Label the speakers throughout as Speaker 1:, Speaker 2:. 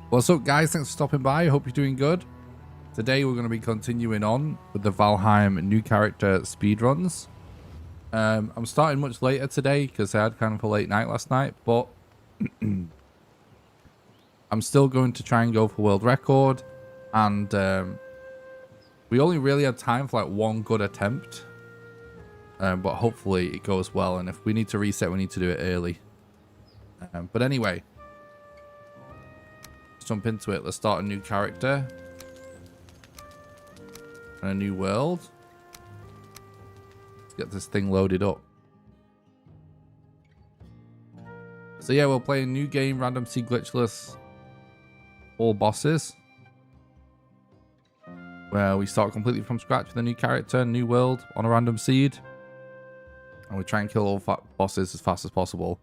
Speaker 1: What's up, guys? Thanks for stopping by. Hope you're doing good. Today we're going to be continuing on with the Valheim new character speedruns. I'm starting much later today because I had kind of a late night last night, but I'm still going to try and go for world record, and we only really had time for like one good attempt, but hopefully it goes well, and if we need to reset, we need to do it early. But anyway, let's jump into it. Let's start a new character and a new world. Let's get this thing loaded up. So yeah, we'll play a new game, random seed glitchless, all bosses, where we start completely from scratch with a new character, new world on a random seed, and we try and kill all bosses as fast as possible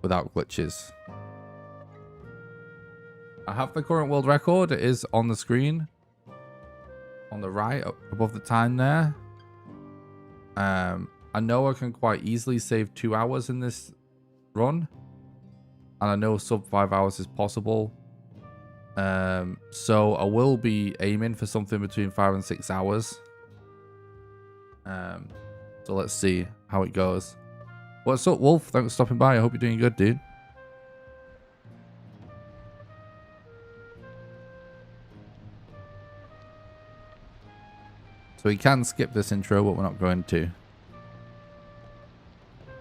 Speaker 1: without glitches. I have the current world record. It is on the screen on the right above the time there. I know I can quite easily save 2 hours in this run, and I know sub 5 hours is possible. So I will be aiming for something between 5 and 6 hours. So let's see how it goes. What's up, Wolf? Thanks for stopping by. I hope you're doing good, dude. So we can skip this intro, but we're not going to.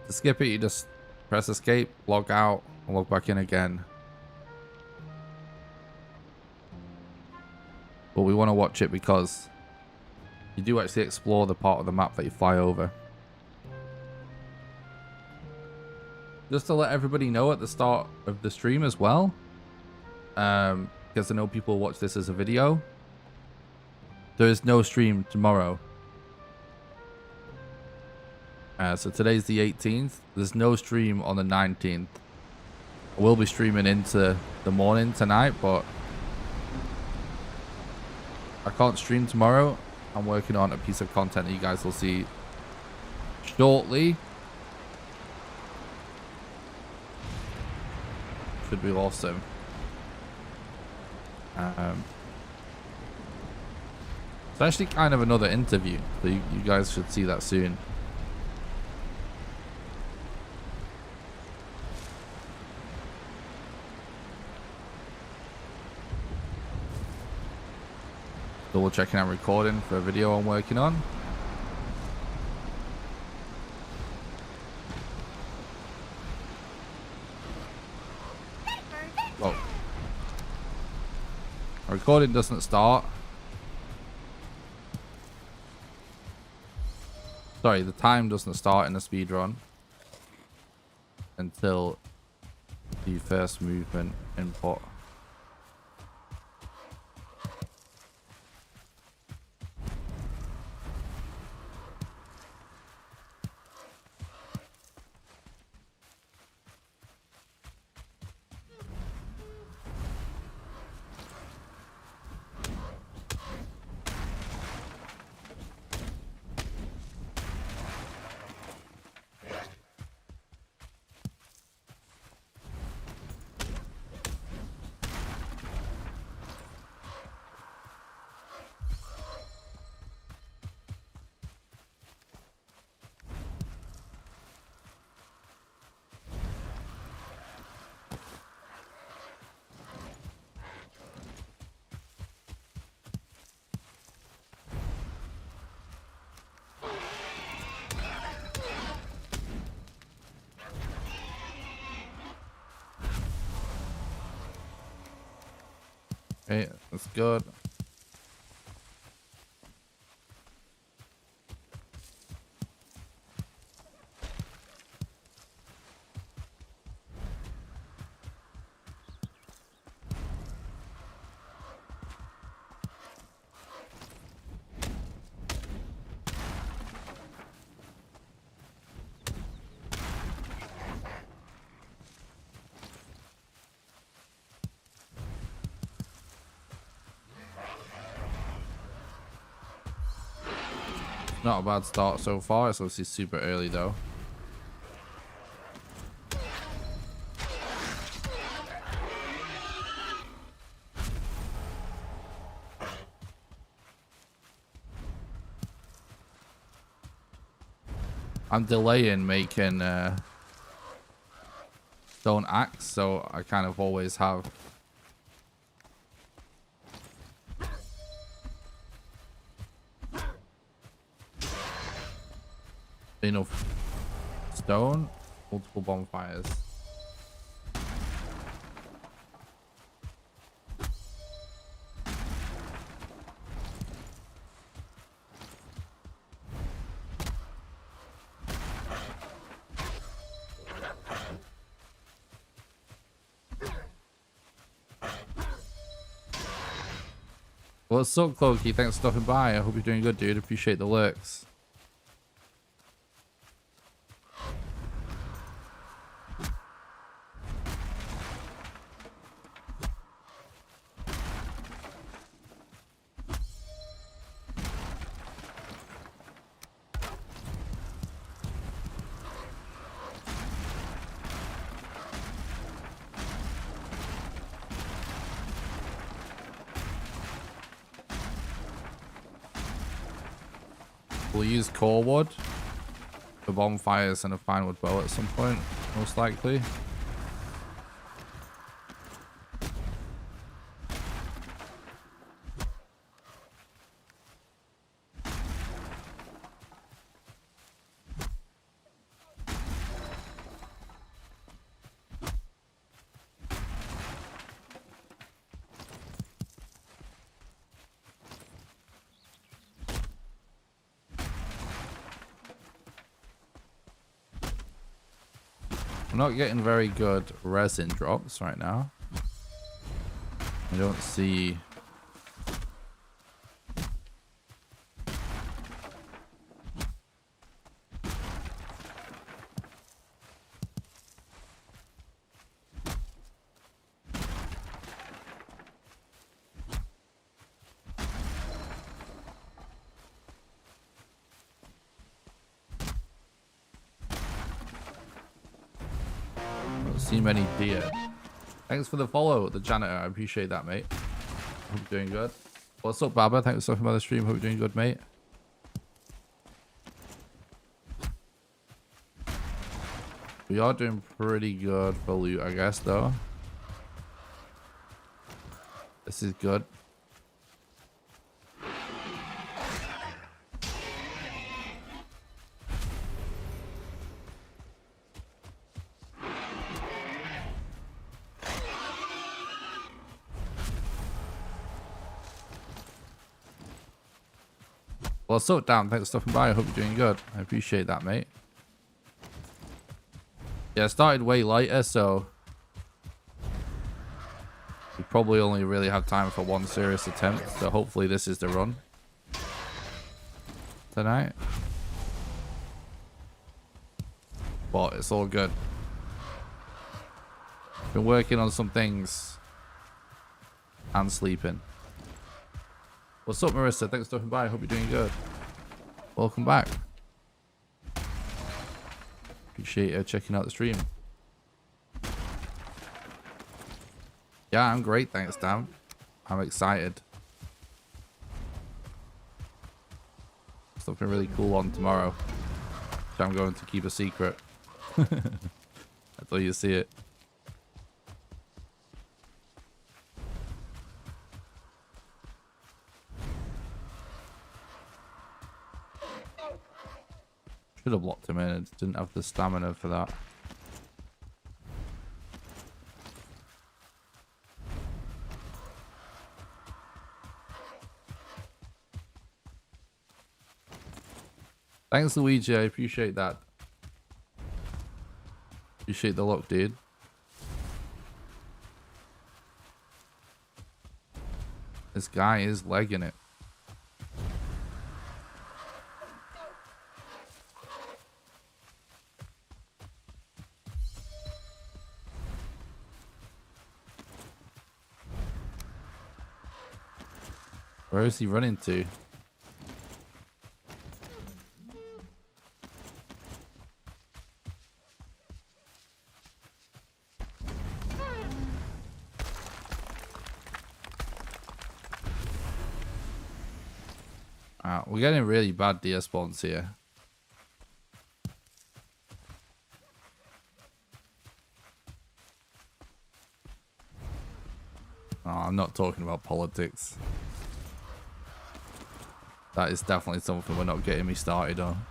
Speaker 1: To skip it, you just press escape, log out, and log back in again. But we want to watch it because you do actually explore the part of the map that you fly over. Just to let everybody know at the start of the stream as well, because I know people watch this as a video, there is no stream tomorrow. So today's the 18th. There's no stream on the 19th. I will be streaming into the morning tonight, but I can't stream tomorrow. I'm working on a piece of content that you guys will see shortly. Should be awesome. It's actually kind of another interview, so you guys should see that soon. Double checking out recording for a video I'm working on. Well, recording doesn't start. Sorry, the time doesn't start in the speedrun until the first movement input. Okay, that's good. Not a bad start so far. It's obviously super early though. I'm delaying making stone axe, so I kind of always have enough stone, multiple bonfires. What's up, Cloaky? Thanks for stopping by. I hope you're doing good, dude. Appreciate the lurks. We'll use core wood for bonfires and a fine wood bow at some point, most likely. I'm not getting very good resin drops right now. I don't see... see many deer. Thanks for the follow, the janitor. I appreciate that, mate. Hope you're doing good. What's up, Baba? Thanks for stopping by the stream. Hope you're doing good, mate. We are doing pretty good for loot, I guess, though. This is good. Well, so damn, thanks for stopping by. I hope you're doing good. I appreciate that, mate. Yeah, I started way later, so we probably only really have time for one serious attempt. So hopefully this is the run tonight. But it's all good. Been working on some things and sleeping. What's up, Marissa? Thanks for stopping by. I hope you're doing good. Welcome back. Appreciate checking out the stream. Yeah, I'm great. Thanks, Dan. I'm excited. Something really cool on tomorrow, which I'm going to keep a secret until you see it. Should have blocked him in. I didn't have the stamina for that. Thanks, Luigi. I appreciate that. Appreciate the luck, dude. This guy is legging it. Where is he running to? We're getting really bad deer spawns here. Oh, I'm not talking about politics. That is definitely something we're not getting me started on.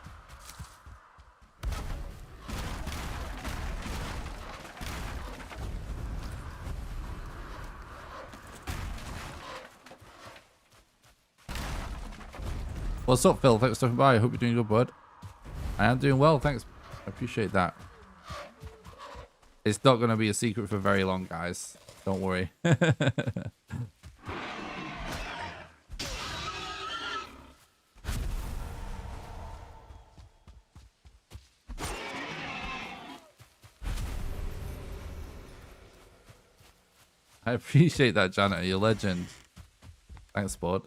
Speaker 1: What's up, Phil? Thanks for stopping by. I hope you're doing good, bud. I am doing well, thanks. I appreciate that. It's not going to be a secret for very long, guys. Don't worry. I appreciate that, Janet. You're a legend. Thanks, bud.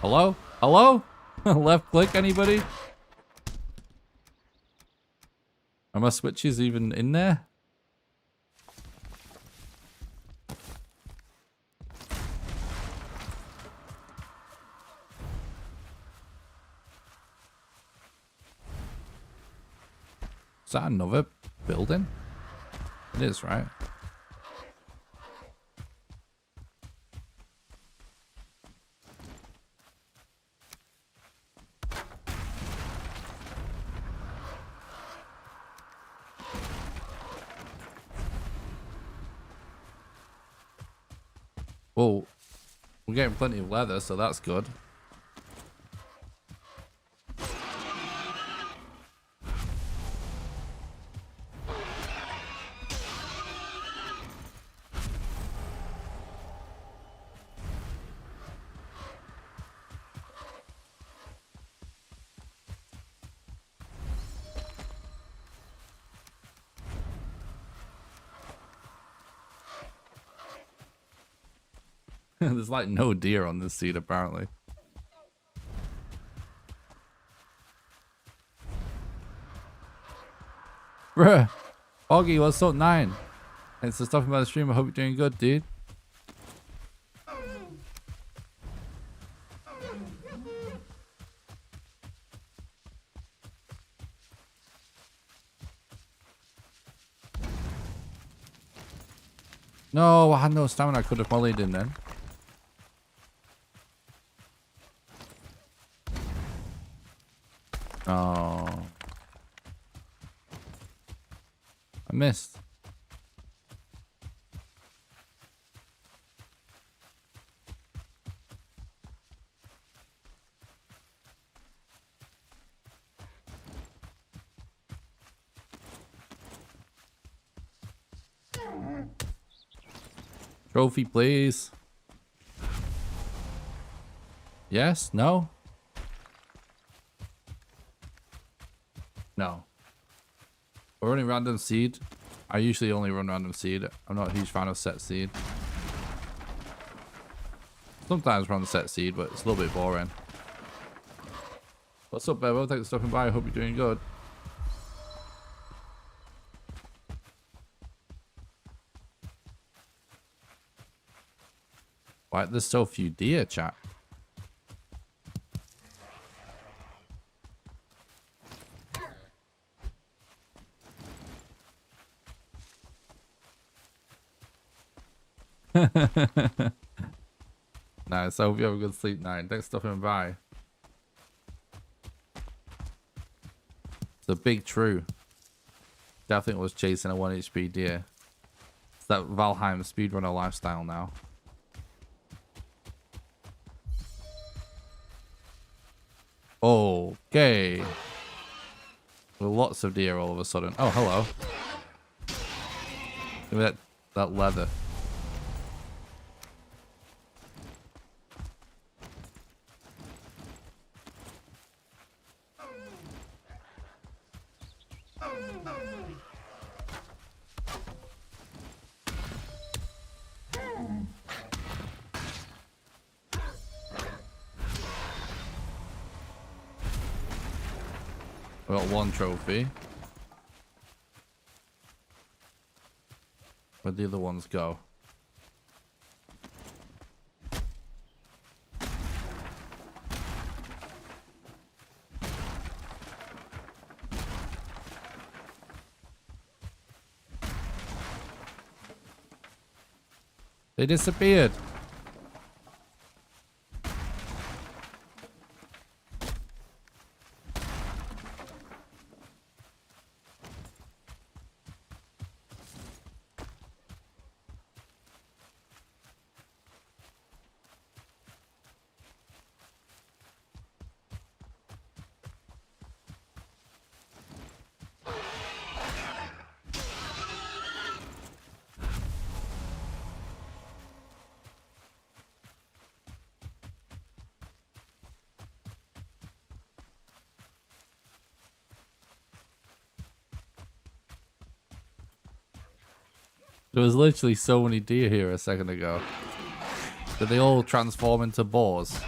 Speaker 1: Hello? Hello? Left click, anybody? Are my switches even in there? Is that another building? It is, right? Well, we're getting plenty of leather, so that's good. There's like no deer on this seat, apparently. Bruh. Augie, what's up, 9? Thanks for stopping by the stream. I hope you're doing good, dude. No, I had no stamina. I could have mollied in then. Oh. I missed. Trophy, please. Yes? No? No. We're running random seed. I usually only run random seed. I'm not a huge fan of set seed. Sometimes run set seed, but it's a little bit boring. What's up, Bevo? Thanks for stopping by. I hope you're doing good. Why there's so few deer, chat? Nice. I hope you have a good sleep night. Thanks for stopping by. It's a big true. Definitely was chasing a 1 HP deer. It's that Valheim speedrunner lifestyle now. Okay. With lots of deer all of a sudden. Oh, hello. Look at that leather. We got 1 trophy. Where'd the other ones go? They disappeared. There was literally so many deer here a second ago. Did they all transform into boars?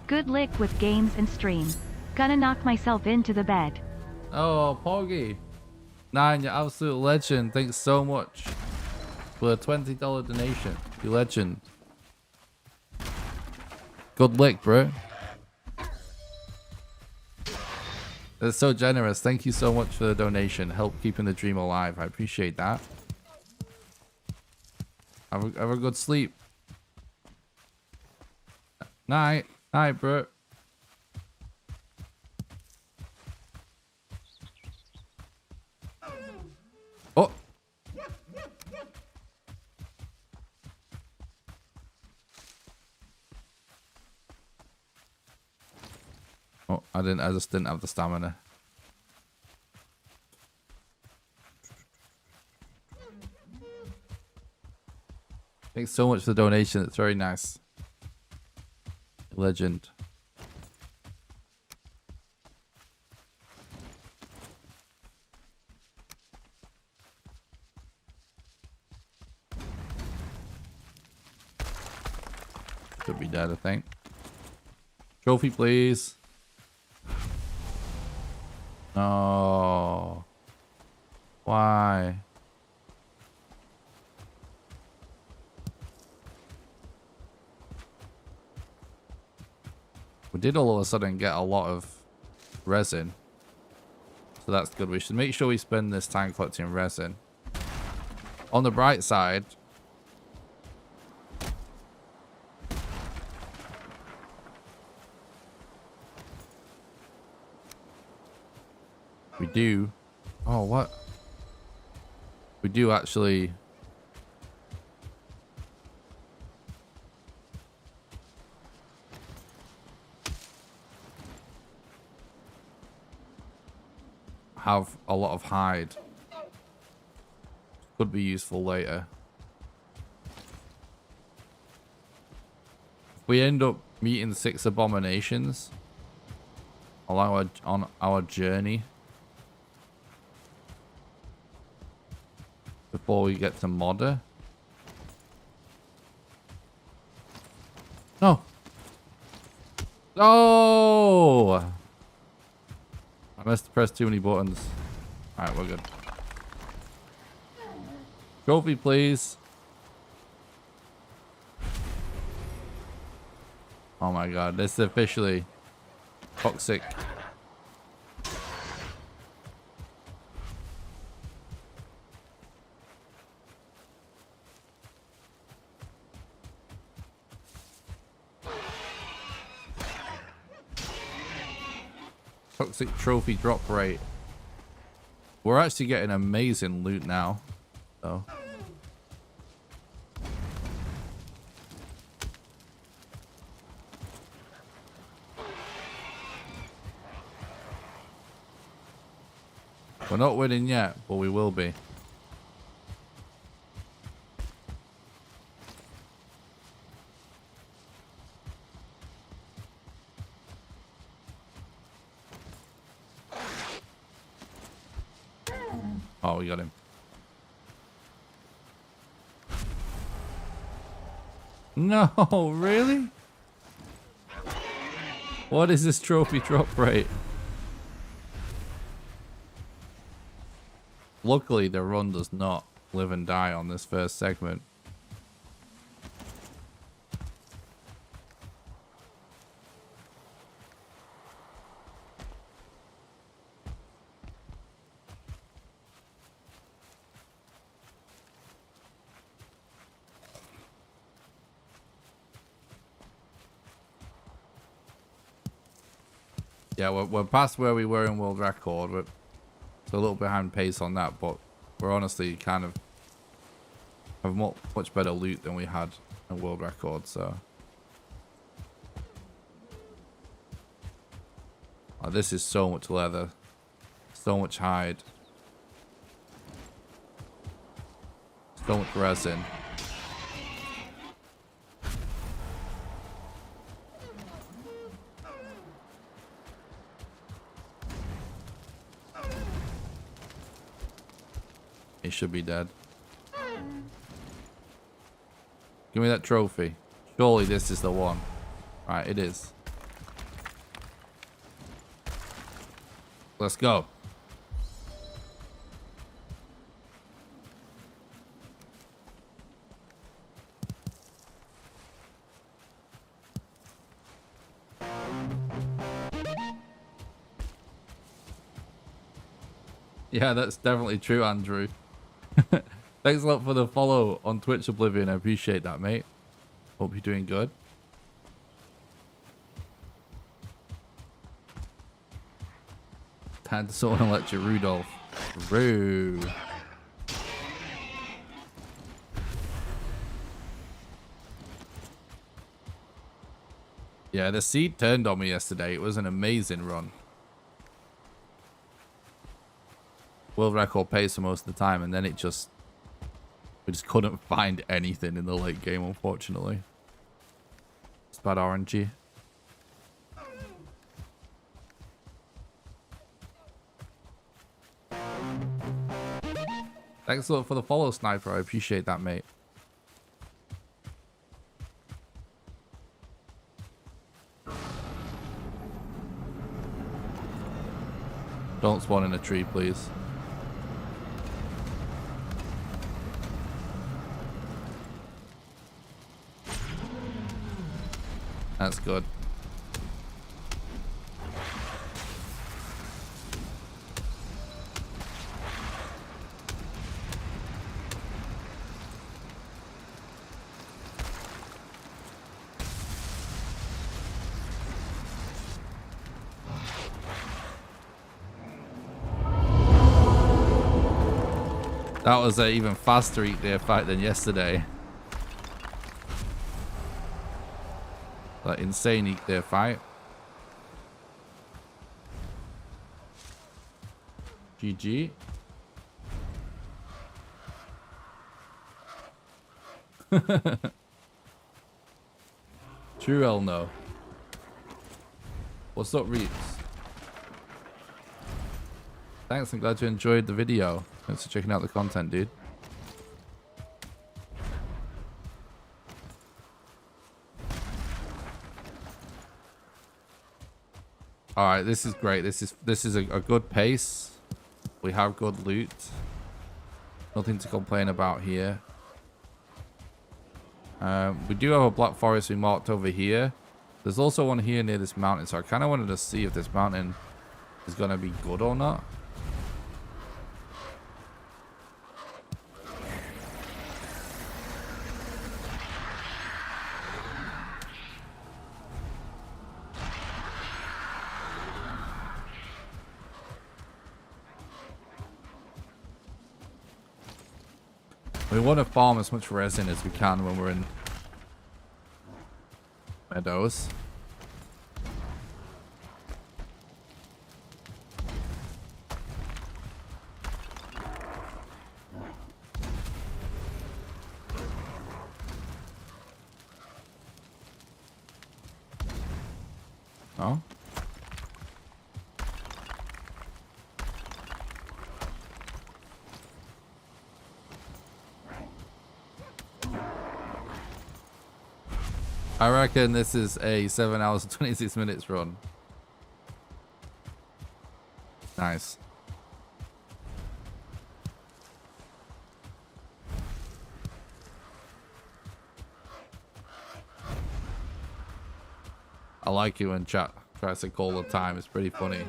Speaker 2: Good lick with games and stream. Gonna knock myself into the bed.
Speaker 1: Oh, Poggy. Nine, you're absolute legend. Thanks so much for a $20 donation. You legend. Good lick, bro. That's so generous. Thank you so much for the donation. Help keeping the dream alive. I appreciate that. Have a good sleep. Night. Night, bro. Oh. Oh, I just didn't have the stamina. Thanks so much for the donation. It's very nice. Legend. Should be dead, I think. Trophy, please. No. Why? We did all of a sudden get a lot of resin. So that's good. We should make sure we spend this time collecting resin. On the bright side, we do. Oh, what? We do actually. Have a lot of hide. Could be useful later. If we end up meeting 6 abominations on our journey before we get to Modder. No. Oh! I must have pressed too many buttons. Alright, we're good. Trophy, please. Oh my god, this is officially toxic. Toxic trophy drop rate. We're actually getting amazing loot now, though. We're not winning yet, but we will be. Oh, we got him. No, really? What is this trophy drop rate? Luckily, the run does not live and die on this first segment. Yeah, we're past where we were in world record. We're a little behind pace on that, but we're honestly kind of have much better loot than we had in world record. So oh, this is so much leather, so much hide, so much resin. He should be dead. Give me that trophy. Surely this is the one. Right, it is. Let's go. Yeah, that's definitely true, Andrew. Thanks a lot for the follow on Twitch, Oblivion. I appreciate that, mate. Hope you're doing good. Time to sort and lecture Rudolph. Roo. Yeah, the seed turned on me yesterday. It was an amazing run. World record pace for most of the time, and then we just couldn't find anything in the late game, unfortunately. It's bad RNG. Thanks a lot for the follow, Sniper. I appreciate that, mate. Don't spawn in a tree, please. That's good. That was an even faster eat there fight than yesterday. That insane eat there fight. GG. True L no. What's up, Reeps? Thanks, I'm glad you enjoyed the video. Thanks for checking out the content, dude. All right, this is great. This is a good pace. We have good loot. Nothing to complain about here. We do have a black forest we marked over here. There's also one here near this mountain, so I kind of wanted to see if this mountain is going to be good or not. We want to farm as much resin as we can when we're in meadows. Oh. I reckon this is a 7 hours and 26 minutes run. Nice. I like you when chat tries to call the time. It's pretty funny.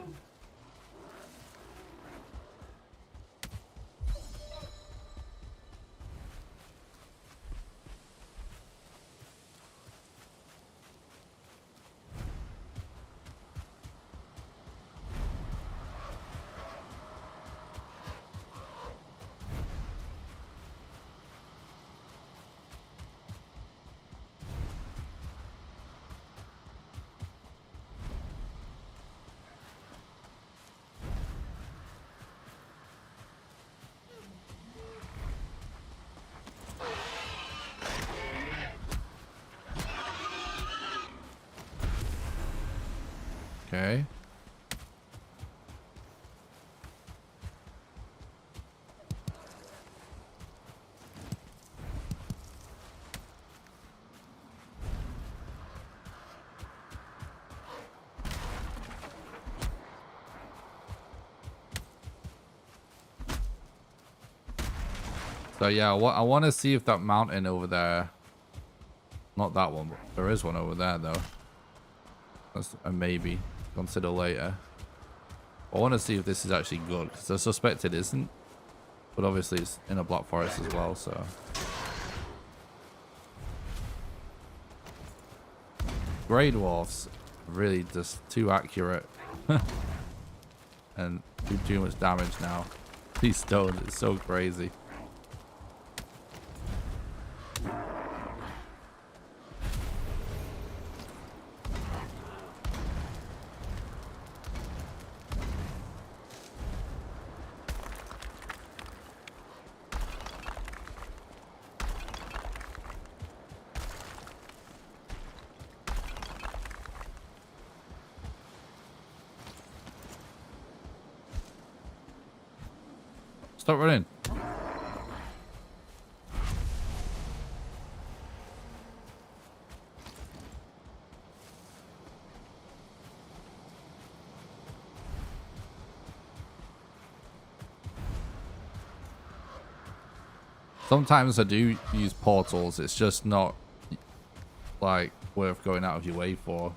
Speaker 1: Okay. So yeah, I want to see if that mountain over there, not that one, but there is one over there though. That's a maybe, consider later. I want to see if this is actually good, because I suspect it isn't. But obviously it's in a block forest as well, so. Grey dwarfs, really just too accurate. And do too much damage now. These stones, it's so crazy. Stop running. Sometimes I do use portals. It's just not like worth going out of your way for.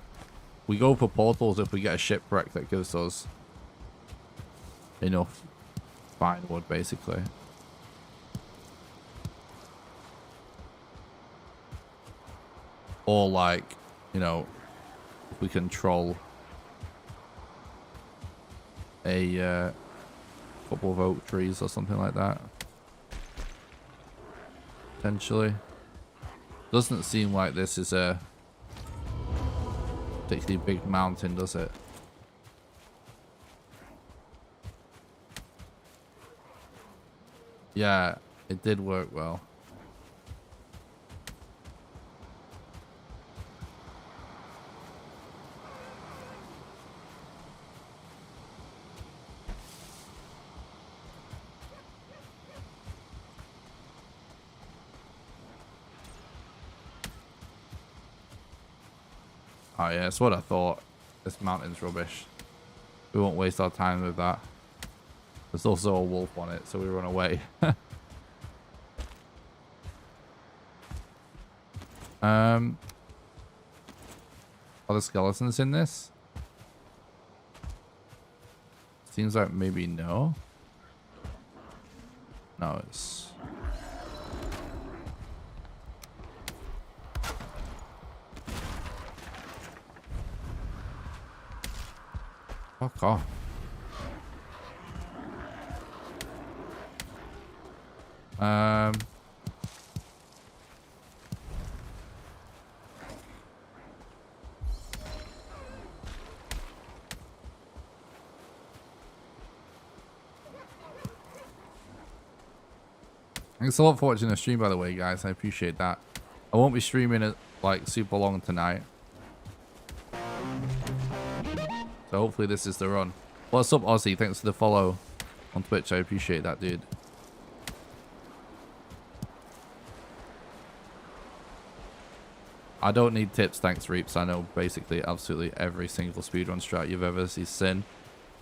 Speaker 1: We go for portals if we get a shipwreck that gives us enough fine wood, basically. Or like, you know, if we control a couple of oak trees or something like that. Potentially. Doesn't seem like this is a particularly big mountain, does it? Yeah, it did work well. Oh yeah, that's what I thought. This mountain's rubbish. We won't waste our time with that. There's also a wolf on it, so we run away. Are the skeletons in this? Seems like maybe no. No, it's... Fuck off. Thanks a lot for watching the stream, by the way, guys. I appreciate that. I won't be streaming it like super long tonight. So hopefully this is the run. What's up, Aussie? Thanks for the follow on Twitch. I appreciate that, dude. I don't need tips, thanks, Reaps. I know basically absolutely every single speedrun strat you've ever seen.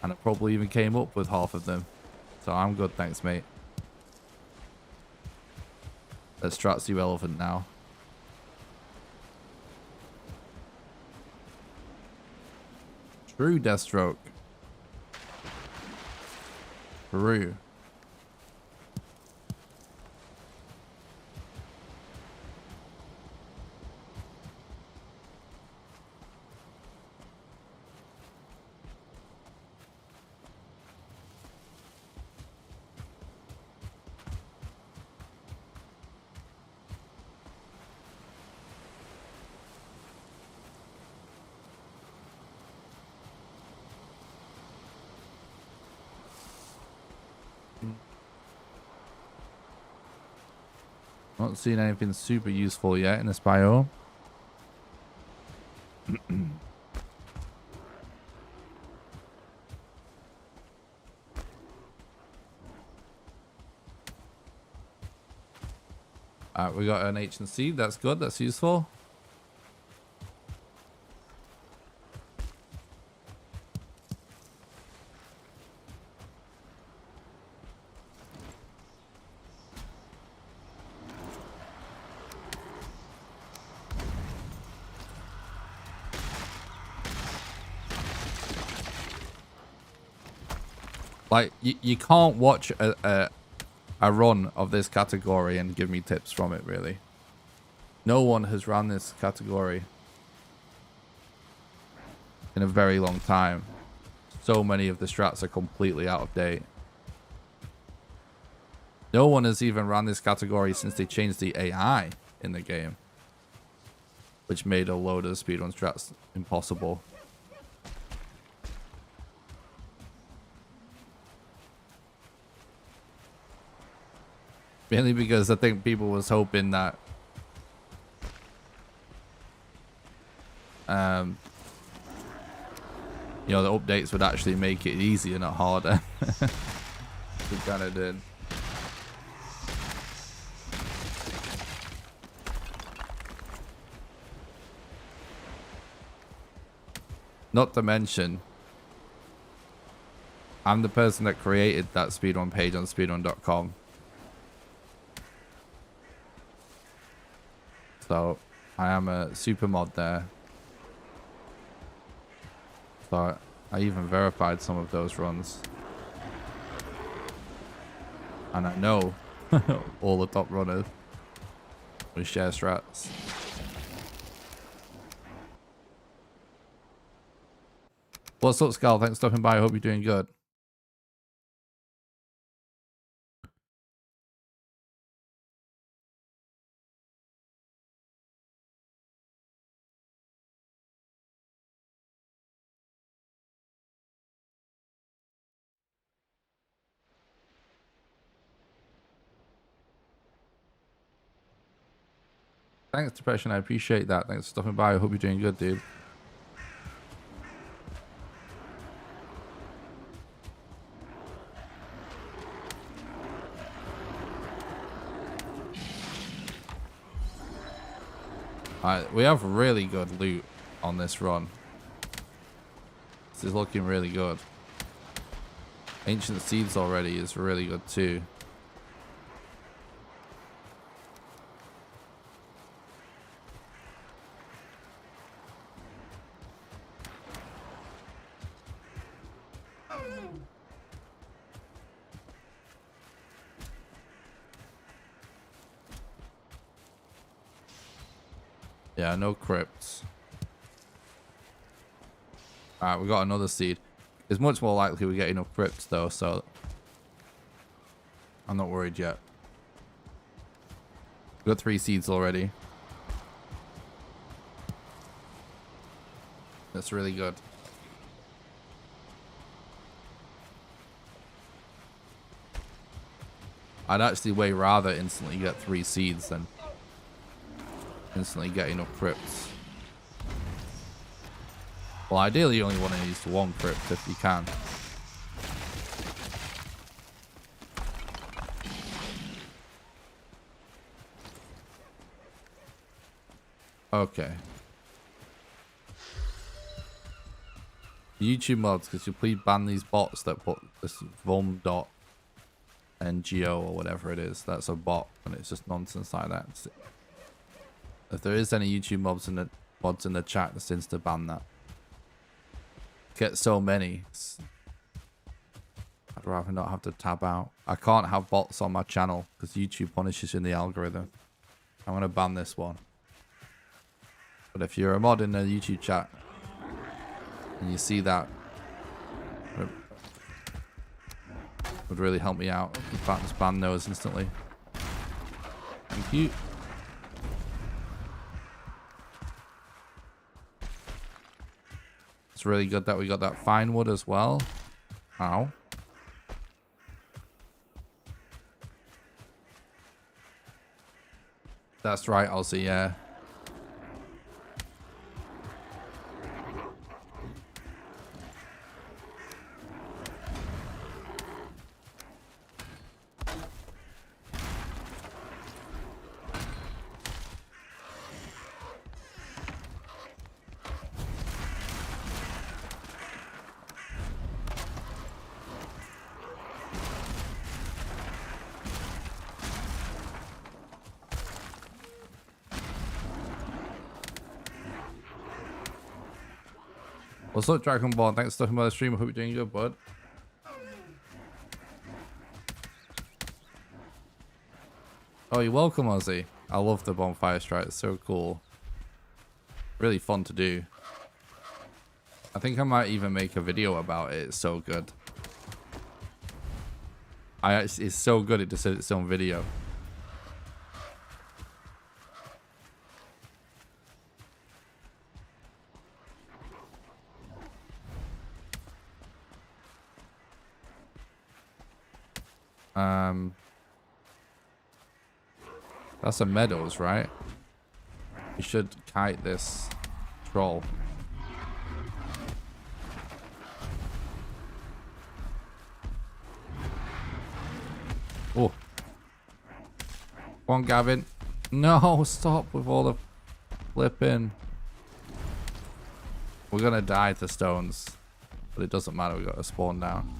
Speaker 1: And I probably even came up with half of them. So I'm good, thanks, mate. That strat's irrelevant now. True, Deathstroke. True. Not seeing anything super useful yet in this biome. We got an H&C. That's good. That's useful. Like, you can't watch a run of this category and give me tips from it, really. No one has run this category in a very long time. So many of the strats are completely out of date. No one has even run this category since they changed the AI in the game, which made a load of speedrun strats impossible. Mainly because I think people was hoping that you know, the updates would actually make it easier, not harder. We kind of did. Not to mention, I'm the person that created that speedrun page on speedrun.com. So I am a super mod there. So I even verified some of those runs. And I know all the top runners with share strats. What's up, Skull? Thanks for stopping by. I hope you're doing good. Thanks, Depression. I appreciate that. Thanks for stopping by. I hope you're doing good, dude. Alright, we have really good loot on this run. This is looking really good. Ancient Seeds already is really good too. Yeah, no crypts. Alright, we got another seed. It's much more likely we get enough crypts though, so I'm not worried yet. We got 3 seeds already. That's really good. I'd actually way rather instantly get 3 seeds than instantly get enough crypts. Well, ideally you only want to use 1 crypt if you can. Okay. YouTube mods, could you please ban these bots that put this vom.ngo or whatever it is? That's a bot and it's just nonsense like that. If there is any YouTube mods in the chat, just insta ban that. Get so many. I'd rather not have to tab out. I can't have bots on my channel because YouTube punishes you in the algorithm. I'm gonna ban this one. But if you're a mod in the YouTube chat and you see that, it would really help me out. In fact, just ban those instantly. Thank you. It's really good that we got that fine wood as well. Ow. That's right, Aussie, yeah. What's up, Dragonborn? Thanks for stopping by the stream. I hope you're doing good, bud. Oh, you're welcome, Ozzy. I love the bonfire strike. It's so cool. Really fun to do. I think I might even make a video about it. It's so good. It's so good it deserves its own video. That's a meadows, right? We should kite this troll. Oh. Come on, Gavin. No, stop with all the flipping. We're gonna die to stones. But it doesn't matter, we got to spawn down.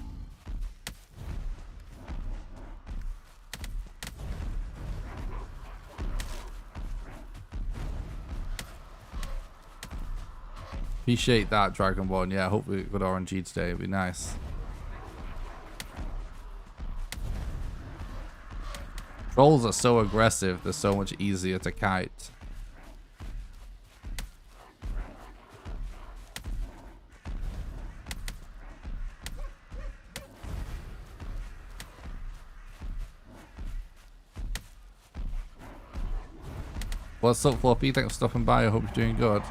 Speaker 1: Appreciate that, Dragonborn. Yeah, hopefully good RNG today. It'd be nice. Trolls are so aggressive. They're so much easier to kite. What's up, Floppy? Thanks for stopping by. I hope you're doing good.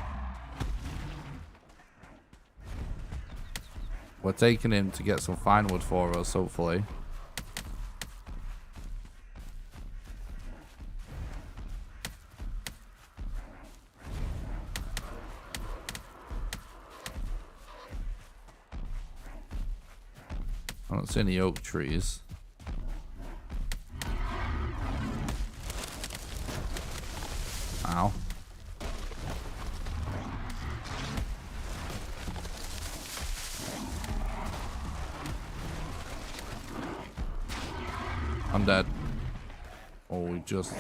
Speaker 1: We're taking him to get some fine wood for us, hopefully. I don't see any oak trees. Ow. I'm dead. Oh, we just...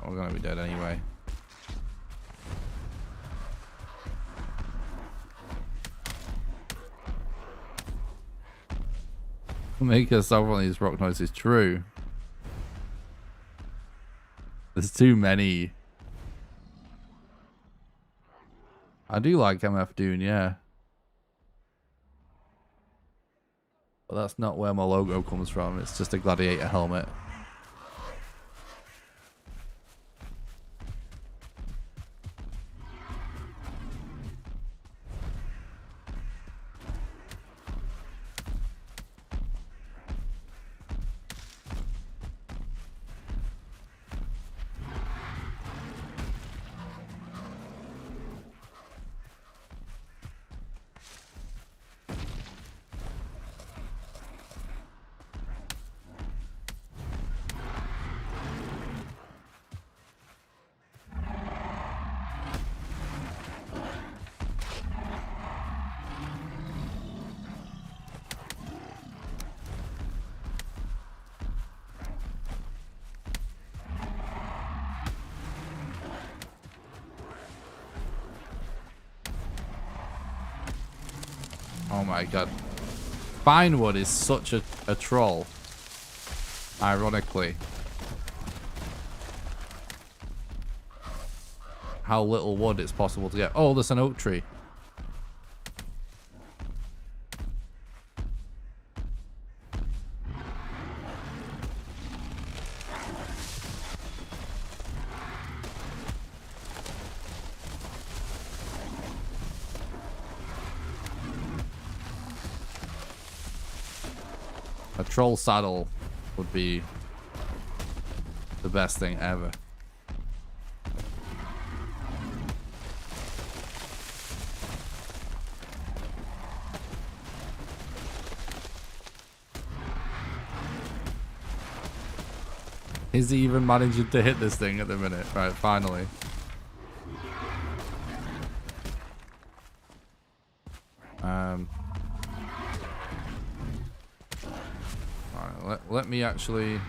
Speaker 1: We're gonna be dead anyway. Make us stop one of these rock noises. True. There's too many. I do like MF Dune, yeah. But that's not where my logo comes from. It's just a gladiator helmet. Oh my god. Finewood is such a troll. Ironically. How little wood it's possible to get. Oh, there's an oak tree. A troll saddle would be the best thing ever. Is he even managing to hit this thing at the minute? Right, finally. Alright, let me actually...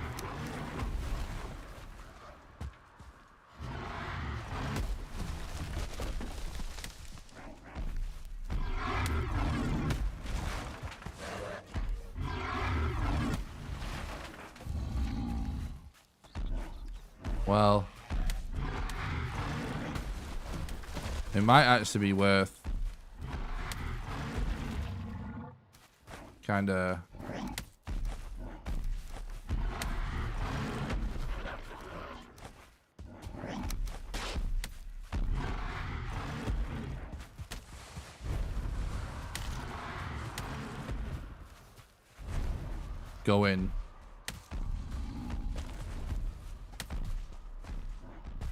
Speaker 1: Well, it might actually be worth kind of go in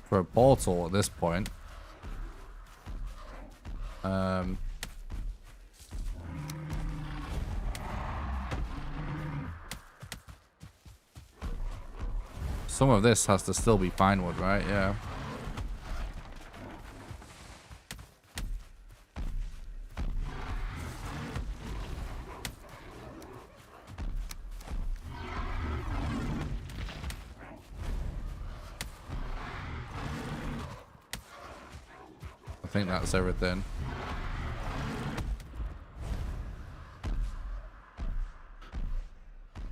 Speaker 1: for a portal at this point. Some of this has to still be pine wood, right? Yeah. I think that's everything.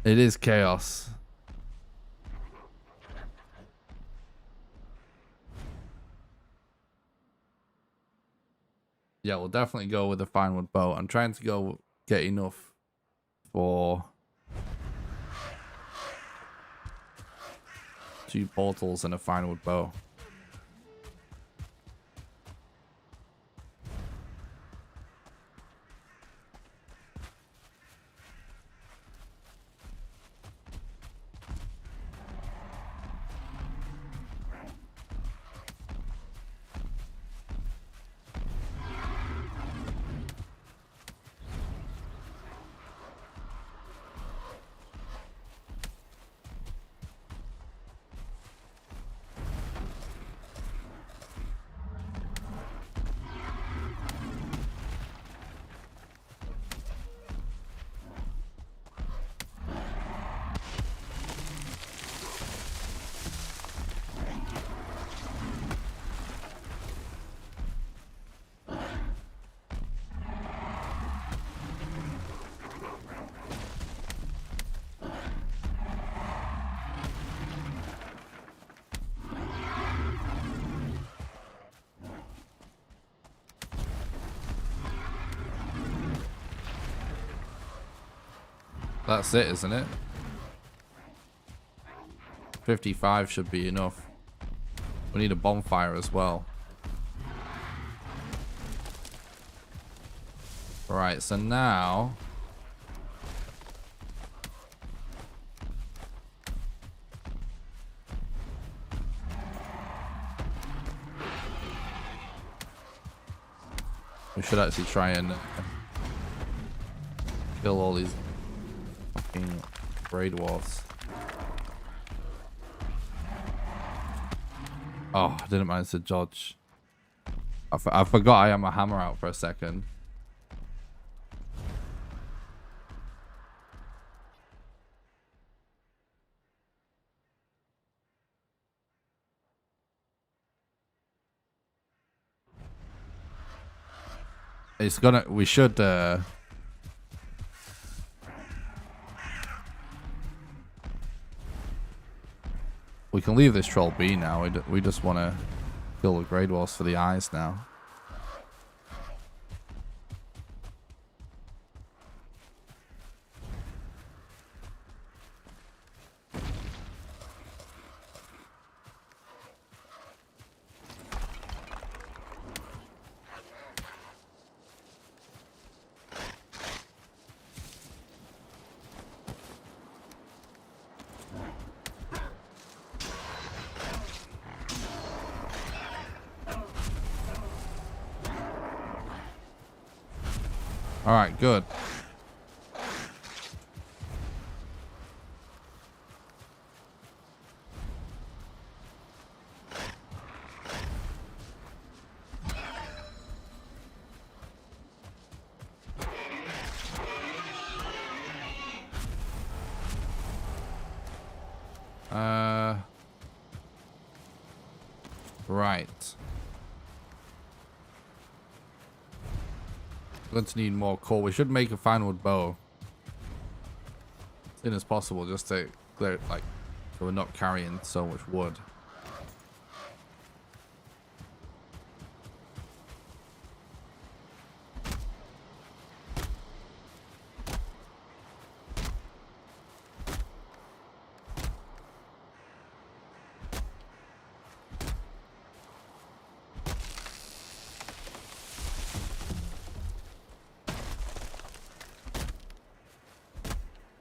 Speaker 1: It is chaos. Yeah, we'll definitely go with the fine wood bow. I'm trying to go get enough for 2 portals and a fine wood bow. That's it, isn't it? 55 should be enough. We need a bonfire as well. Right, so now we should actually try and kill all these fucking grey dwarfs. Oh, I didn't manage to dodge. I forgot I had my hammer out for a second. It's gonna, we should, we can leave this troll be now. We just want to kill the grey dwarfs for the eyes now. All right, good. Right. We're going to need more coal. We should make a fine wood bow as soon as possible, just to clear it, like, so we're not carrying so much wood.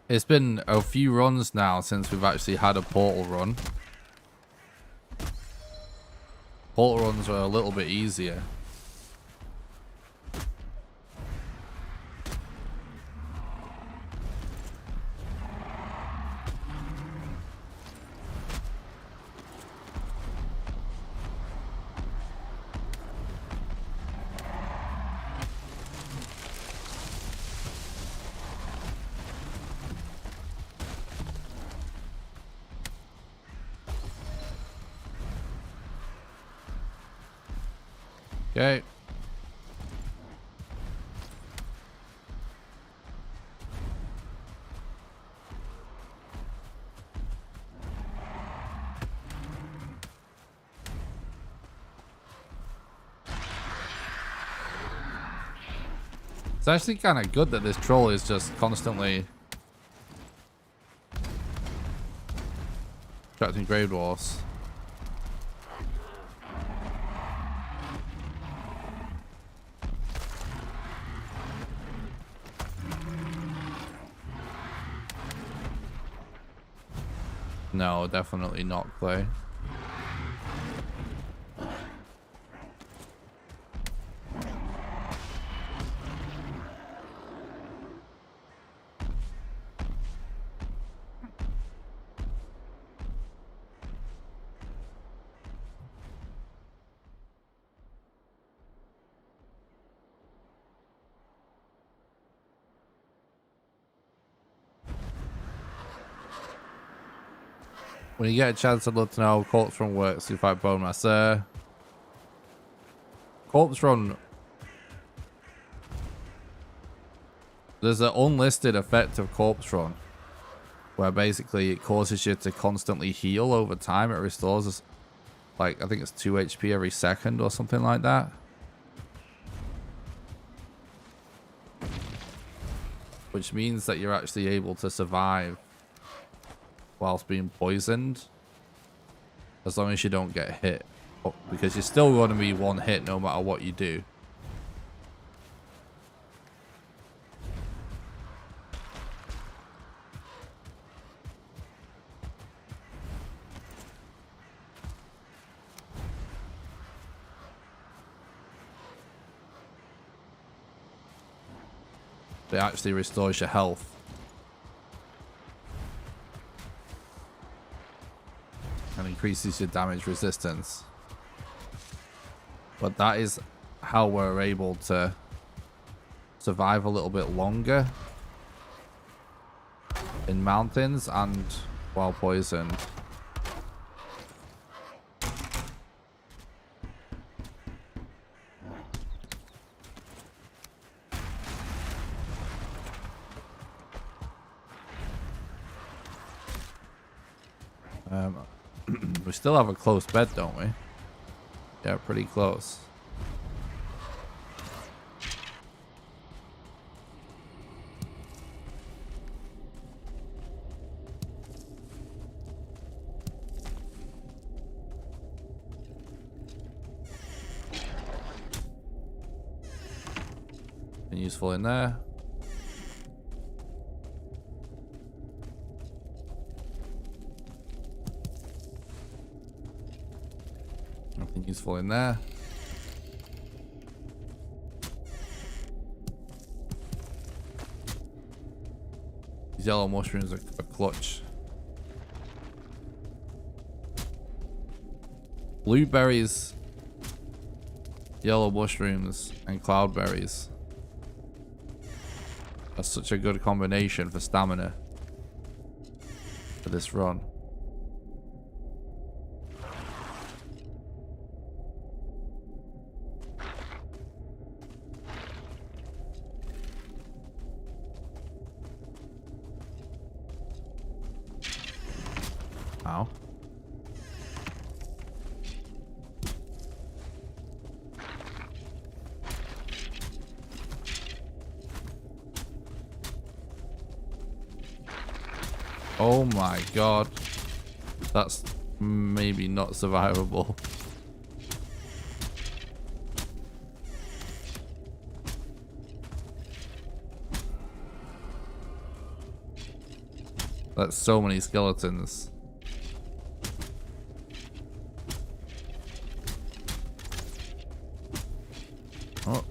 Speaker 1: It's been a few runs now since we've actually had a portal run. Portal runs are a little bit easier. Okay. It's actually kind of good that this troll is just constantly attracting grave dwarfs. No, definitely not Clay. When you get a chance, I'd love to know Corpse Run works to fight Bone Master. Corpse Run. There's an unlisted effect of Corpse Run where basically it causes you to constantly heal over time. It restores us, like, I think it's 2 HP every second or something like that. Which means that you're actually able to survive whilst being poisoned, as long as you don't get hit, because you're still going to be one hit no matter what you do. It actually restores your health. And increases your damage resistance. But that is how we're able to survive a little bit longer in mountains and while poisoned. We still have a close bet, don't we? Yeah, pretty close. Been useful in there. Nothing useful in there. These yellow mushrooms are clutch. Blueberries, yellow mushrooms, and cloudberries. That's such a good combination for stamina for this run. Ow. Oh my god. That's maybe not survivable. That's so many skeletons. Oh.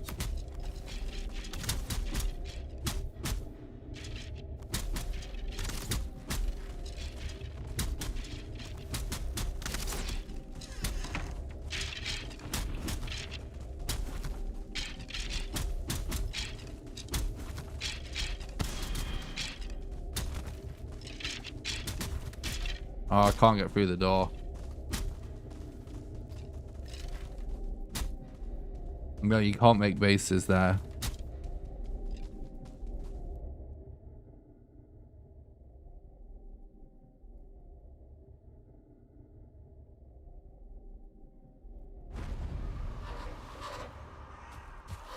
Speaker 1: Oh, I can't get through the door. No, you can't make bases there.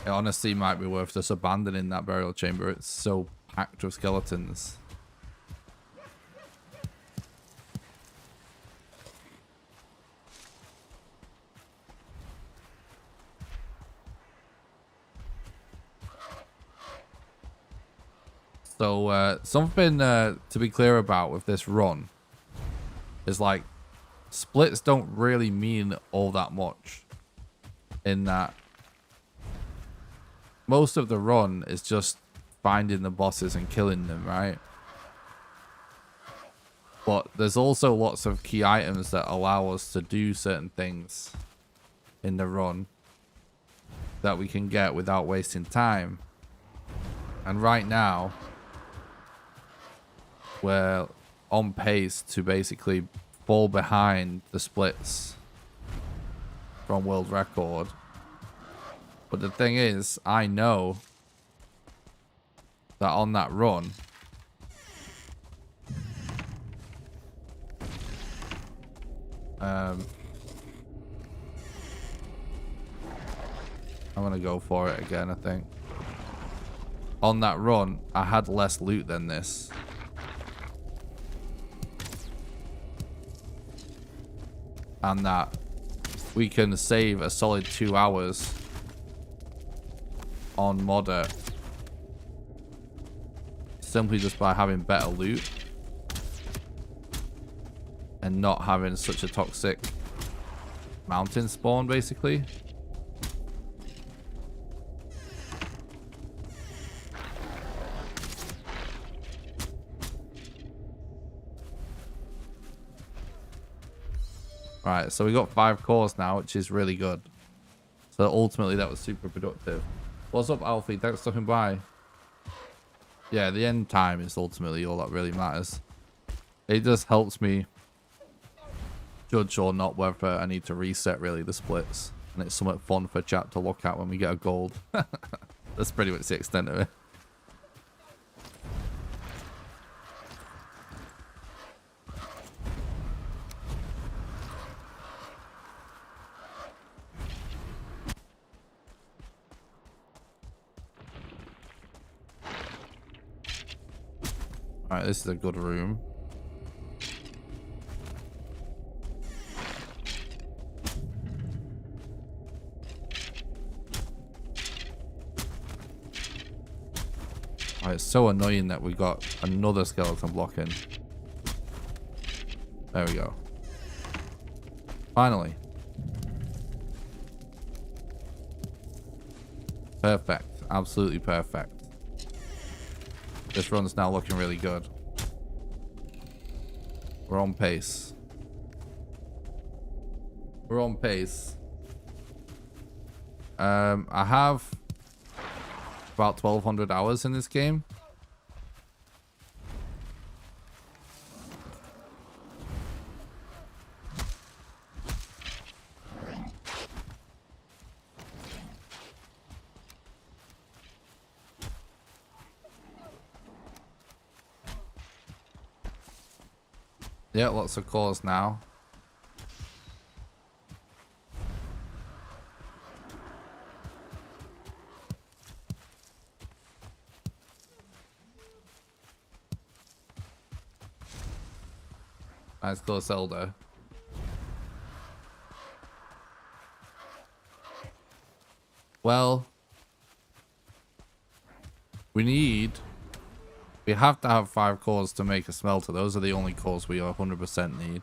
Speaker 1: It honestly might be worth just abandoning that burial chamber. It's so packed with skeletons. So something to be clear about with this run is like splits don't really mean all that much, in that most of the run is just finding the bosses and killing them, right? But there's also lots of key items that allow us to do certain things in the run that we can get without wasting time. And right now we're on pace to basically fall behind the splits from world record. But the thing is, I know that on that run, I'm gonna go for it again, I think. On that run, I had less loot than this. And that we can save a solid 2 hours on modder simply just by having better loot and not having such a toxic mountain spawn, basically. Right, so we got 5 cores now, which is really good. So ultimately that was super productive. What's up, Alfie? Thanks for stopping by. Yeah, the end time is ultimately all that really matters. It just helps me judge or not whether I need to reset really the splits. And it's somewhat fun for chat to look at when we get a gold. That's pretty much the extent of it. Alright, this is a good room. Alright, it's so annoying that we got another skeleton blocking. There we go. Finally. Perfect. Absolutely perfect. This run's now looking really good. We're on pace. We're on pace. I have about 1,200 hours in this game. Yeah, lots of cores now. Nice close elder. Well, we need We have to have 5 cores to make a smelter. Those are the only cores we 100% need.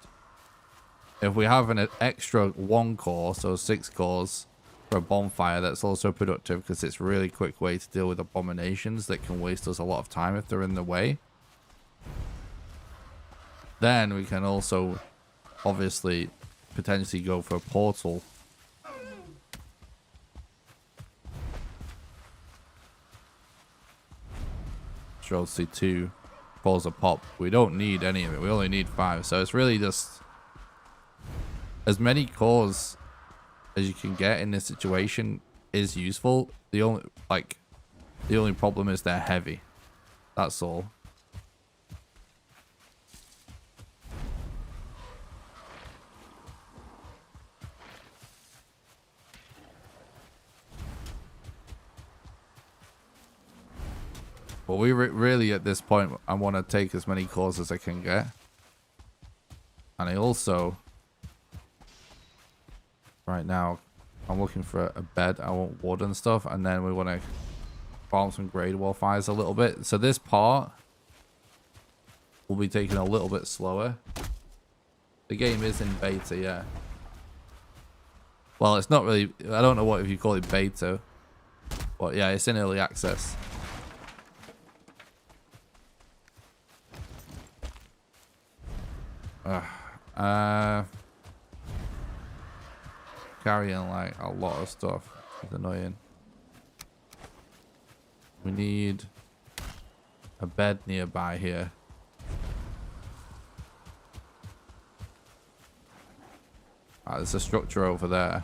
Speaker 1: If we have an extra 1 core, so 6 cores for a bonfire, that's also productive because it's a really quick way to deal with abominations that can waste us a lot of time if they're in the way. Then we can also obviously potentially go for a portal. Sure, see 2 cores a pop. We don't need any of it. We only need 5. So it's really just as many cores as you can get in this situation is useful. The only problem is they're heavy. That's all. But we really at this point, I want to take as many cores as I can get. And I also, right now, I'm looking for a bed. I want wood and stuff. And then we want to farm some grade wall fires a little bit. So this part will be taking a little bit slower. The game is in beta, yeah. Well, it's not really, I don't know what if you call it beta. But yeah, it's in early access. Carrying like a lot of stuff. It's annoying. We need a bed nearby here. There's a structure over there.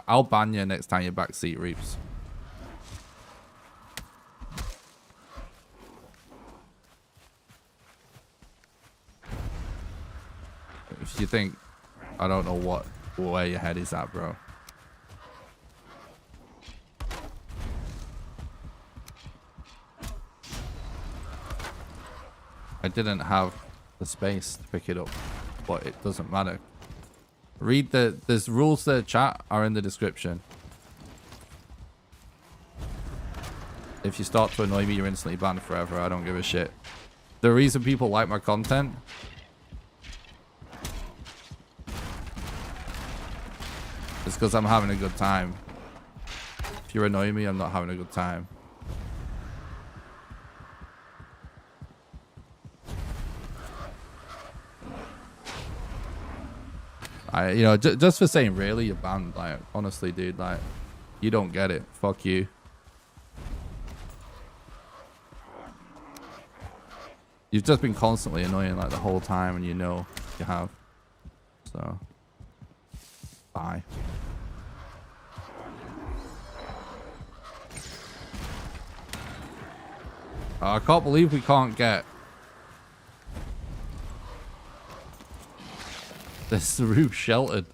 Speaker 1: I'll ban you next time you backseat reaps. If you think I don't know where your head is at, bro. I didn't have the space to pick it up, but it doesn't matter. Read there's rules to the chat are in the description. If you start to annoy me, you're instantly banned forever. I don't give a shit. The reason people like my content is because I'm having a good time. If you're annoying me, I'm not having a good time. Just for saying really, you're banned. Like, honestly, dude, like, you don't get it. Fuck you. You've just been constantly annoying, like, the whole time, and you know you have. So, bye. I can't believe we can't get this roof sheltered.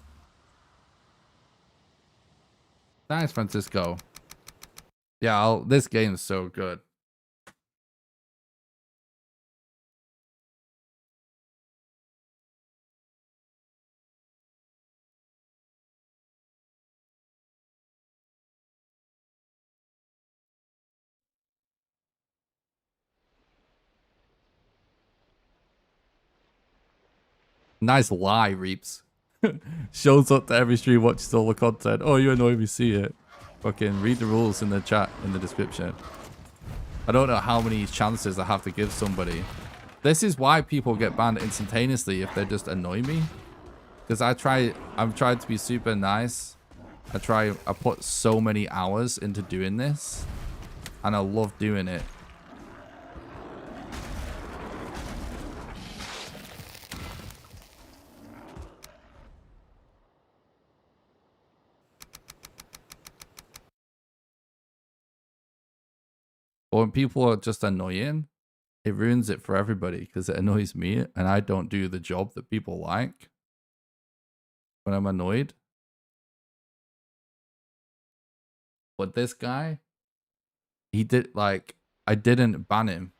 Speaker 1: Thanks, Francisco. Yeah, this game's so good. Nice lie, Reaps. Shows up to every stream, watches all the content. Oh, you annoy me, see it. Fucking read the rules in the chat, in the description. I don't know how many chances I have to give somebody. This is why people get banned instantaneously if they just annoy me. Because I'm trying to be super nice. I put so many hours into doing this. And I love doing it. But when people are just annoying, it ruins it for everybody because it annoys me and I don't do the job that people like when I'm annoyed. But this guy, he did, like, I didn't ban him.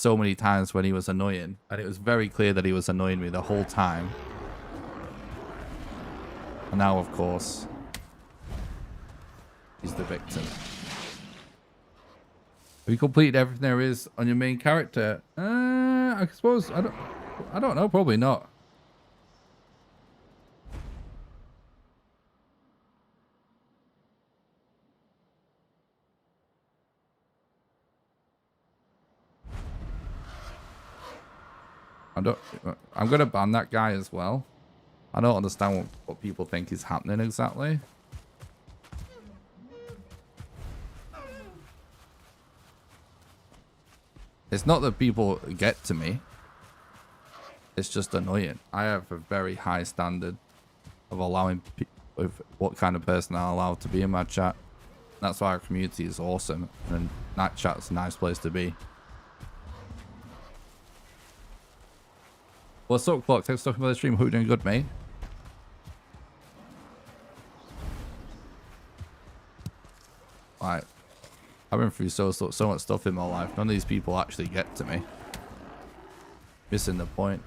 Speaker 1: so many times when he was annoying, and it was very clear that he was annoying me the whole time. And now, of course, he's the victim. Have you completed everything there is on your main character? I suppose I don't know. Probably not. I'm gonna ban that guy as well. I don't understand what people think is happening exactly. It's not that people get to me. It's just annoying. I have a very high standard of allowing of what kind of person I allow to be in my chat. That's why our community is awesome, and that chat's a nice place to be. What's up, Clock? Thanks for talking about the stream. Hope you're doing good, mate. Like, I've been through so much stuff in my life. None of these people actually get to me. Missing the point.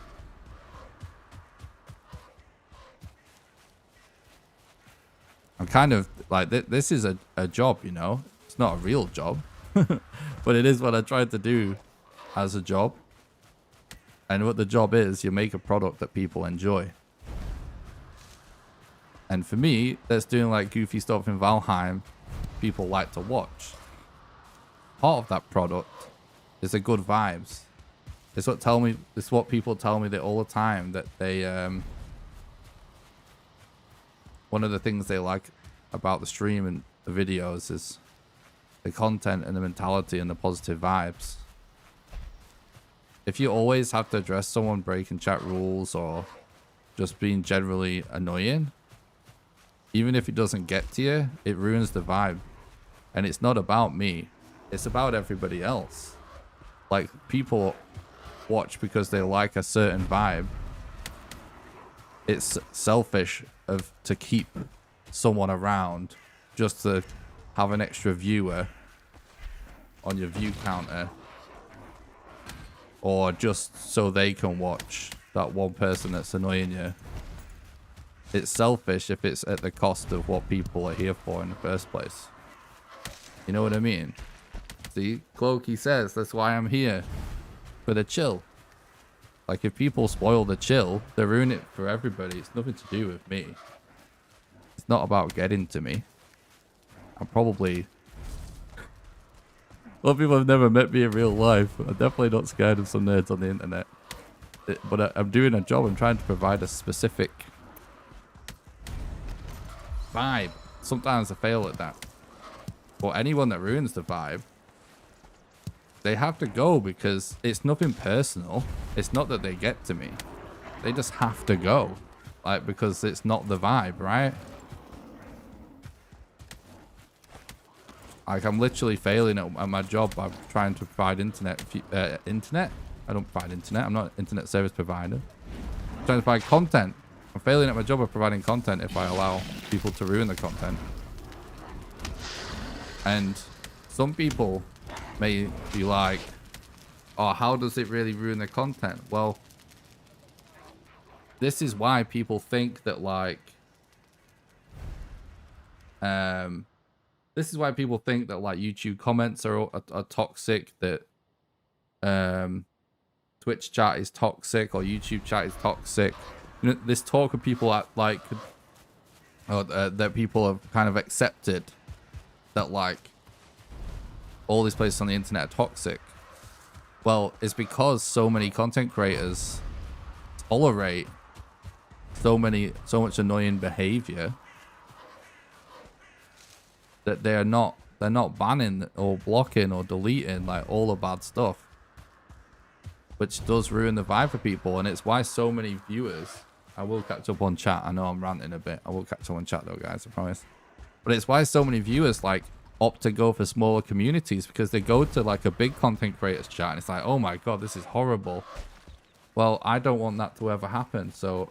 Speaker 1: I'm kind of like, this is a job, you know. It's not a real job, but it is what I tried to do as a job. And what the job is, you make a product that people enjoy. And for me, that's doing like goofy stuff in Valheim people like to watch. Part of that product is the good vibes. It's what people tell me that all the time, that they one of the things they like about the stream and the videos is the content and the mentality and the positive vibes. If you always have to address someone breaking chat rules or just being generally annoying, even if it doesn't get to you, it ruins the vibe. And it's not about me. It's about everybody else. Like, people watch because they like a certain vibe. It's selfish to keep someone around just to have an extra viewer on your view counter, or just so they can watch that one person that's annoying you. It's selfish if it's at the cost of what people are here for in the first place. You know what I mean? See, Cloaky says that's why I'm here, for the chill. Like, if people spoil the chill, they ruin it for everybody. It's nothing to do with me. It's not about getting to me. I'm probably... A lot of people have never met me in real life. I'm definitely not scared of some nerds on the internet. But I'm doing a job. I'm trying to provide a specific vibe. Sometimes I fail at that. But anyone that ruins the vibe, they have to go, because it's nothing personal. It's not that they get to me. They just have to go. Like, because it's not the vibe, right? Like, I'm literally failing at my job by trying to provide internet. I don't provide internet. I'm not an internet service provider. I'm trying to provide content. I'm failing at my job of providing content if I allow people to ruin the content. And some people may be like, oh, how does it really ruin the content? Well, this is why people think that, like, this is why people think that, like, YouTube comments are toxic, that Twitch chat is toxic, or YouTube chat is toxic. You know, this talk of people that people have kind of accepted that, like, all these places on the internet are toxic. Well, it's because so many content creators tolerate so much annoying behavior that they're not banning or blocking or deleting, like, all the bad stuff, which does ruin the vibe for people. And it's why so many viewers... I will catch up on chat. I know I'm ranting a bit. I will catch up on chat though, guys, I promise. But it's why so many viewers, like, opt to go for smaller communities, because they go to, like, a big content creators chat and it's like, oh my god, this is horrible. Well, I don't want that to ever happen, so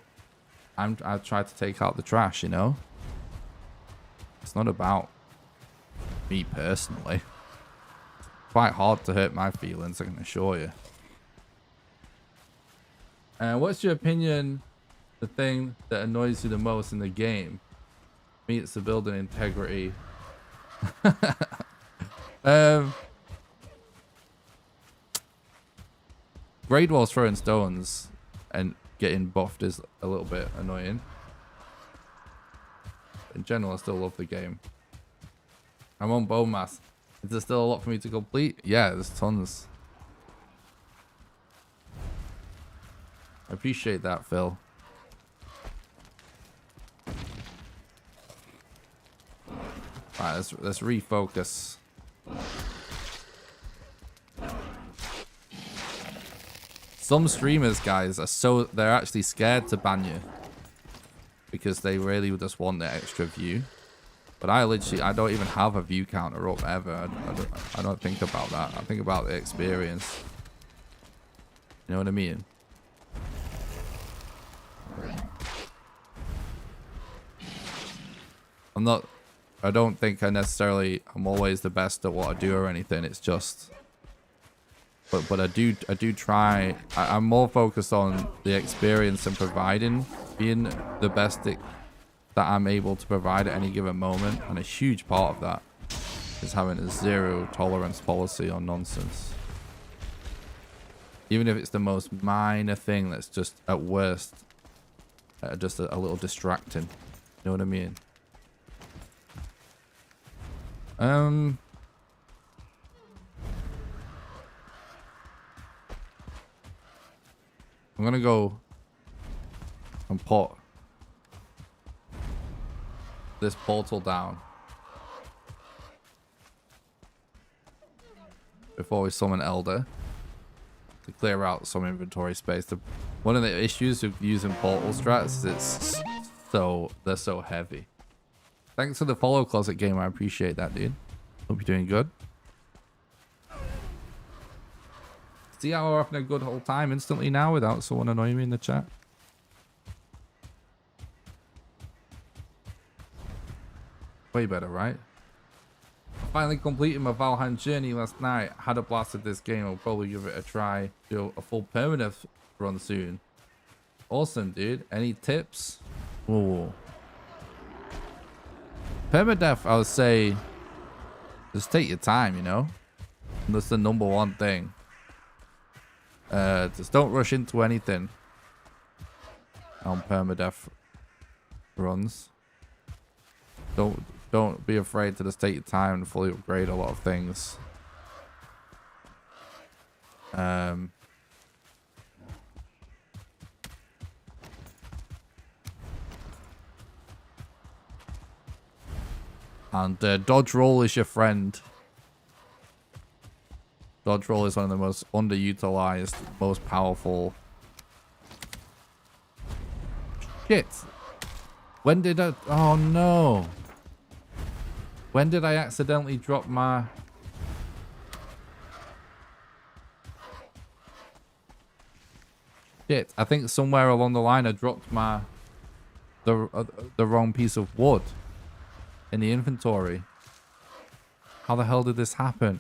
Speaker 1: I try to take out the trash, you know? It's not about me personally. It's quite hard to hurt my feelings, I can assure you. What's your opinion? The thing that annoys you the most in the game? Me, it's the building integrity. Grade walls throwing stones and getting buffed is a little bit annoying. In general, I still love the game. I'm on bone mass. Is there still a lot for me to complete? Yeah, there's tons. I appreciate that, Phil. Alright, let's refocus. Some streamers, guys, they're actually scared to ban you because they really just want the extra view. But I don't even have a view counter up ever. I don't think about that. I think about the experience. You know what I mean? I don't think I'm always the best at what I do or anything. It's just, but I do try. I'm more focused on the experience and being the best that I'm able to provide at any given moment. And a huge part of that is having a zero tolerance policy on nonsense. Even if it's the most minor thing that's just at worst, just a little distracting. You know what I mean? I'm gonna go and put this portal down before we summon Elder to clear out some inventory space. One of the issues with using portal strats is they're so heavy. Thanks for the follow, Closet Gamer. I appreciate that, dude. Hope you're doing good. See how we're having a good whole time instantly now without someone annoying me in the chat? Way better, right? I finally completed my Valheim journey last night. Had a blast at this game. I'll probably give it a try. Do a full permanent run soon. Awesome, dude. Any tips? Whoa. Permadeath, I would say, just take your time, you know? That's the #1 thing. Just don't rush into anything on permadeath runs. Don't be afraid to just take your time and fully upgrade a lot of things. And dodge roll is your friend. Dodge roll is one of the most underutilized, most powerful. Shit. When did I... Oh no. When did I accidentally drop my... Shit. I think somewhere along the line I dropped the wrong piece of wood in the inventory. How the hell did this happen?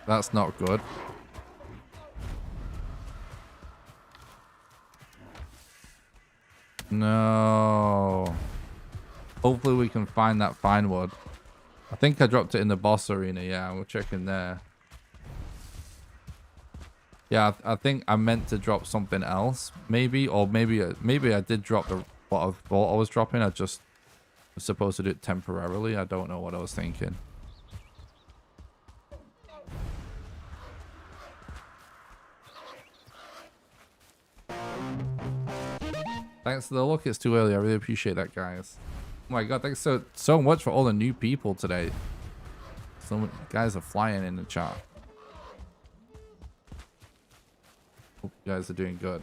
Speaker 1: That's not good. No. Hopefully we can find that fine wood. I think I dropped it in the boss arena. Yeah, we're checking there. Yeah, I think I meant to drop something else, maybe, or maybe I did drop what I thought I was dropping. I just was supposed to do it temporarily. I don't know what I was thinking. Thanks for the look. It's too early. I really appreciate that, guys. Oh my god, thanks so much for all the new people today. So many guys are flying in the chat. Hope you guys are doing good.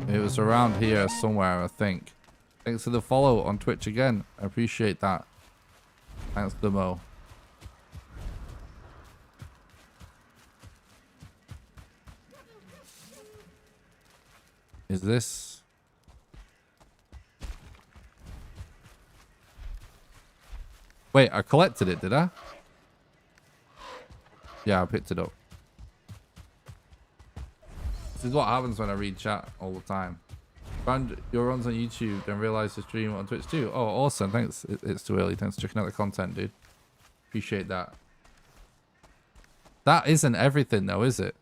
Speaker 1: It was around here somewhere, I think. Thanks for the follow on Twitch again. I appreciate that. Thanks, Demo. Is this? Wait, I collected it, did I? Yeah, I picked it up. This is what happens when I read chat all the time. Found your runs on YouTube, then realized to stream on Twitch too. Oh, awesome. Thanks. It's too early. Thanks for checking out the content, dude. Appreciate that. That isn't everything though, is it?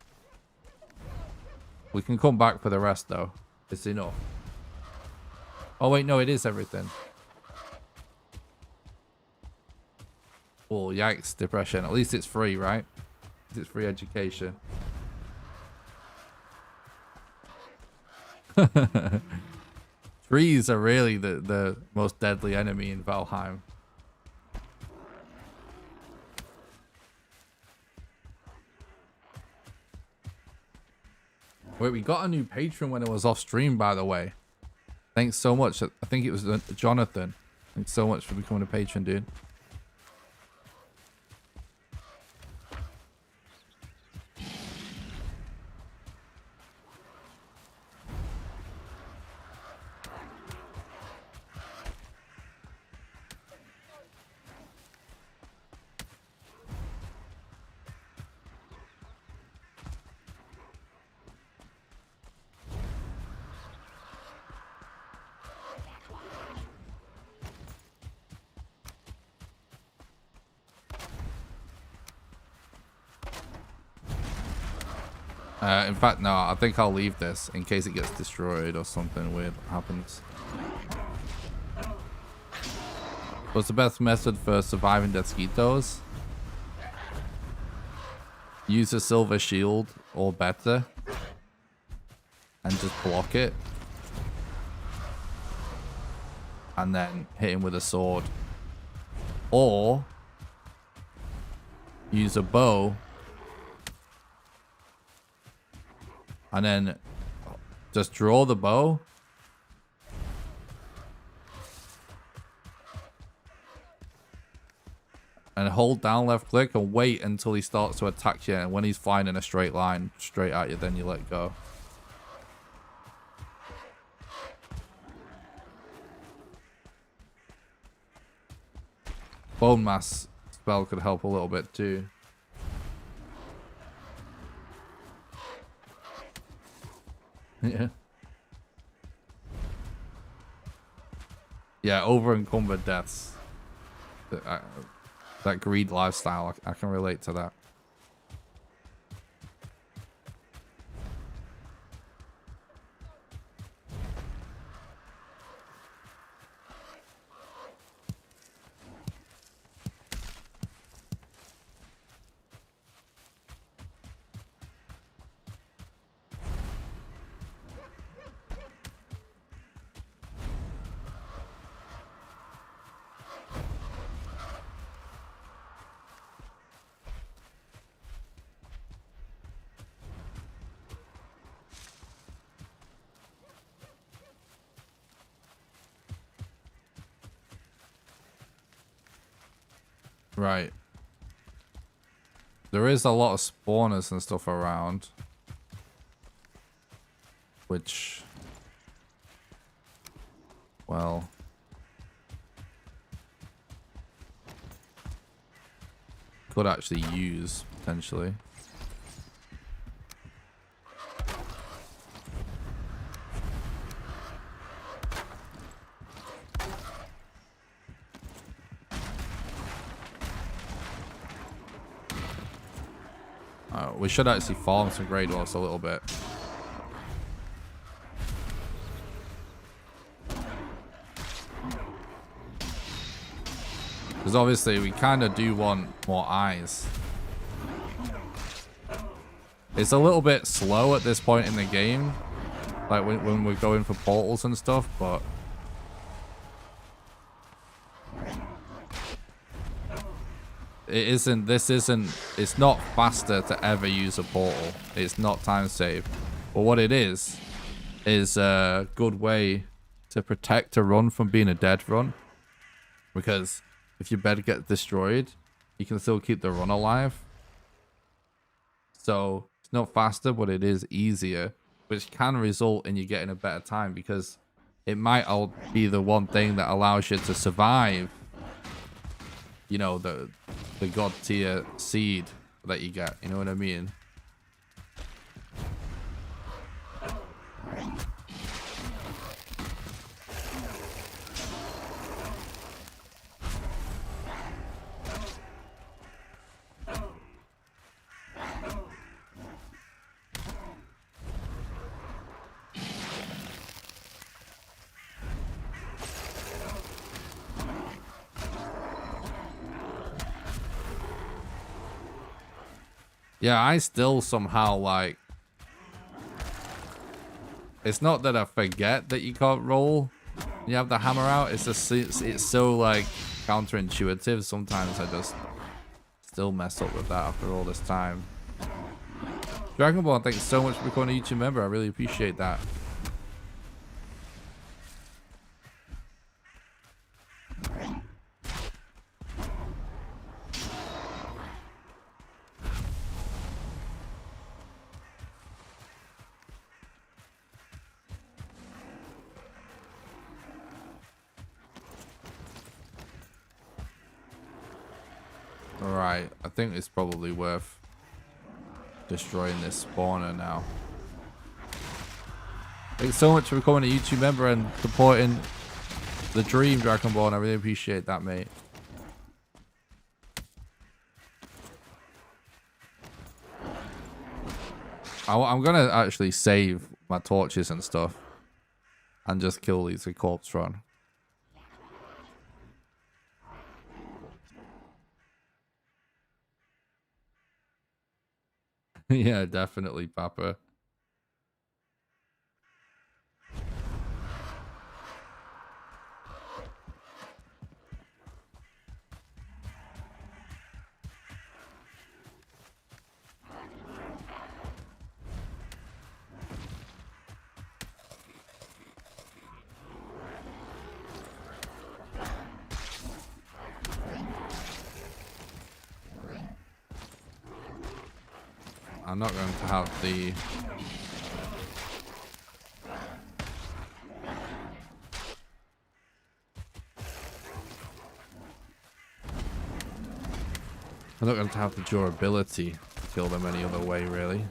Speaker 1: We can come back for the rest though. It's enough. Oh wait, no, it is everything. Oh, yikes, depression. At least it's free, right? It's free education. Trees are really the most deadly enemy in Valheim. Wait, we got a new patron when it was off stream, by the way. Thanks so much. I think it was Jonathan. Thanks so much for becoming a patron, dude. In fact, no, I think I'll leave this in case it gets destroyed or something weird happens. What's the best method for surviving Desquitos? Use a silver shield or better and just block it. And then hit him with a sword. Or use a bow and then just draw the bow. And hold down left click and wait until he starts to attack you. And when he's flying in a straight line straight at you, then you let go. Bone mass spell could help a little bit too. Yeah. Yeah, over encumbered deaths. That greed lifestyle, I can relate to that. Right. There is a lot of spawners and stuff around. Which... well... could actually use, potentially. We should actually farm some grade loss a little bit. Because obviously we kind of do want more eyes. It's a little bit slow at this point in the game. Like when we're going for portals and stuff, but... it's not faster to ever use a portal. It's not time save. But what it is a good way to protect a run from being a dead run. Because if your bed gets destroyed, you can still keep the run alive. So it's not faster, but it is easier, which can result in you getting a better time, because it might all be the one thing that allows you to survive, you know, the god tier seed that you get, you know what I mean? Yeah, I still somehow, like, it's not that I forget that you can't roll when you have the hammer out. It's just, it's so, like, counterintuitive. Sometimes I just still mess up with that after all this time. Dragon Ball, thanks so much for becoming a YouTube member. I really appreciate that. Alright, I think it's probably worth destroying this spawner now. Thanks so much for becoming a YouTube member and supporting the dream, Dragon Ball. I really appreciate that, mate. I'm gonna actually save my torches and stuff and just kill these with corpse run. Yeah, definitely, Papa. I'm not going to have the... I'm not going to have the durability to kill them any other way, really.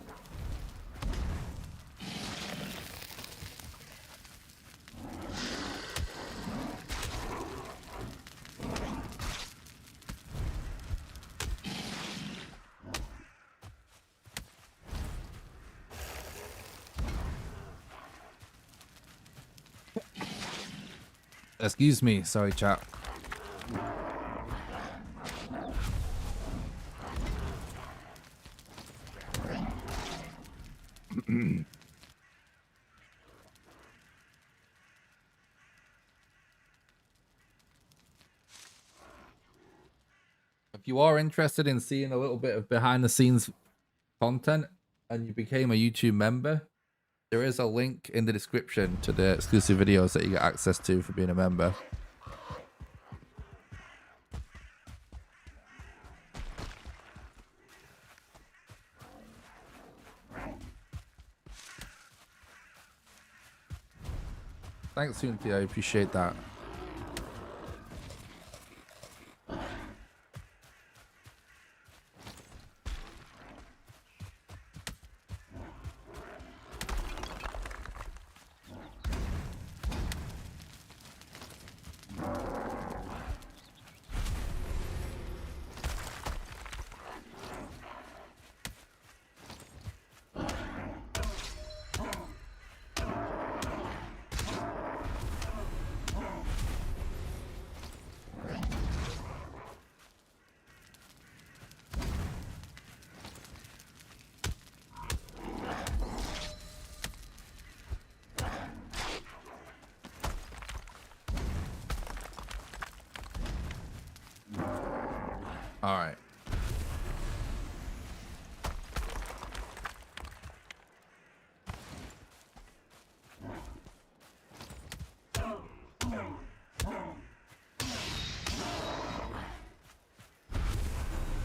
Speaker 1: Excuse me, sorry, chat. If you are interested in seeing a little bit of behind the scenes content and you became a YouTube member, there is a link in the description to the exclusive videos that you get access to for being a member. Thanks, Unity. I appreciate that. All right.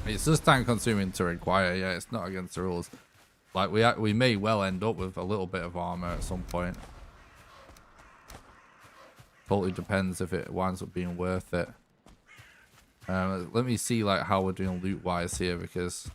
Speaker 1: It's just time consuming to require. Yeah, it's not against the rules. Like we may well end up with a little bit of armor at some point. Totally depends if it winds up being worth it. Let me see like how we're doing loot wise here, because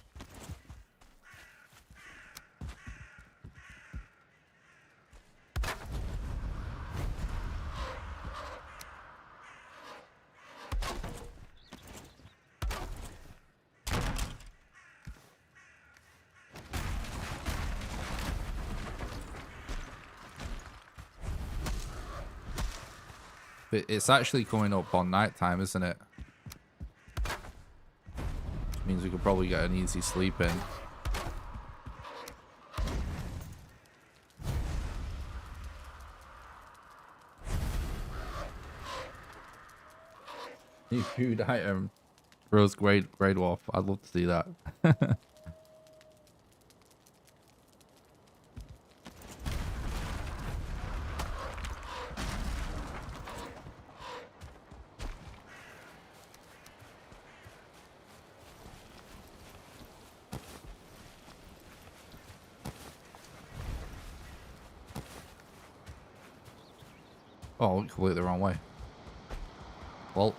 Speaker 1: it's actually coming up on nighttime, isn't it? Means we could probably get an easy sleep in. New food item. Rose Grey Dwarf. I'd love to see that. Oh, I went completely the wrong way. Well.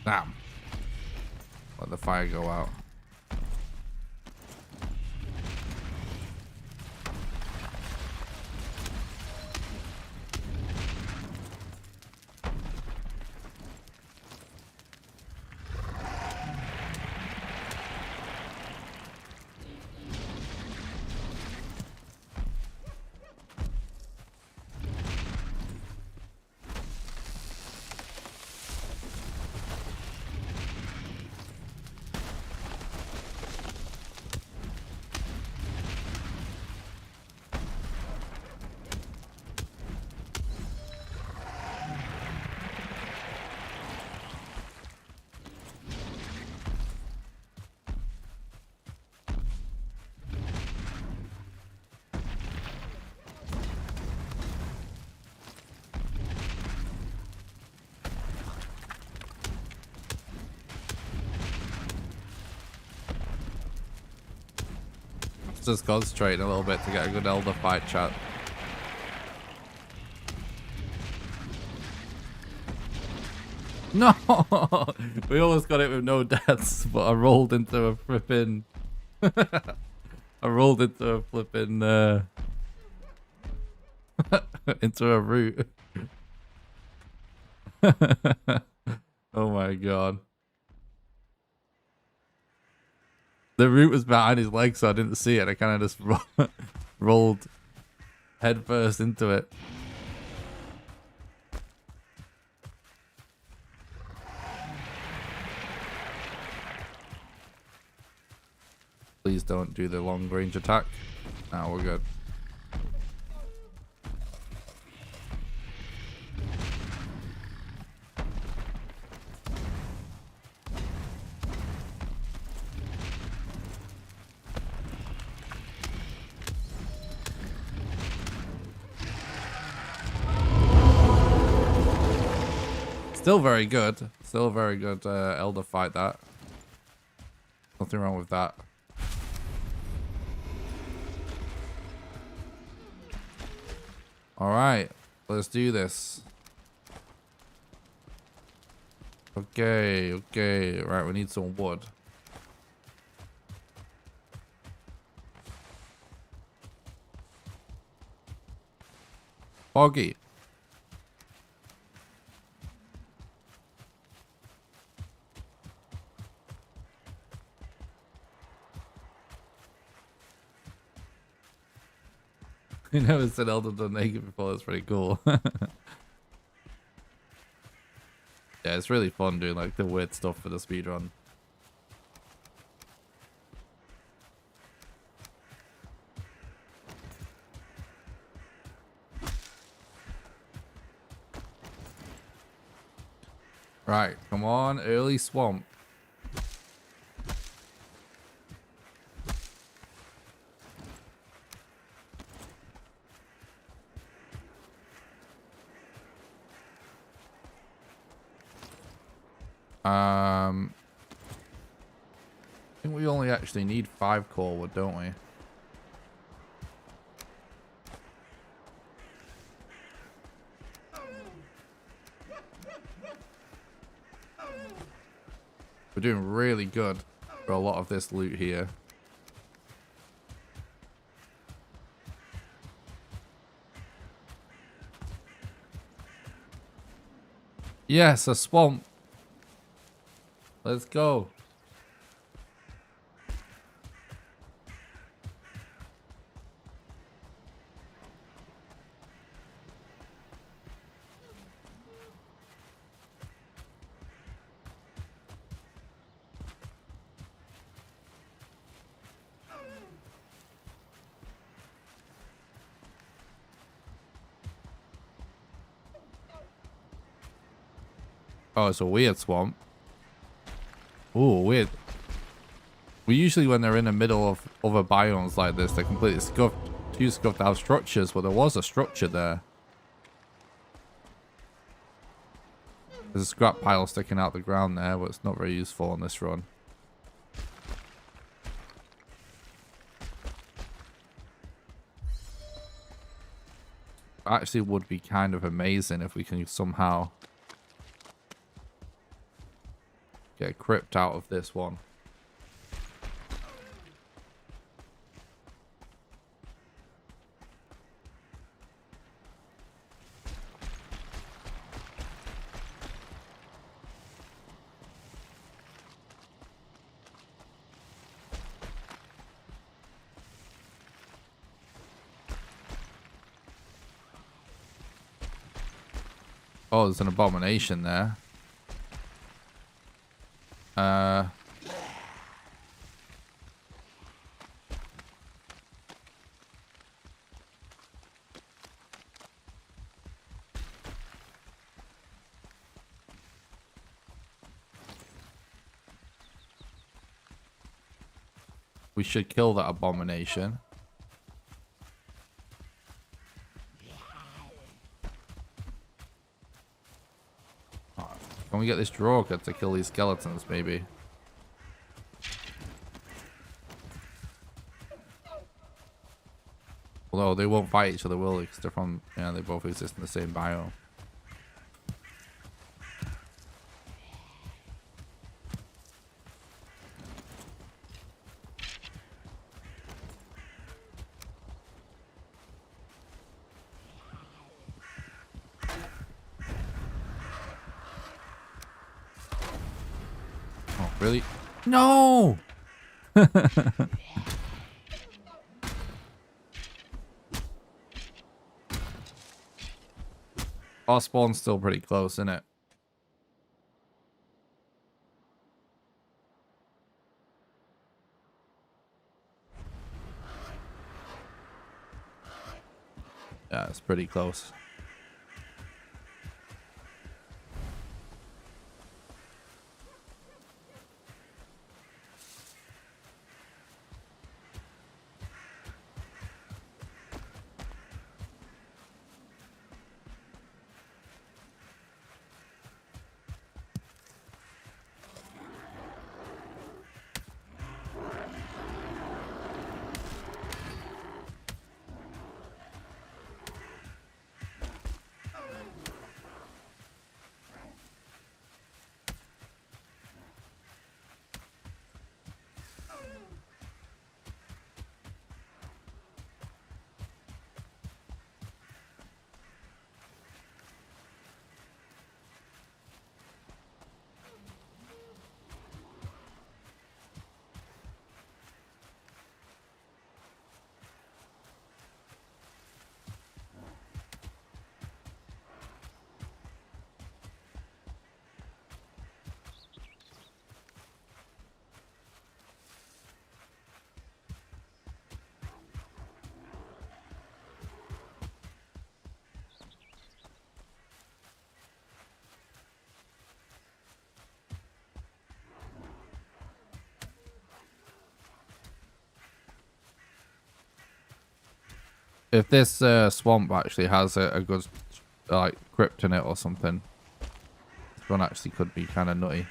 Speaker 1: Damn. Let the fire go out. Just concentrating a little bit to get a good elder fight chat. No! We almost got it with no deaths, but I rolled into a flipping... I rolled into a flipping... into a root. Oh my god. The root was behind his leg, so I didn't see it. I kind of just rolled headfirst into it. Please don't do the long range attack. No, we're good. Still very good. Still a very good Elder fight, that. Nothing wrong with that. Alright, let's do this. Okay, okay. Right, we need some wood. Foggy. I never said Elder done naked before. That's pretty cool. Yeah, it's really fun doing like the weird stuff for the speedrun. Right, come on, early swamp. I think we only actually need 5 core wood, don't we? We're doing really good for a lot of this loot here. Yes, a swamp. Let's go. Oh, it's a weird swamp. Ooh, weird. We usually, when they're in the middle of other biomes like this, they're completely scuffed. Too scuffed out structures, but there was a structure there. There's a scrap pile sticking out the ground there, but it's not very useful on this run. Actually would be kind of amazing if we can somehow get a crypt out of this one. Oh, there's an abomination there. We should kill that abomination. Can we get this Droger to kill these skeletons, maybe? Although they won't fight each other, will they? Because they're from, yeah, they both exist in the same biome. Oh, really? No! Our spawn's still pretty close, isn't it? Yeah, it's pretty close. if this swamp actually has a good like crypt in it or something, this one actually could be kind of nutty.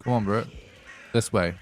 Speaker 1: Come on, bro. This way.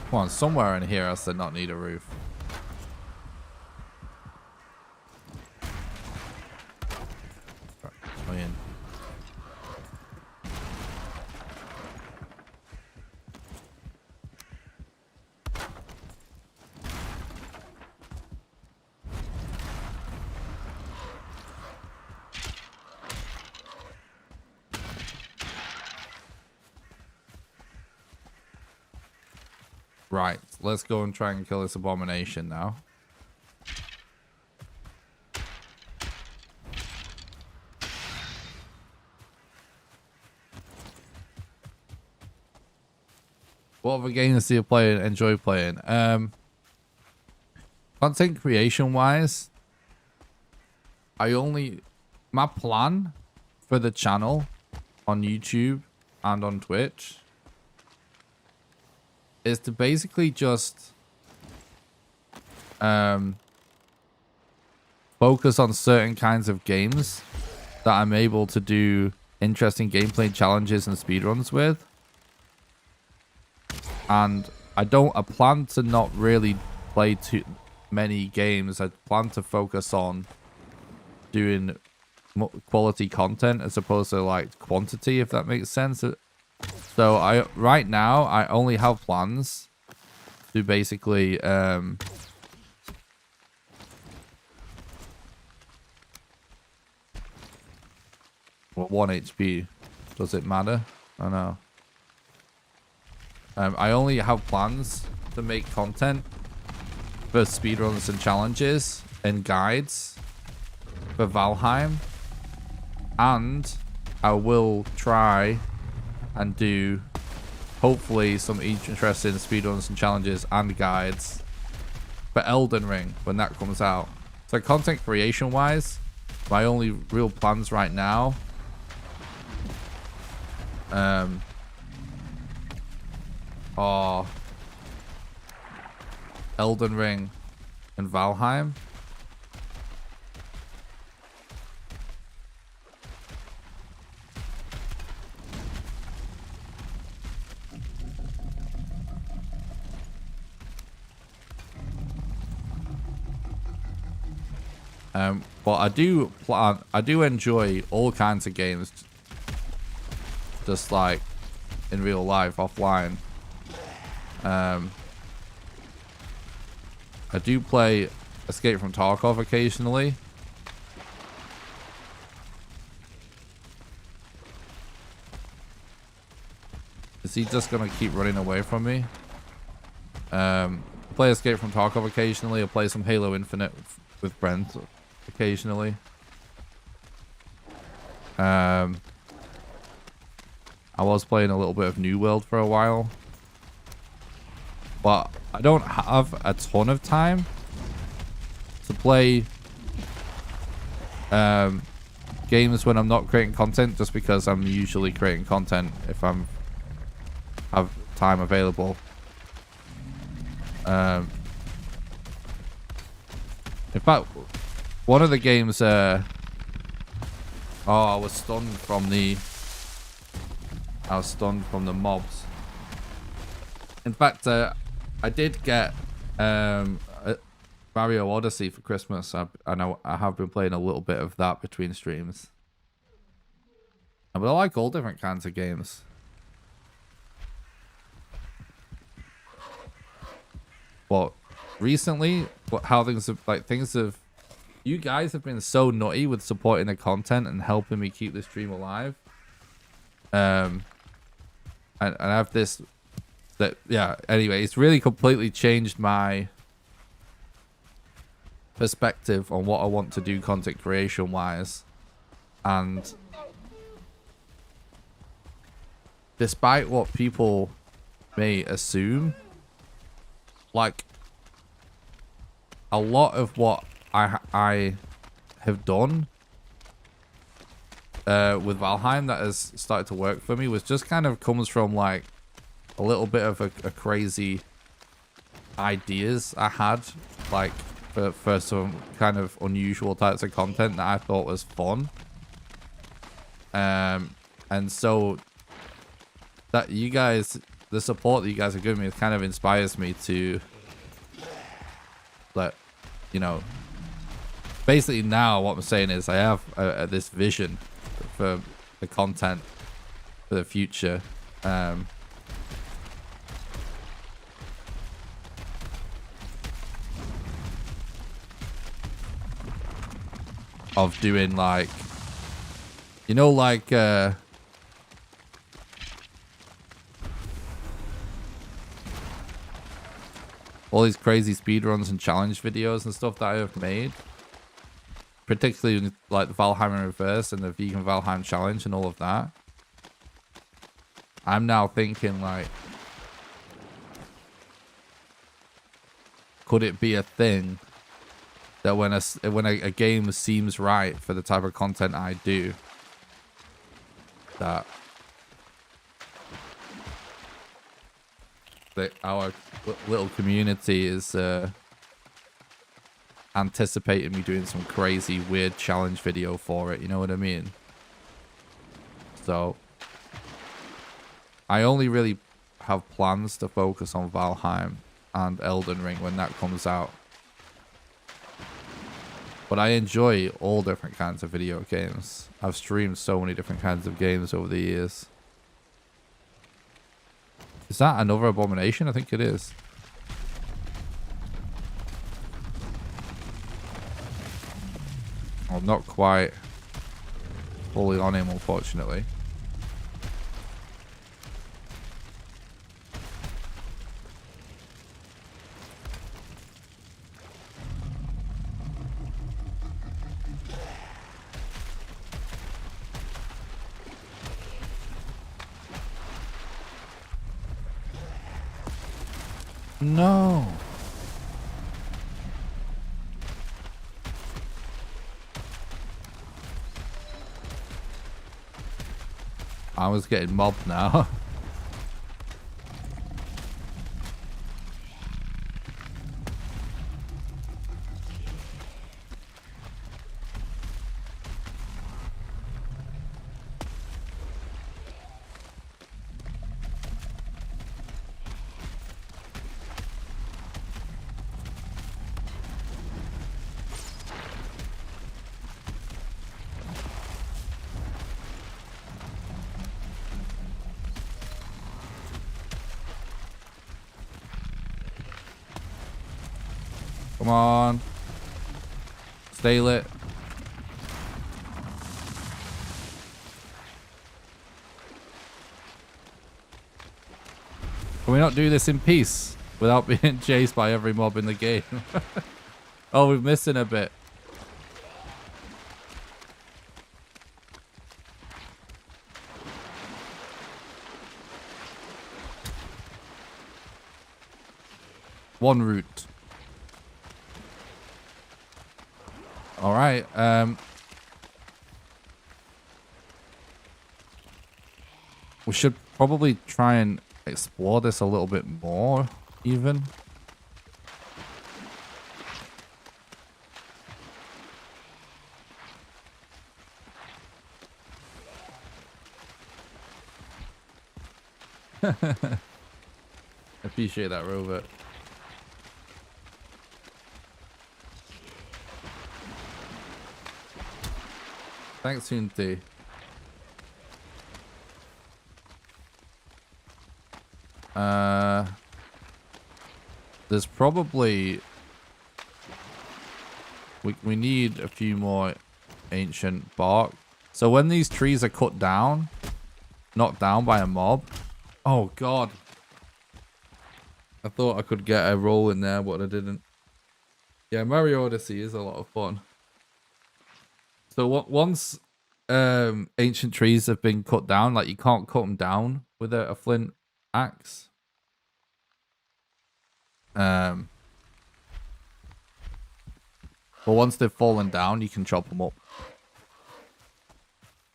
Speaker 1: Come on, somewhere in here else did not need a roof. Right, in. Right, let's go and try and kill this abomination now. What other games do you play and enjoy playing? Content creation wise, my plan for the channel on YouTube and on Twitch is to basically just focus on certain kinds of games that I'm able to do interesting gameplay challenges and speedruns with. And I plan to not really play too many games. I plan to focus on doing quality content as opposed to like quantity, if that makes sense. So right now I only have plans to basically well, 1 HP. Does it matter? I know. I only have plans to make content for speedruns and challenges and guides for Valheim, and I will try and do hopefully some interesting speedruns and challenges and guides for Elden Ring when that comes out. So content creation wise, my only real plans right now are Elden Ring and Valheim. But I do enjoy all kinds of games, just like in real life, offline. I do play Escape from Tarkov occasionally. Is he just gonna keep running away from me? Play Escape from Tarkov occasionally. I play some Halo Infinite with Brent occasionally. I was playing a little bit of New World for a while, but I don't have a ton of time to play games when I'm not creating content, just because I'm usually creating content if I'm have time available. In fact, one of the games, I was stunned from the mobs. In fact, I did get Mario Odyssey for Christmas. I know I have been playing a little bit of that between streams. But I like all different kinds of games. But recently, how things have, you guys have been so nutty with supporting the content and helping me keep the stream alive. And I have this, that, yeah, anyway, it's really completely changed my perspective on what I want to do content creation wise. And despite what people may assume, like, a lot of what I have done with Valheim that has started to work for me was just kind of comes from like a little bit of a crazy ideas I had, like for some kind of unusual types of content that I thought was fun. And so that you guys, the support that you guys are giving me kind of inspires me to, like, you know, basically now what I'm saying is I have this vision for the content for the future. Of doing like, you know, like all these crazy speedruns and challenge videos and stuff that I have made, particularly like the Valheim in Reverse and the Vegan Valheim Challenge and all of that. I'm now thinking like, could it be a thing that when a game seems right for the type of content I do, that our little community is anticipating me doing some crazy weird challenge video for it, you know what I mean? So I only really have plans to focus on Valheim and Elden Ring when that comes out. But I enjoy all different kinds of video games. I've streamed so many different kinds of games over the years. Is that another abomination? I think it is. I'm not quite fully on him, unfortunately. No. I was getting mobbed now. Come on. Stay lit. Can we not do this in peace without being chased by every mob in the game? Oh, we're missing a bit. One route. All right. We should probably try and explore this a little bit more, even. Appreciate that, Robert. Thanks, Hunty. There's probably... We need a few more ancient bark. So when these trees are cut down, knocked down by a mob... Oh, God. I thought I could get a roll in there, but I didn't. Yeah, Mario Odyssey is a lot of fun. So once ancient trees have been cut down, like you can't cut them down with a flint axe. But once they've fallen down, you can chop them up.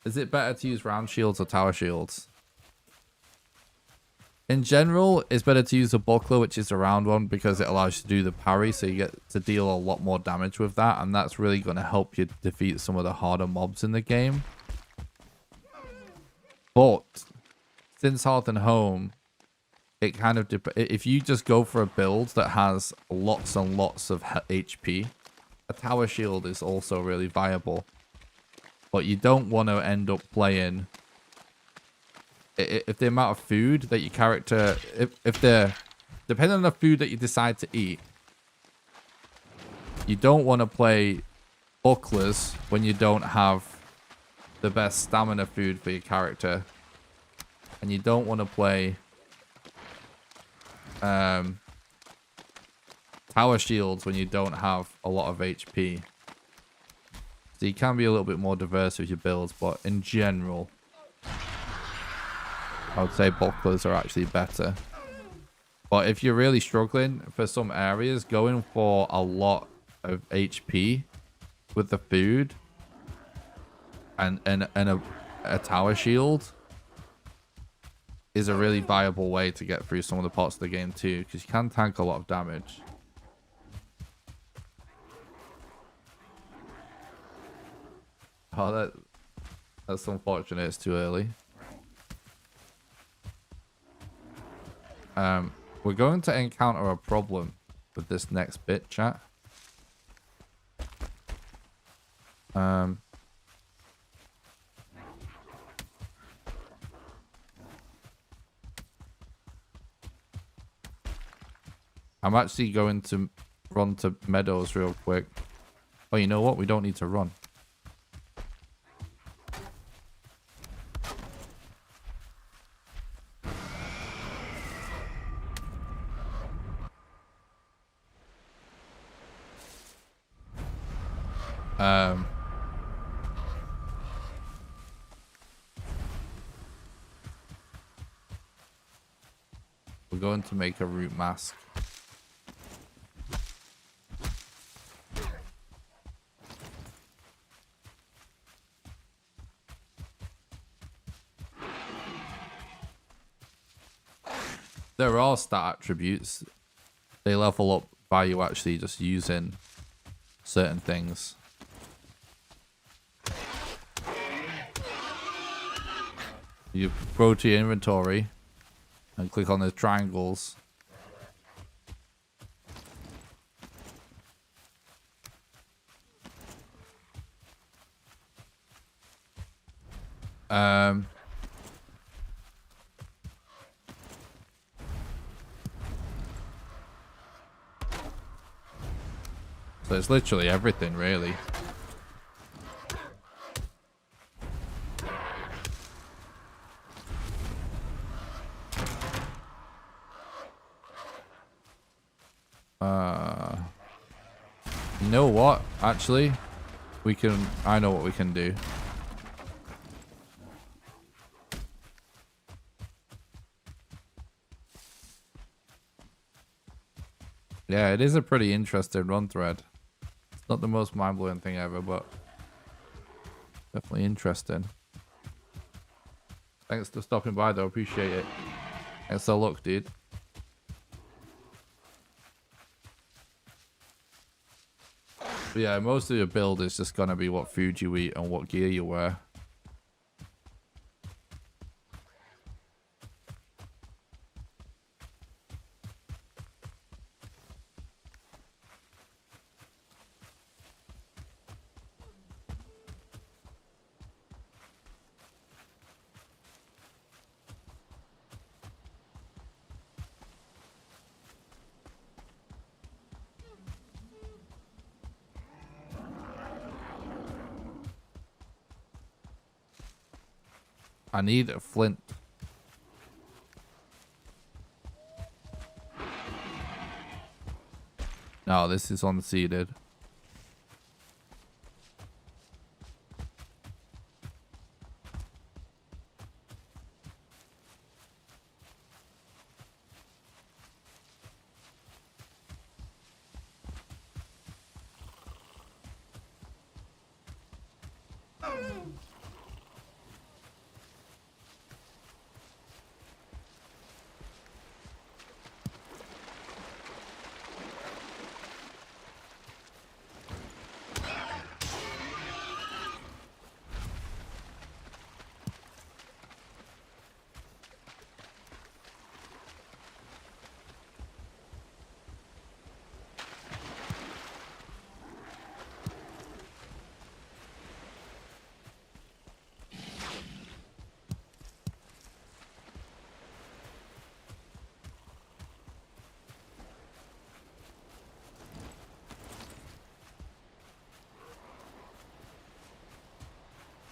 Speaker 1: Is it better to use round shields or tower shields? In general, it's better to use a buckler, which is a round one, because it allows you to do the parry, so you get to deal a lot more damage with that, and that's really going to help you defeat some of the harder mobs in the game. But since Hearth and Home, it kind of if you just go for a build that has lots and lots of HP, a tower shield is also really viable. But you don't want to end up playing... If the amount of food that your character... Depending on the food that you decide to eat, you don't want to play bucklers when you don't have the best stamina food for your character. And you don't want to play tower shields when you don't have a lot of HP. So you can be a little bit more diverse with your builds, but in general... I would say bucklers are actually better. But if you're really struggling for some areas, going for a lot of HP with the food and a tower shield is a really viable way to get through some of the parts of the game too, because you can tank a lot of damage. Oh, that's unfortunate. It's too early. We're going to encounter a problem with this next bit, chat. I'm actually going to run to Meadows real quick. Oh, you know what? We don't need to run. We're going to make a root mask. There are stat attributes. They level up by you actually just using certain things. You go to your inventory and click on the triangles. So it's literally everything, really. You know what? Actually, we can... I know what we can do. Yeah, it is a pretty interesting run thread. It's not the most mind-blowing thing ever, but definitely interesting. Thanks for stopping by, though. Appreciate it. Thanks for luck, dude. But yeah, most of your build is just gonna be what food you eat and what gear you wear. I need a flint. No, this is unseeded.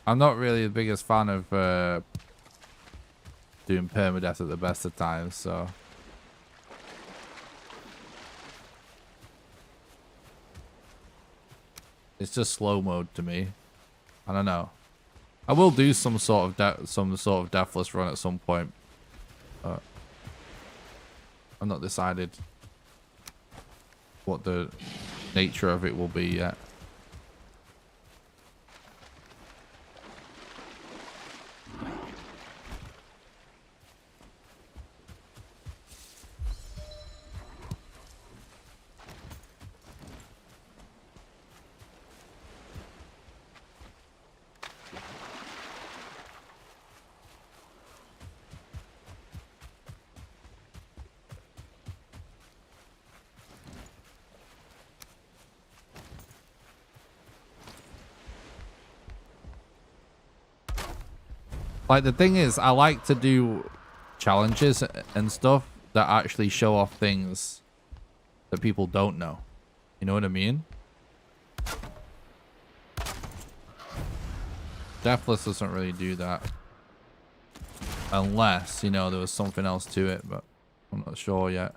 Speaker 1: I'm not really the biggest fan of doing permadeath at the best of times, so it's just slow mode to me. I don't know. I will do some sort of deathless run at some point, but I'm not decided what the nature of it will be yet. Like, the thing is, I like to do challenges and stuff that actually show off things that people don't know. You know what I mean? Deathless doesn't really do that. Unless, you know, there was something else to it, but I'm not sure yet.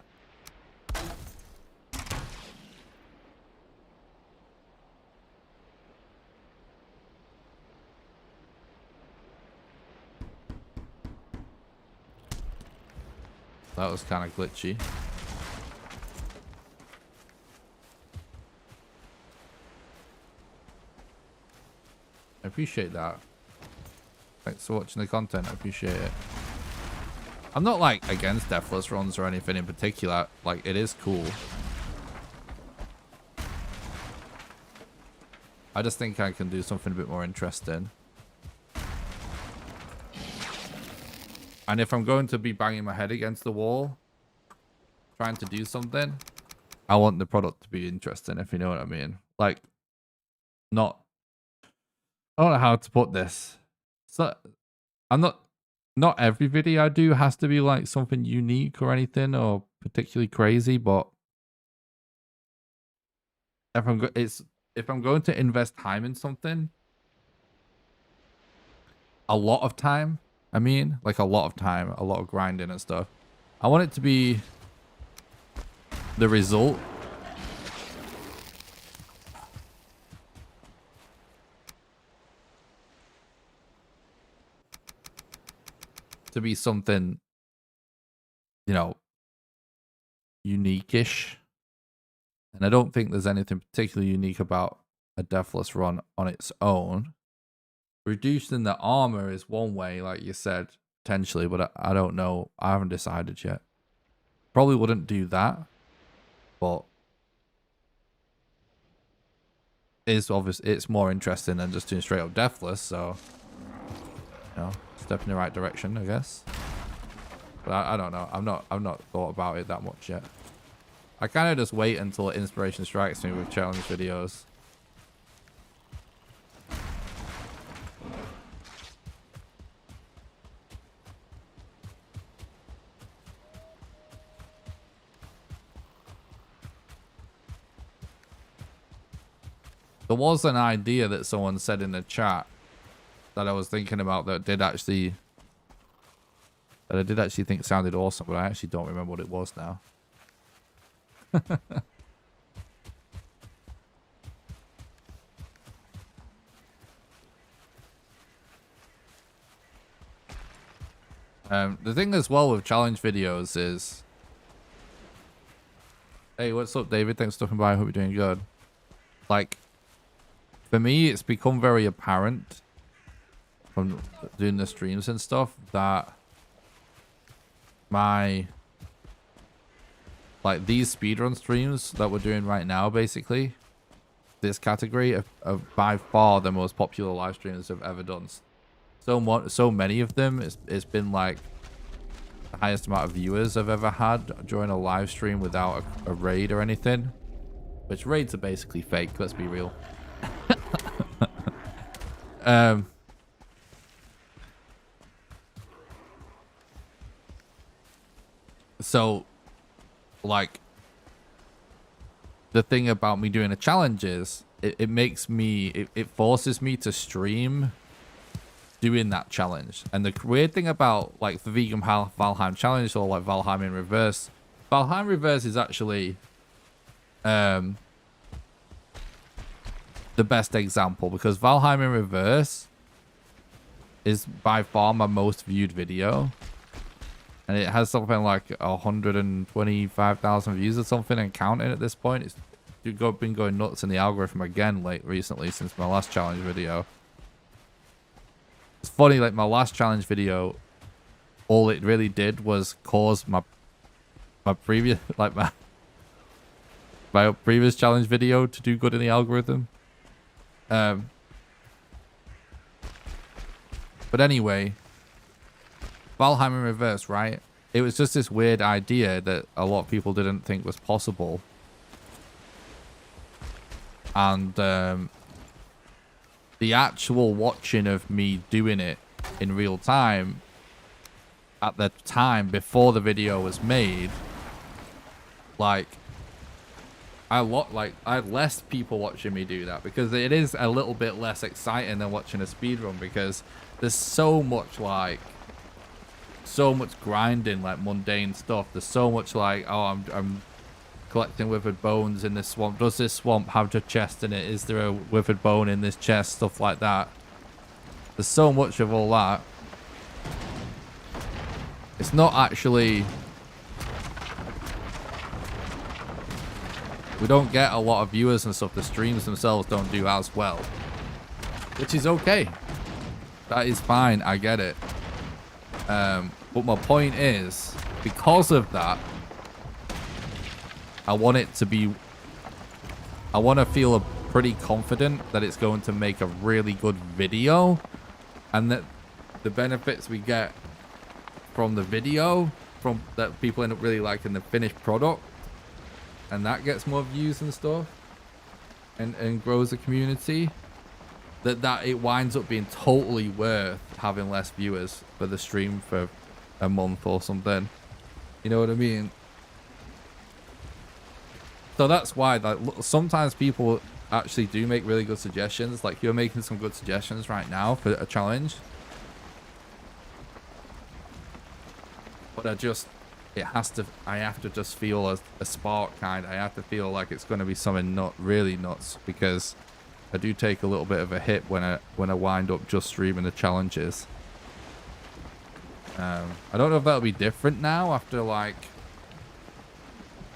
Speaker 1: That was kind of glitchy. I appreciate that. Thanks for watching the content. I appreciate it. I'm not like against deathless runs or anything in particular. Like, it is cool. I just think I can do something a bit more interesting. And if I'm going to be banging my head against the wall, trying to do something, I want the product to be interesting, if you know what I mean. Like, I don't know how to put this. So, not every video I do has to be like something unique or anything or particularly crazy, but if I'm going to invest time in something, a lot of time, I mean, like a lot of time, a lot of grinding and stuff, I want it to be the result to be something, you know, unique-ish. And I don't think there's anything particularly unique about a deathless run on its own. Reducing the armor is one way, like you said. potentially, but I don't know. I haven't decided yet. Probably wouldn't do that, but it's obvious. It's more interesting than just doing straight up deathless. So, you know, step in the right direction, I guess. But I don't know. I've not thought about it that much yet. I kind of just wait until inspiration strikes me with challenge videos. There was an idea that someone said in the chat that I was thinking about that I did actually think sounded awesome, but I actually don't remember what it was now. The thing as well with challenge videos is... Hey, what's up, David? Thanks for stopping by. I hope you're doing good. Like, for me, it's become very apparent from doing the streams and stuff that these speedrun streams that we're doing right now, basically, this category are by far the most popular live streams I've ever done. So many of them, it's been like the highest amount of viewers I've ever had during a live stream without a raid or anything. Which raids are basically fake, let's be real. So, like, the thing about me doing a challenge is it makes me, it forces me to stream doing that challenge. And the weird thing about like the vegan Valheim challenge or like Valheim in reverse, Valheim reverse is actually the best example, because Valheim in reverse is by far my most viewed video. And it has something like 125,000 views or something and counting at this point. It's been going nuts in the algorithm again recently since my last challenge video. It's funny, like my last challenge video, all it really did was cause my previous, like my previous challenge video to do good in the algorithm. But anyway, Valheim in reverse, right? It was just this weird idea that a lot of people didn't think was possible. And the actual watching of me doing it in real time at the time before the video was made, like I had less people watching me do that, because it is a little bit less exciting than watching a speedrun, because there's so much grinding, like mundane stuff. There's so much like, oh, I'm collecting withered bones in this swamp. Does this swamp have a chest in it? Is there a withered bone in this chest? Stuff like that. There's so much of all that. It's not actually... We don't get a lot of viewers and stuff. The streams themselves don't do as well. Which is okay. That is fine. I get it. But my point is, because of that, I want to feel pretty confident that it's going to make a really good video, and that the benefits we get from the video, from that people end up really liking the finished product, and that gets more views and stuff, and grows the community, that it winds up being totally worth having less viewers for the stream for a month or something. You know what I mean? So that's why, like, sometimes people actually do make really good suggestions. Like, you're making some good suggestions right now for a challenge. But I have to just feel a spark, kind. I have to feel like it's going to be something not really nuts, because I do take a little bit of a hit when I wind up just streaming the challenges. I don't know if that'll be different now after, like,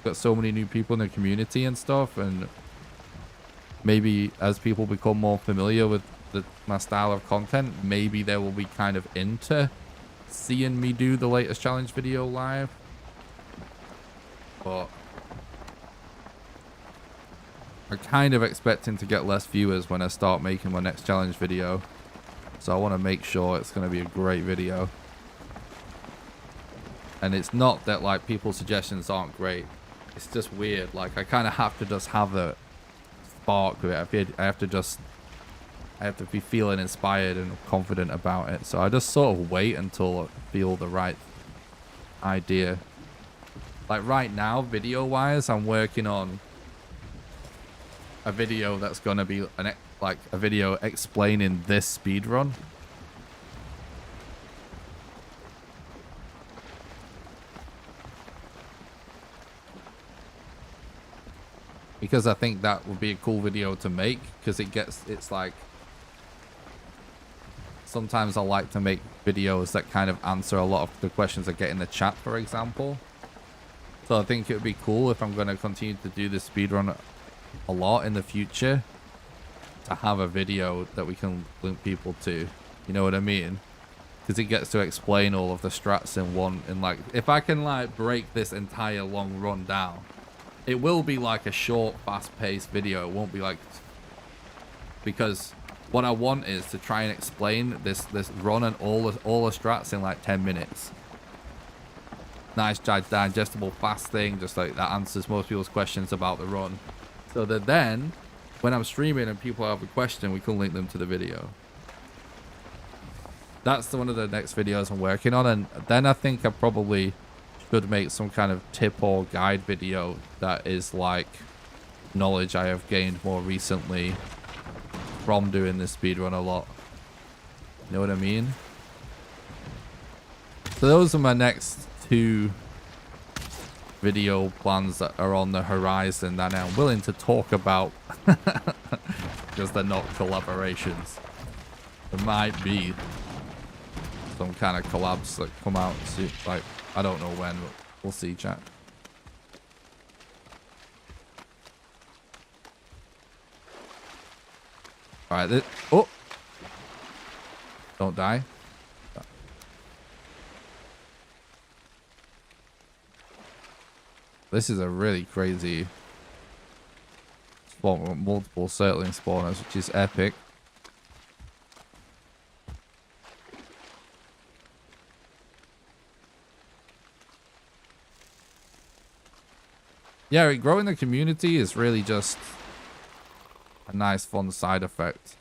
Speaker 1: got so many new people in the community and stuff, and maybe as people become more familiar with my style of content, maybe they will be kind of into seeing me do the latest challenge video live. But I'm kind of expecting to get less viewers when I start making my next challenge video. So I want to make sure it's going to be a great video. And it's not that like people's suggestions aren't great. It's just weird. Like I kind of have to just have a spark with it. I have to be feeling inspired and confident about it. So I just sort of wait until I feel the right idea. Like right now, video wise, I'm working on a video that's going to be like a video explaining this speedrun. Because I think that would be a cool video to make, because it's like, sometimes I like to make videos that kind of answer a lot of the questions I get in the chat, for example. So I think it would be cool if I'm going to continue to do this speedrun a lot in the future, to have a video that we can link people to. You know what I mean? Because it gets to explain all of the strats in one. And like, if I can like break this entire long run down, it will be like a short, fast-paced video. It won't be like, because what I want is to try and explain this run and all the strats in like 10 minutes. Nice, digestible, fast thing, just like that answers most people's questions about the run. So that then, when I'm streaming and people have a question, we can link them to the video. That's one of the next videos I'm working on, and then I think I probably should make some kind of tip or guide video that is like knowledge I have gained more recently from doing this speedrun a lot. You know what I mean? So those are my next 2 video plans that are on the horizon that I'm willing to talk about, because they're not collaborations. There might be some kind of collabs that come out soon, like I don't know when, but we'll see, chat. All right, oh, don't die. This is a really crazy spawn with multiple circling spawners, which is epic. Yeah, growing the community is really just a nice, fun side effect.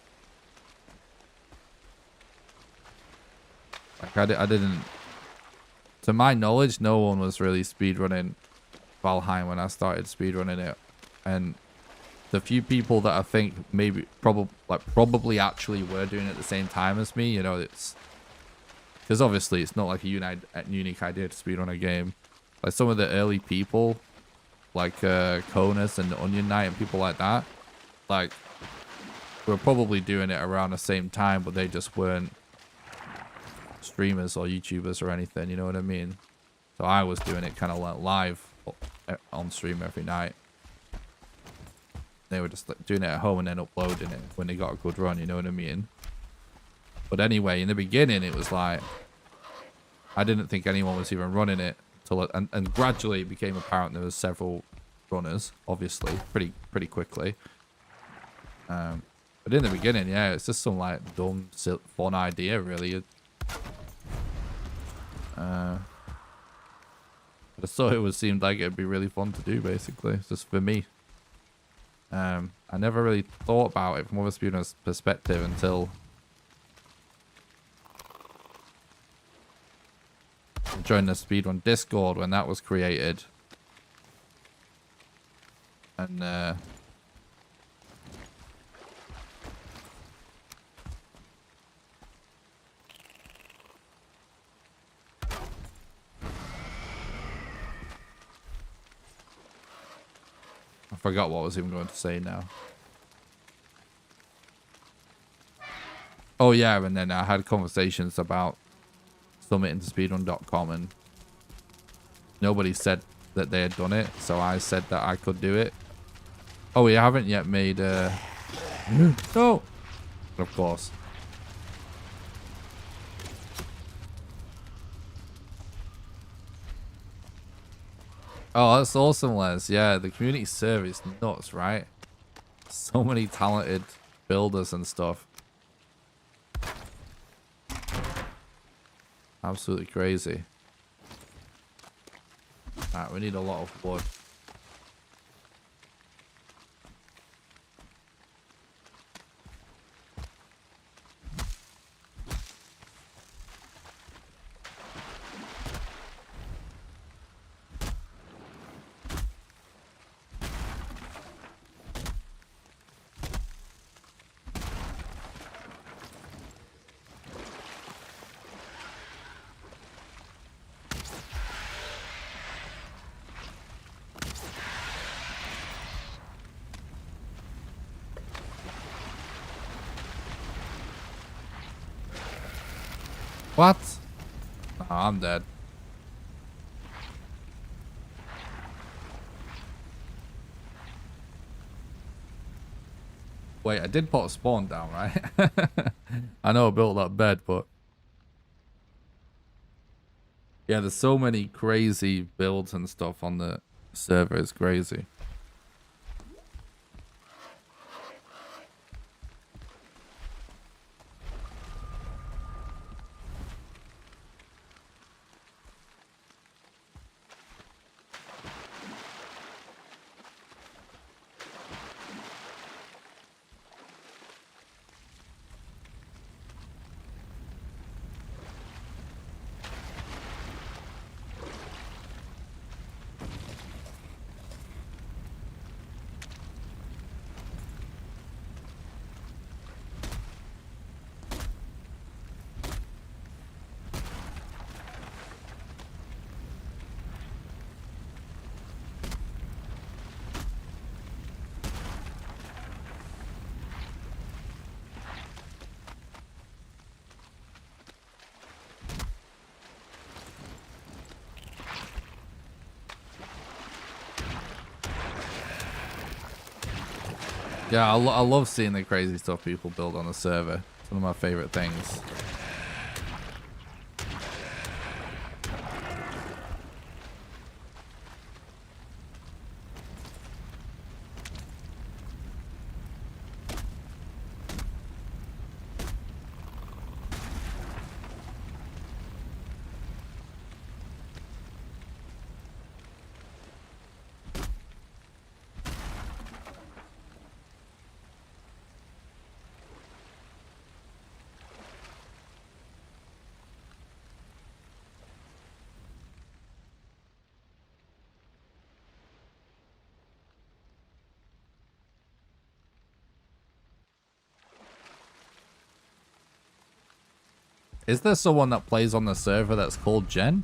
Speaker 1: Like I didn't, to my knowledge, no one was really speedrunning Valheim when I started speedrunning it, and the few people that I think maybe probably actually were doing it at the same time as me, you know, it's because obviously it's not like a unique idea to speedrun a game. Like some of the early people, like Conus and Onion Knight and people like that, like were probably doing it around the same time, but they just weren't streamers or YouTubers or anything, you know what I mean? So I was doing it kind of like live on stream every night. They were just like doing it at home and then uploading it when they got a good run, you know what I mean? But anyway, in the beginning it was like I didn't think anyone was even running it till and gradually it became apparent there was several runners, obviously, pretty quickly. But in the beginning, yeah, it's just some like dumb, fun idea, really. I just thought it seemed like it'd be really fun to do, basically, just for me. I never really thought about it from other speedrunners' perspective until I joined the Speedrun Discord when that was created. And I forgot what I was even going to say now. Oh yeah, and then I had conversations about submitting to speedrun.com and nobody said that they had done it, so I said that I could do it. Oh, we haven't yet made no, of course. Oh, that's awesome, Les. Yeah, the community server is nuts, right? So many talented builders and stuff. Absolutely crazy. Alright, we need a lot of wood. What? Oh, I'm dead. Wait, I did put a spawn down, right? I know I built that bed, but... Yeah, there's so many crazy builds and stuff on the server. It's crazy. Yeah, I love seeing the crazy stuff people build on the server. It's one of my favorite things. Is there someone that plays on the server that's called Jen?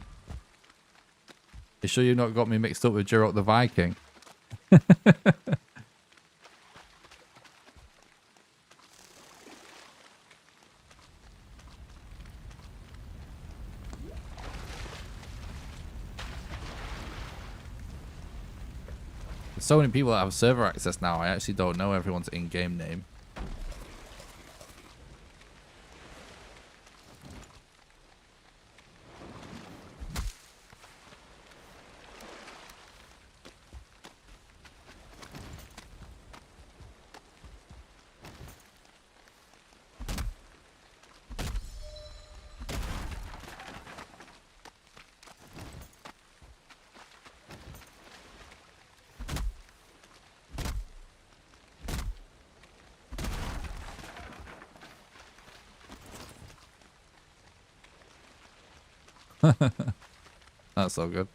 Speaker 1: You sure you've not got me mixed up with Geralt the Viking? There's so many people that have server access now, I actually don't know everyone's in-game name. That's so good.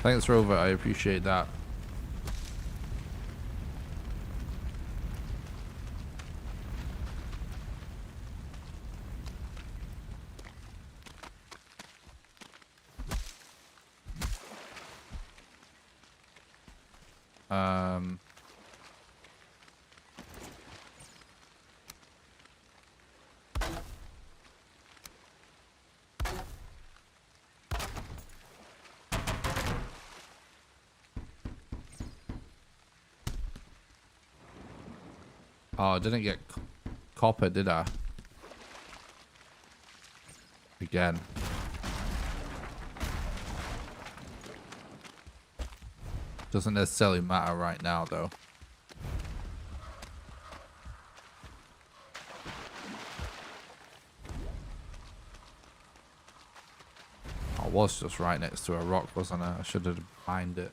Speaker 1: Thanks, Rover. I appreciate that. Um. Oh, I didn't get copper, did I? Again. Doesn't necessarily matter right now, though. I was just right next to a rock, wasn't I? I should have mined it.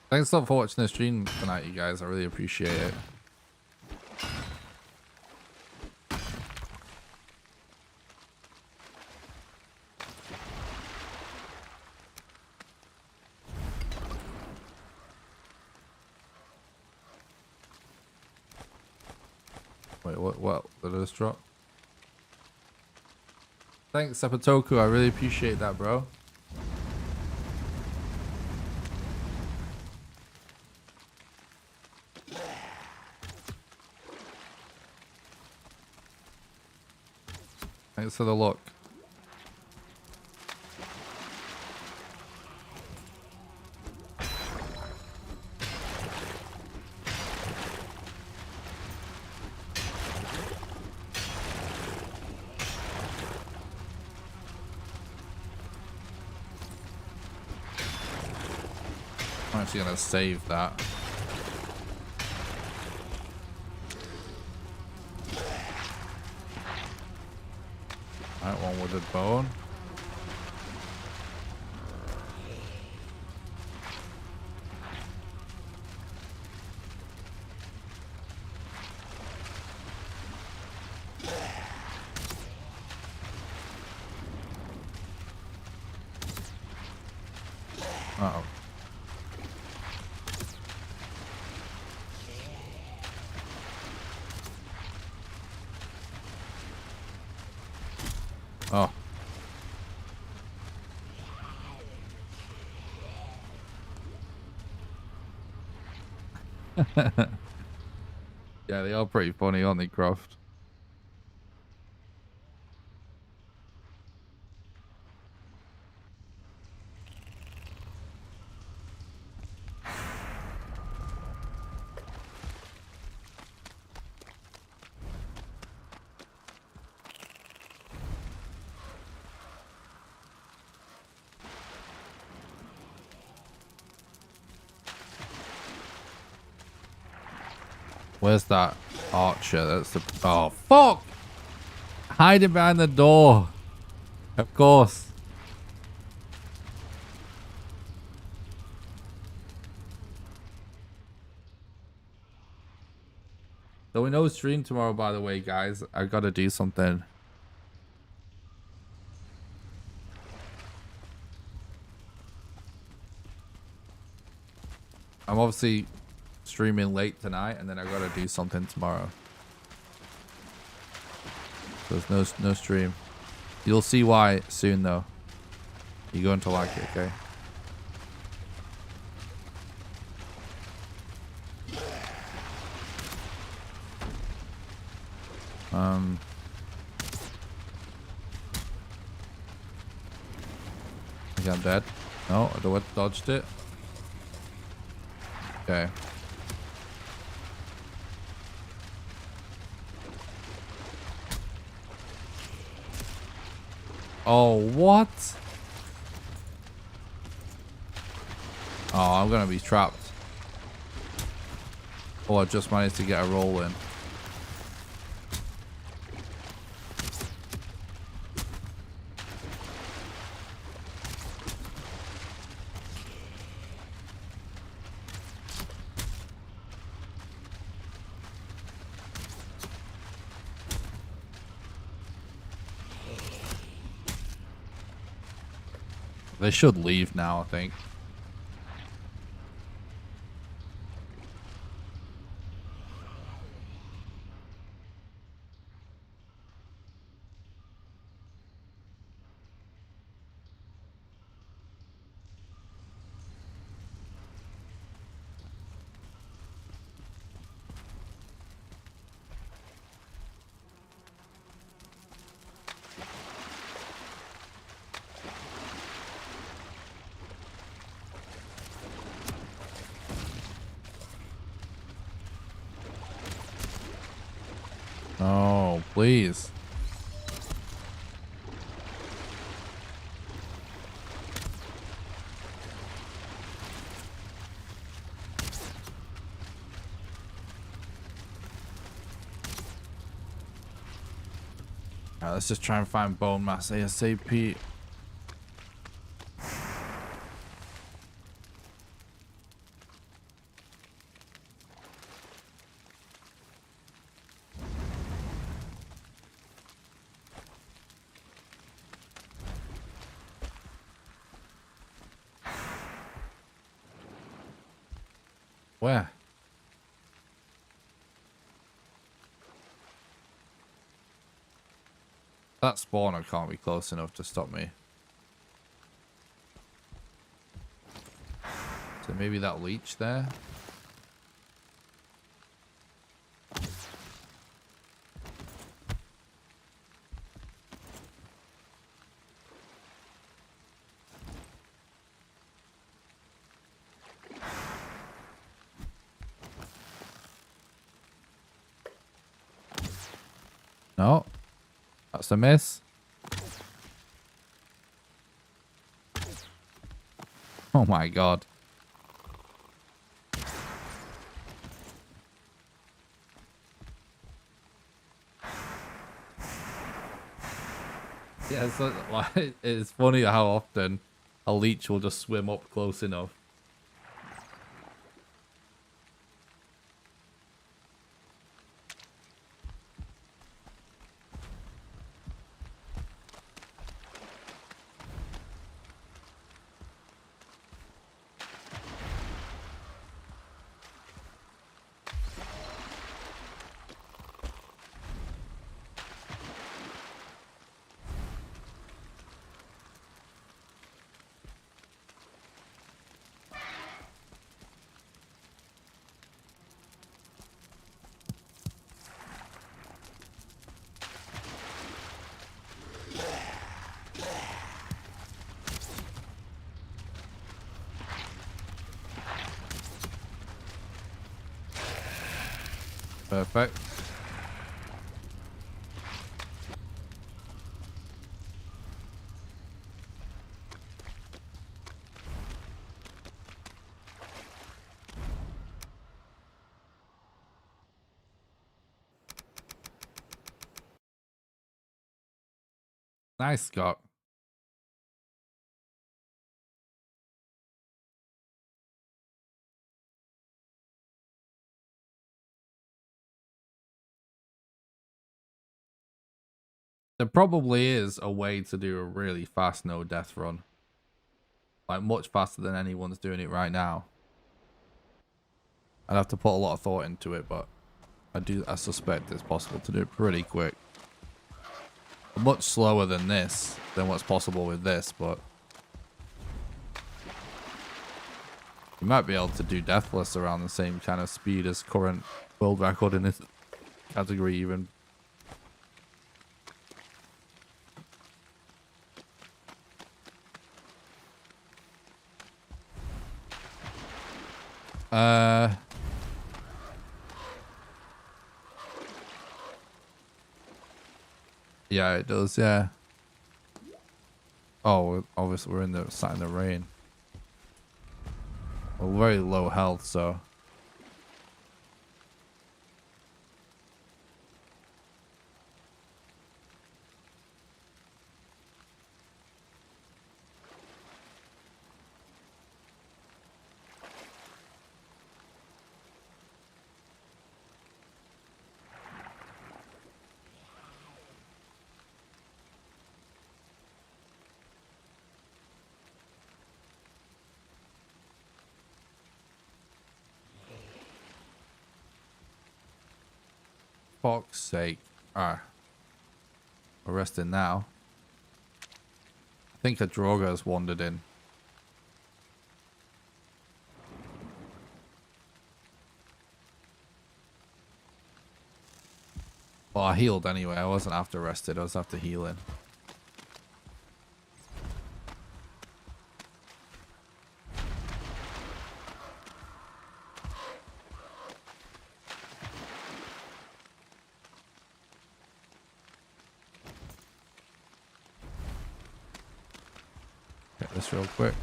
Speaker 1: Thanks a lot for watching the stream tonight, you guys. I really appreciate it. Wait, what? Did I just drop? Thanks, SABOTAGE. I really appreciate that, bro. Thanks for the look. I'm actually gonna save that. Alright, one wooded bone. Uh-oh. Oh. Yeah, they are pretty funny, aren't they, Croft? Where's that archer? That's the... Oh, fuck! Hiding behind the door. Of course. So we know stream tomorrow, by the way, guys. I gotta do something. I'm obviously streaming late tonight, and then I gotta do something tomorrow. So there's no stream. You'll see why soon, though. You're going to like it, okay? I think I'm dead. No, I dodged it. Okay. Oh, what? Oh, I'm gonna be trapped. Oh, I just managed to get a roll in. They should leave now, I think. Oh, please. Alright, let's just try and find bone mass ASAP. Where? That spawner can't be close enough to stop me. So maybe that leech there? No. That's a miss. Oh my god. Yeah, so, like, it's funny how often a leech will just swim up close enough. Perfect. Nice, Scott. There probably is a way to do a really fast no death run. Like much faster than anyone's doing it right now. I'd have to put a lot of thought into it, but I suspect it's possible to do it pretty quick. Much slower than this, than what's possible with this, but you might be able to do deathless around the same kind of speed as current world record in this category even. Yeah, it does, yeah. Oh, obviously we're sat in the rain. We're very low health, so fuck's sake. Alright. We're resting now. I think a Drogo has wandered in. Well, I healed anyway. I wasn't after rested. I was after healing. Get this real quick.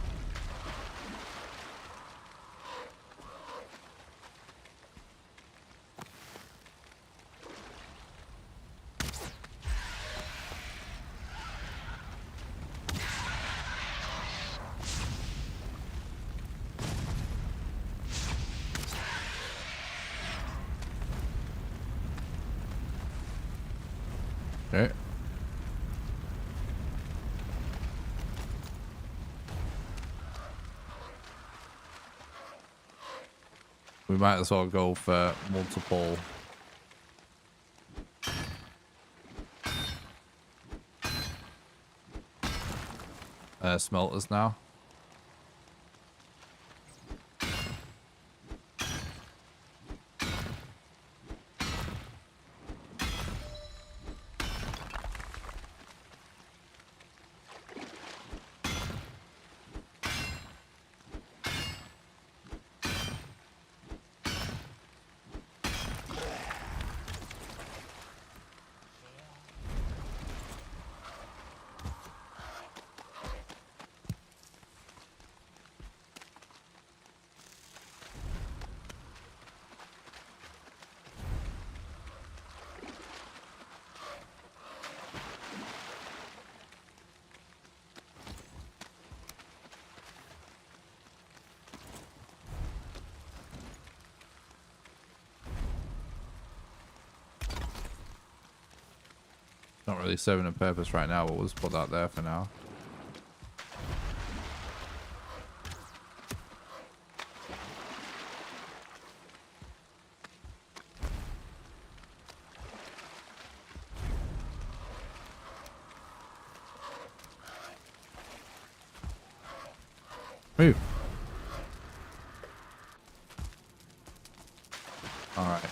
Speaker 1: Okay. We might as well go for multiple smelters now. Not really serving a purpose right now, but we'll just put that there for now. Move. All right.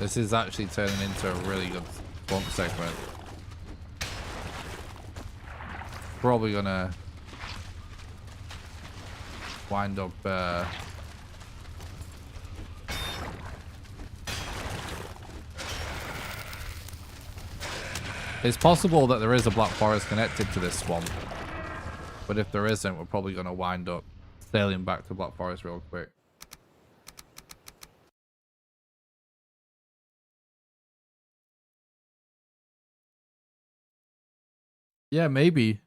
Speaker 1: This is actually turning into a really good bump segment. Probably gonna wind up it's possible that there is a black forest connected to this swamp, but if there isn't, we're probably gonna wind up sailing back to black forest real quick. Yeah, maybe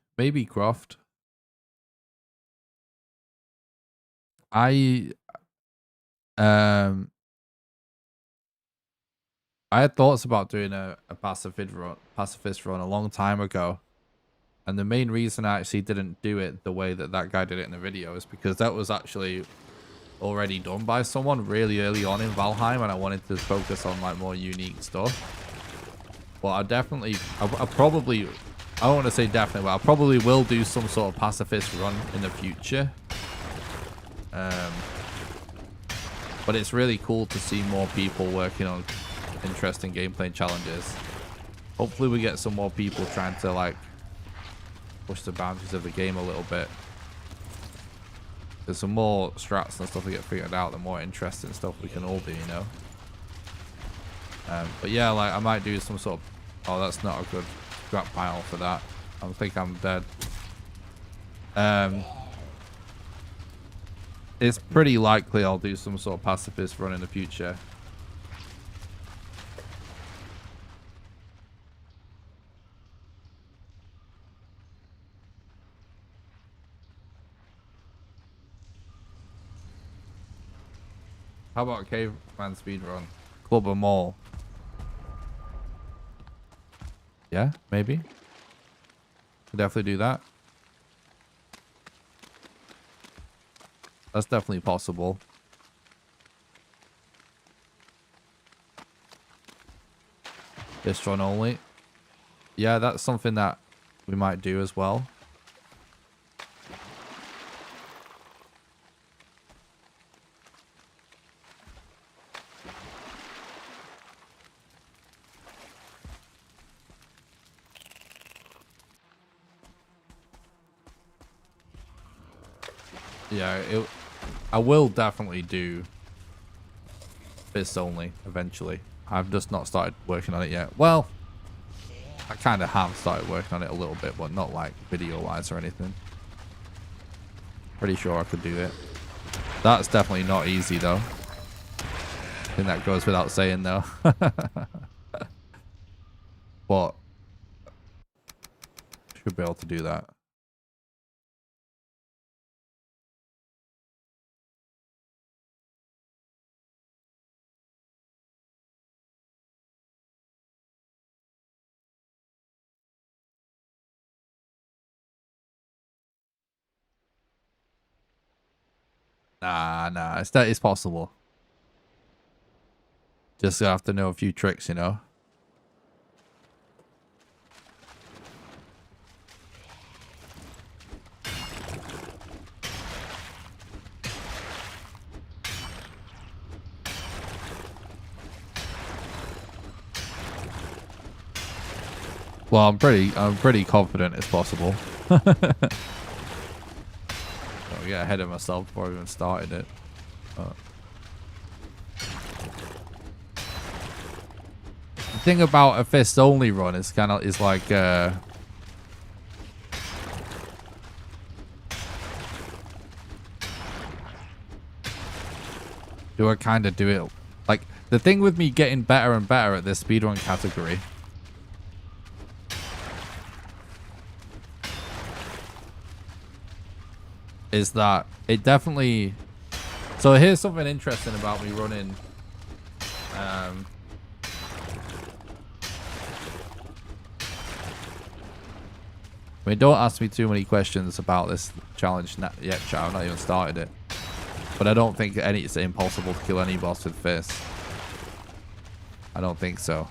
Speaker 1: Croft. I um I had thoughts about doing a pacifist run a long time ago, and the main reason I actually didn't do it the way that that guy did it in the video is because that was actually already done by someone really early on in Valheim, and I wanted to focus on like more unique stuff. But I definitely, I probably, I don't want to say definitely, but I probably will do some sort of pacifist run in the future. But it's really cool to see more people working on interesting gameplay challenges. Hopefully we get some more people trying to like push the boundaries of the game a little bit. There's some more strats and stuff we get figured out, the more interesting stuff we can all do, you know. But yeah, like I might do some sort of, oh, that's not a good scrap pile for that. I think I'm dead. It's pretty likely I'll do some sort of pacifist run in the future. How about Caveman Speedrun? Club them all. Yeah, maybe. Could definitely do that. That's definitely possible. This run only. Yeah, that's something that we might do as well. Yeah, I will definitely do this only eventually. I've just not started working on it yet. Well, I kind of have started working on it a little bit, but not like video-wise or anything. Pretty sure I could do it. That's definitely not easy though. I think that goes without saying though. But should be able to do that. Nah, it's possible. Just have to know a few tricks, you know. Well, I'm pretty confident it's possible. Don't get ahead of myself before I even started it. The thing about a fist only run is like do I kind of do it like the thing with me getting better and better at this speedrun category is that it definitely. So here's something interesting about me running. I mean, don't ask me too many questions about this challenge yet, chat. I've not even started it. But I don't think it's impossible to kill any boss with fists. I don't think so.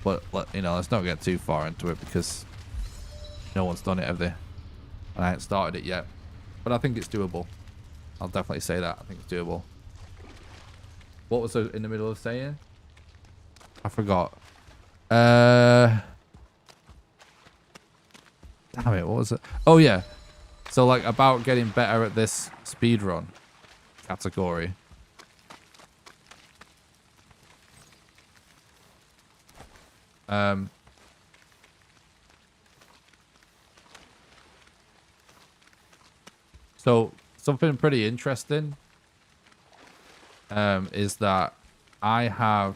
Speaker 1: But you know, let's not get too far into it because no one's done it, have they? And I haven't started it yet. But I think it's doable. I'll definitely say that. I think it's doable. What was I in the middle of saying? I forgot. Damn it, what was it? Oh yeah. So like about getting better at this speedrun category. So something pretty interesting is that I have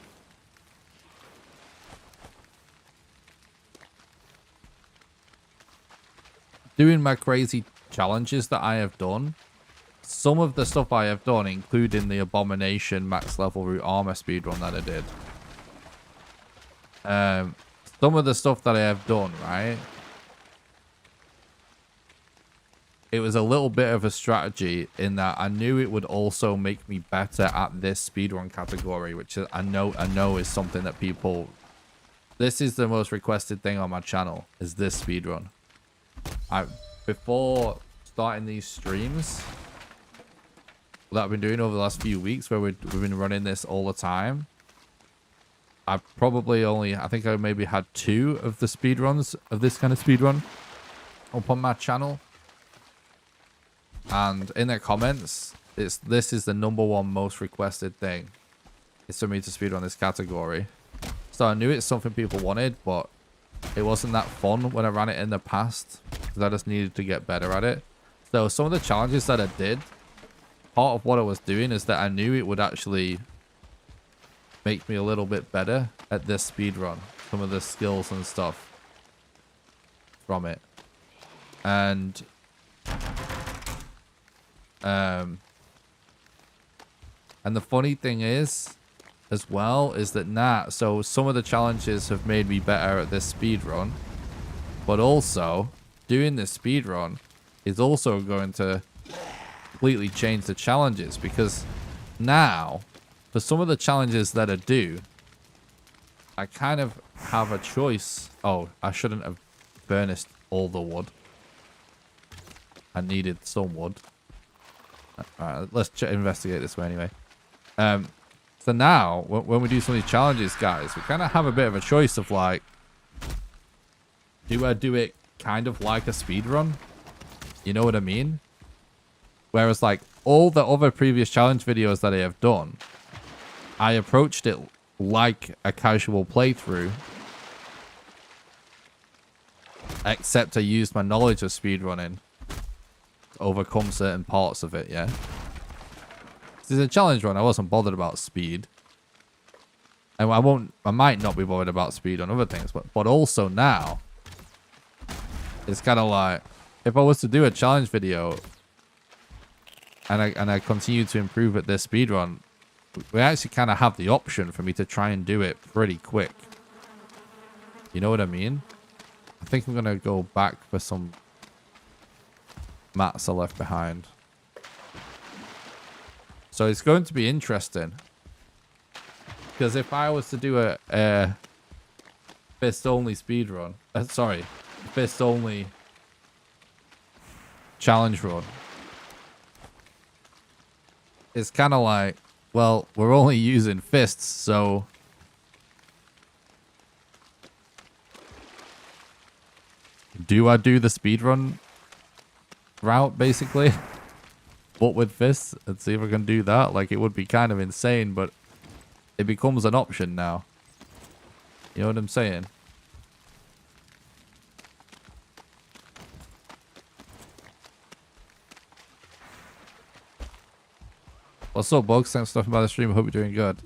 Speaker 1: doing my crazy challenges that I have done. Some of the stuff I have done, including the Abomination max level root armor speedrun that I did. Some of the stuff that I have done, right? It was a little bit of a strategy in that I knew it would also make me better at this speedrun category, which I know is something that people. This is the most requested thing on my channel, is this speedrun. Before starting these streams that I've been doing over the last few weeks, where we've been running this all the time, I've probably I think I maybe had 2 of the speedruns of this kind of speedrun up on my channel. And in their comments, this is the #1 most requested thing. It's for me to speedrun this category. So I knew it's something people wanted, but it wasn't that fun when I ran it in the past, because I just needed to get better at it. So some of the challenges that I did, part of what I was doing is that I knew it would actually make me a little bit better at this speedrun. Some of the skills and stuff from it. And And the funny thing is, as well, is that so some of the challenges have made me better at this speed run, but also doing this speed run is also going to completely change the challenges, because now for some of the challenges that I do, I kind of have a choice. Oh, I shouldn't have burnished all the wood. I needed some wood. Alright, let's investigate this way anyway. So now, when we do some of these challenges, guys, we kind of have a bit of a choice of like, do I do it kind of like a speed run? You know what I mean? Whereas like all the other previous challenge videos that I have done, I approached it like a casual playthrough, except I used my knowledge of speedrunning to overcome certain parts of it, yeah? This is a challenge run. I wasn't bothered about speed. And I might not be bothered about speed on other things, but also now, it's kind of like, if I was to do a challenge video and I continue to improve at this speed run, we actually kind of have the option for me to try and do it pretty quick. You know what I mean? I think I'm going to go back for some mats I left behind. So it's going to be interesting. Because if I was to do a fist-only speedrun... sorry. Fist-only challenge run. It's kind of like... Well, we're only using fists, so... Do I do the speedrun route, basically? But with fists, and see if I can do that. Like, it would be kind of insane, but it becomes an option now. You know what I'm saying? What's up, Bugs? Thanks for stopping by the stream. I hope you're doing good.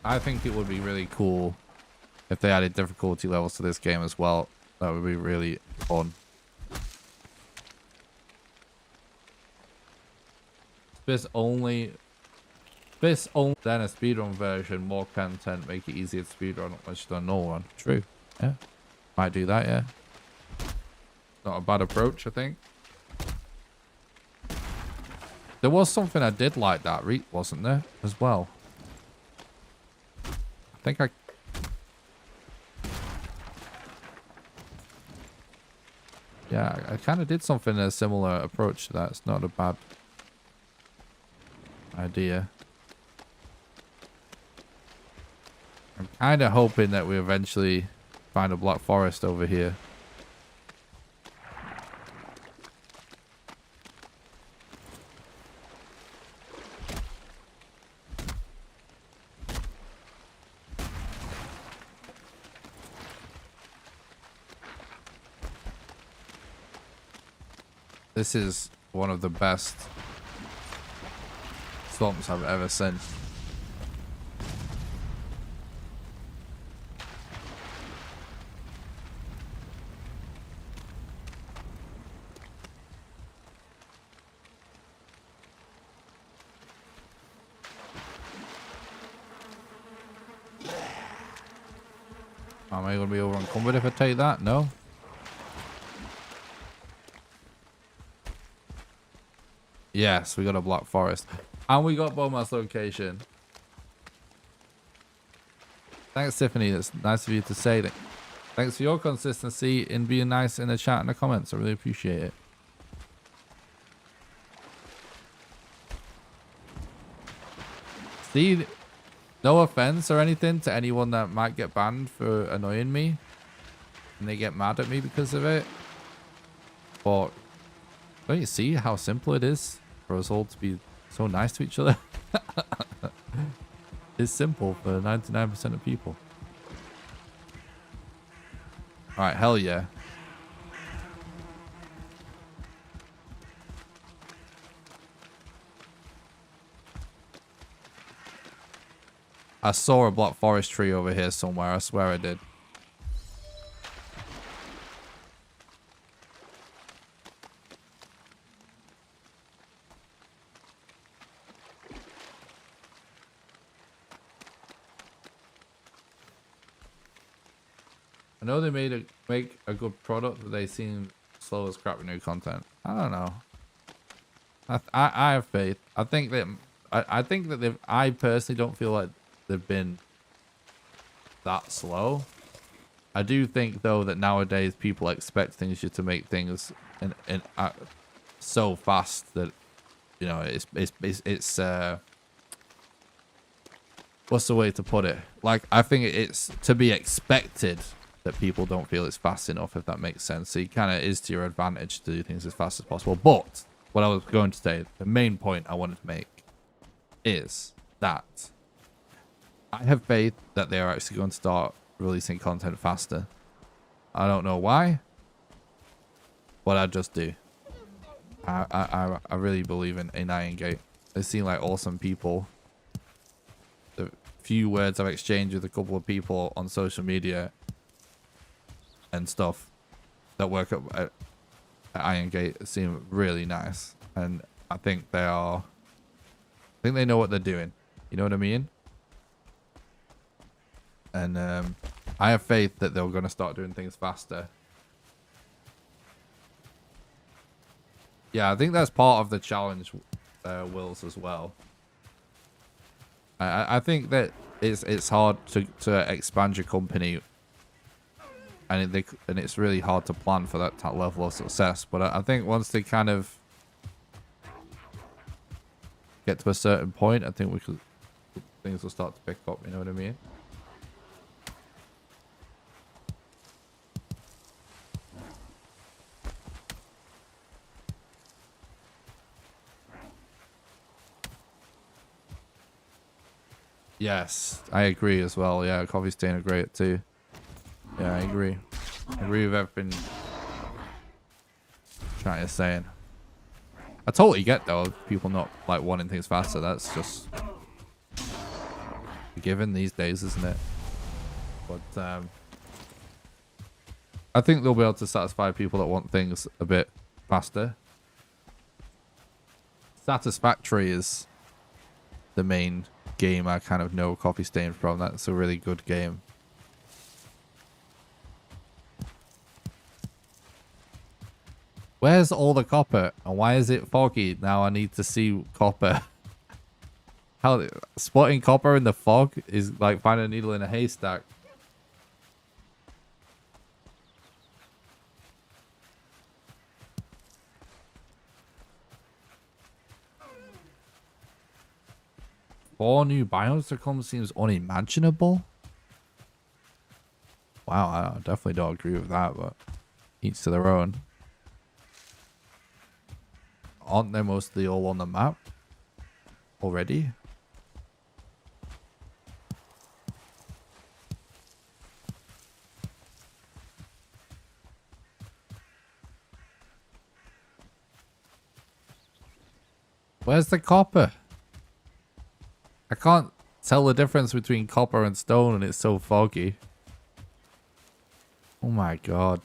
Speaker 1: I think it would be really cool if they added difficulty levels to this game as well. That would be really fun. Then a speedrun version, more content, make it easier to speedrun once you've done no one. True. Yeah. Might do that, yeah. Not a bad approach, I think. There was something I did like that, wasn't there? As well. I think yeah, I kind of did something a similar approach to that. It's not a bad idea. I'm kind of hoping that we eventually find a black forest over here. This is one of the best swamps I've ever seen. Am I going to be over encumbered if I take that? No? Yes, we got a black forest. And we got Boma's location. Thanks, Tiffany. That's nice of you to say that. Thanks for your consistency in being nice in the chat and the comments. I really appreciate it. See, no offense or anything to anyone that might get banned for annoying me. And they get mad at me because of it. But don't you see how simple it is for us all to be so nice to each other. It's simple for 99% of people. All right, hell yeah. I saw a Black Forest tree over here somewhere. I swear I did. I know they make a good product, but they seem slow as crap with new content. I don't know. I have faith. I think that they've. I personally don't feel like they've been that slow. I do think though that nowadays people expect things to make things in so fast that, you know, it's what's the way to put it? Like, I think it's to be expected that people don't feel it's fast enough, if that makes sense. So it kind of is to your advantage to do things as fast as possible. But what I was going to say, the main point I wanted to make is that I have faith that they are actually going to start releasing content faster. I don't know why, but I just do. I really believe in Iron Gate. They seem like awesome people. The few words I've exchanged with a couple of people on social media and stuff that work at Iron Gate seem really nice, and I think they are. I think they know what they're doing. You know what I mean? And I have faith that they're going to start doing things faster. Yeah, I think that's part of the challenge, Wills, as well. I think that it's hard to expand your company, and it's really hard to plan for that level of success. But I think once they kind of get to a certain point, I think things will start to pick up. You know what I mean? Yes, I agree as well. Yeah, coffee stain are great too. Yeah, I agree. I agree with everything Chat is saying. I totally get though people not like wanting things faster. That's just a given these days, isn't it? But I think they'll be able to satisfy people that want things a bit faster. Satisfactory is the main game I kind of know Coffee Stain from. That's a really good game. Where's all the copper and why is it foggy? Now I need to see copper. How spotting copper in the fog is like finding a needle in a haystack. Four new biomes to come seems unimaginable. Wow, I definitely don't agree with that, but each to their own. Aren't they mostly all on the map already? Where's the copper? I can't tell the difference between copper and stone and it's so foggy. Oh my god.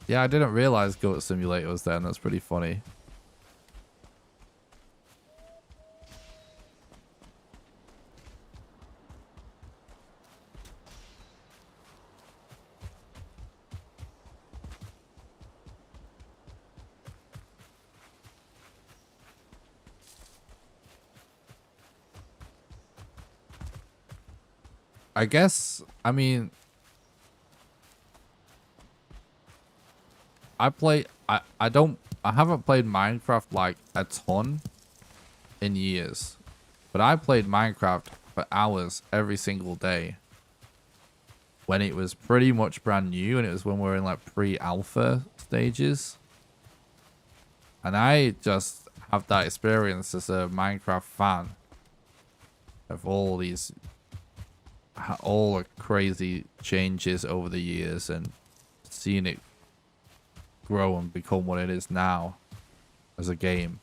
Speaker 1: Yeah, I didn't realize Goat Simulator was there, and that's pretty funny. I guess, I mean, I don't I haven't played Minecraft like a ton in years, but I played Minecraft for hours every single day when it was pretty much brand new, and it was when we were in like pre-alpha stages. And I just have that experience as a Minecraft fan of all the crazy changes over the years and seeing it grow and become what it is now as a game.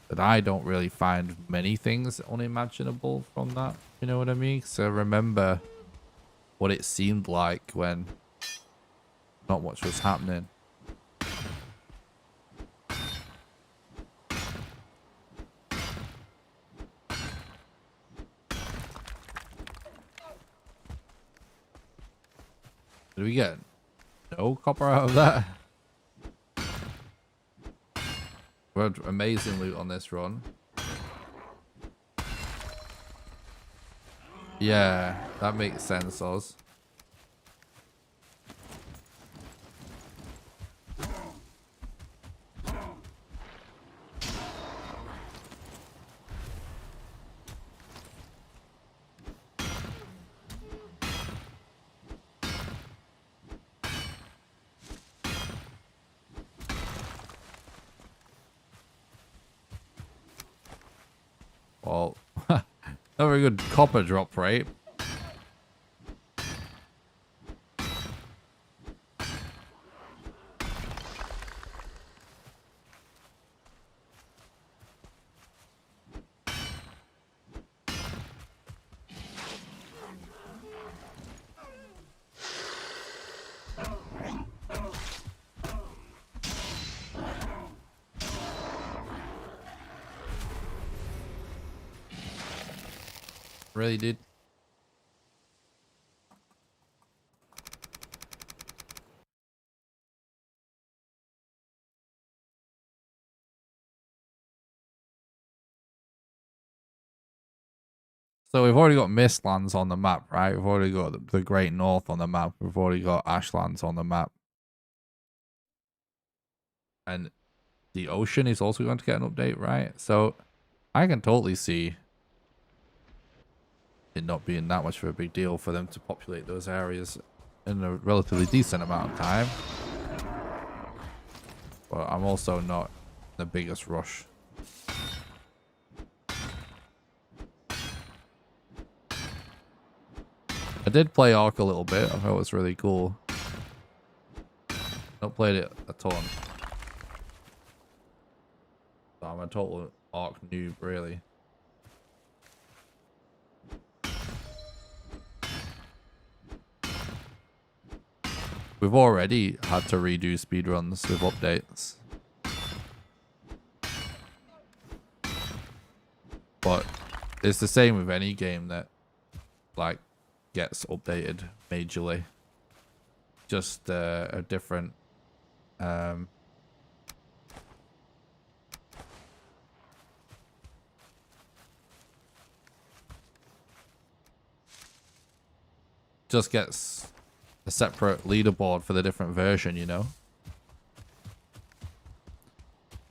Speaker 1: But I don't really find many things unimaginable from that, you know what I mean? So I remember what it seemed like when not much was happening. Did we get no copper out of that? We had amazing loot on this run. Yeah, that makes sense, Oz. Well, not very good copper drop rate. Really did. So we've already got Mistlands on the map, right? We've already got the Great North on the map. We've already got Ashlands on the map. And the ocean is also going to get an update, right? So I can totally see it not being that much of a big deal for them to populate those areas in a relatively decent amount of time. But I'm also not the biggest rush. I did play Ark a little bit. I thought it was really cool. Not played it a ton. So I'm a total Ark noob, really. We've already had to redo speedruns with updates. But it's the same with any game that like gets updated majorly. Just a different just gets a separate leaderboard for the different version, you know?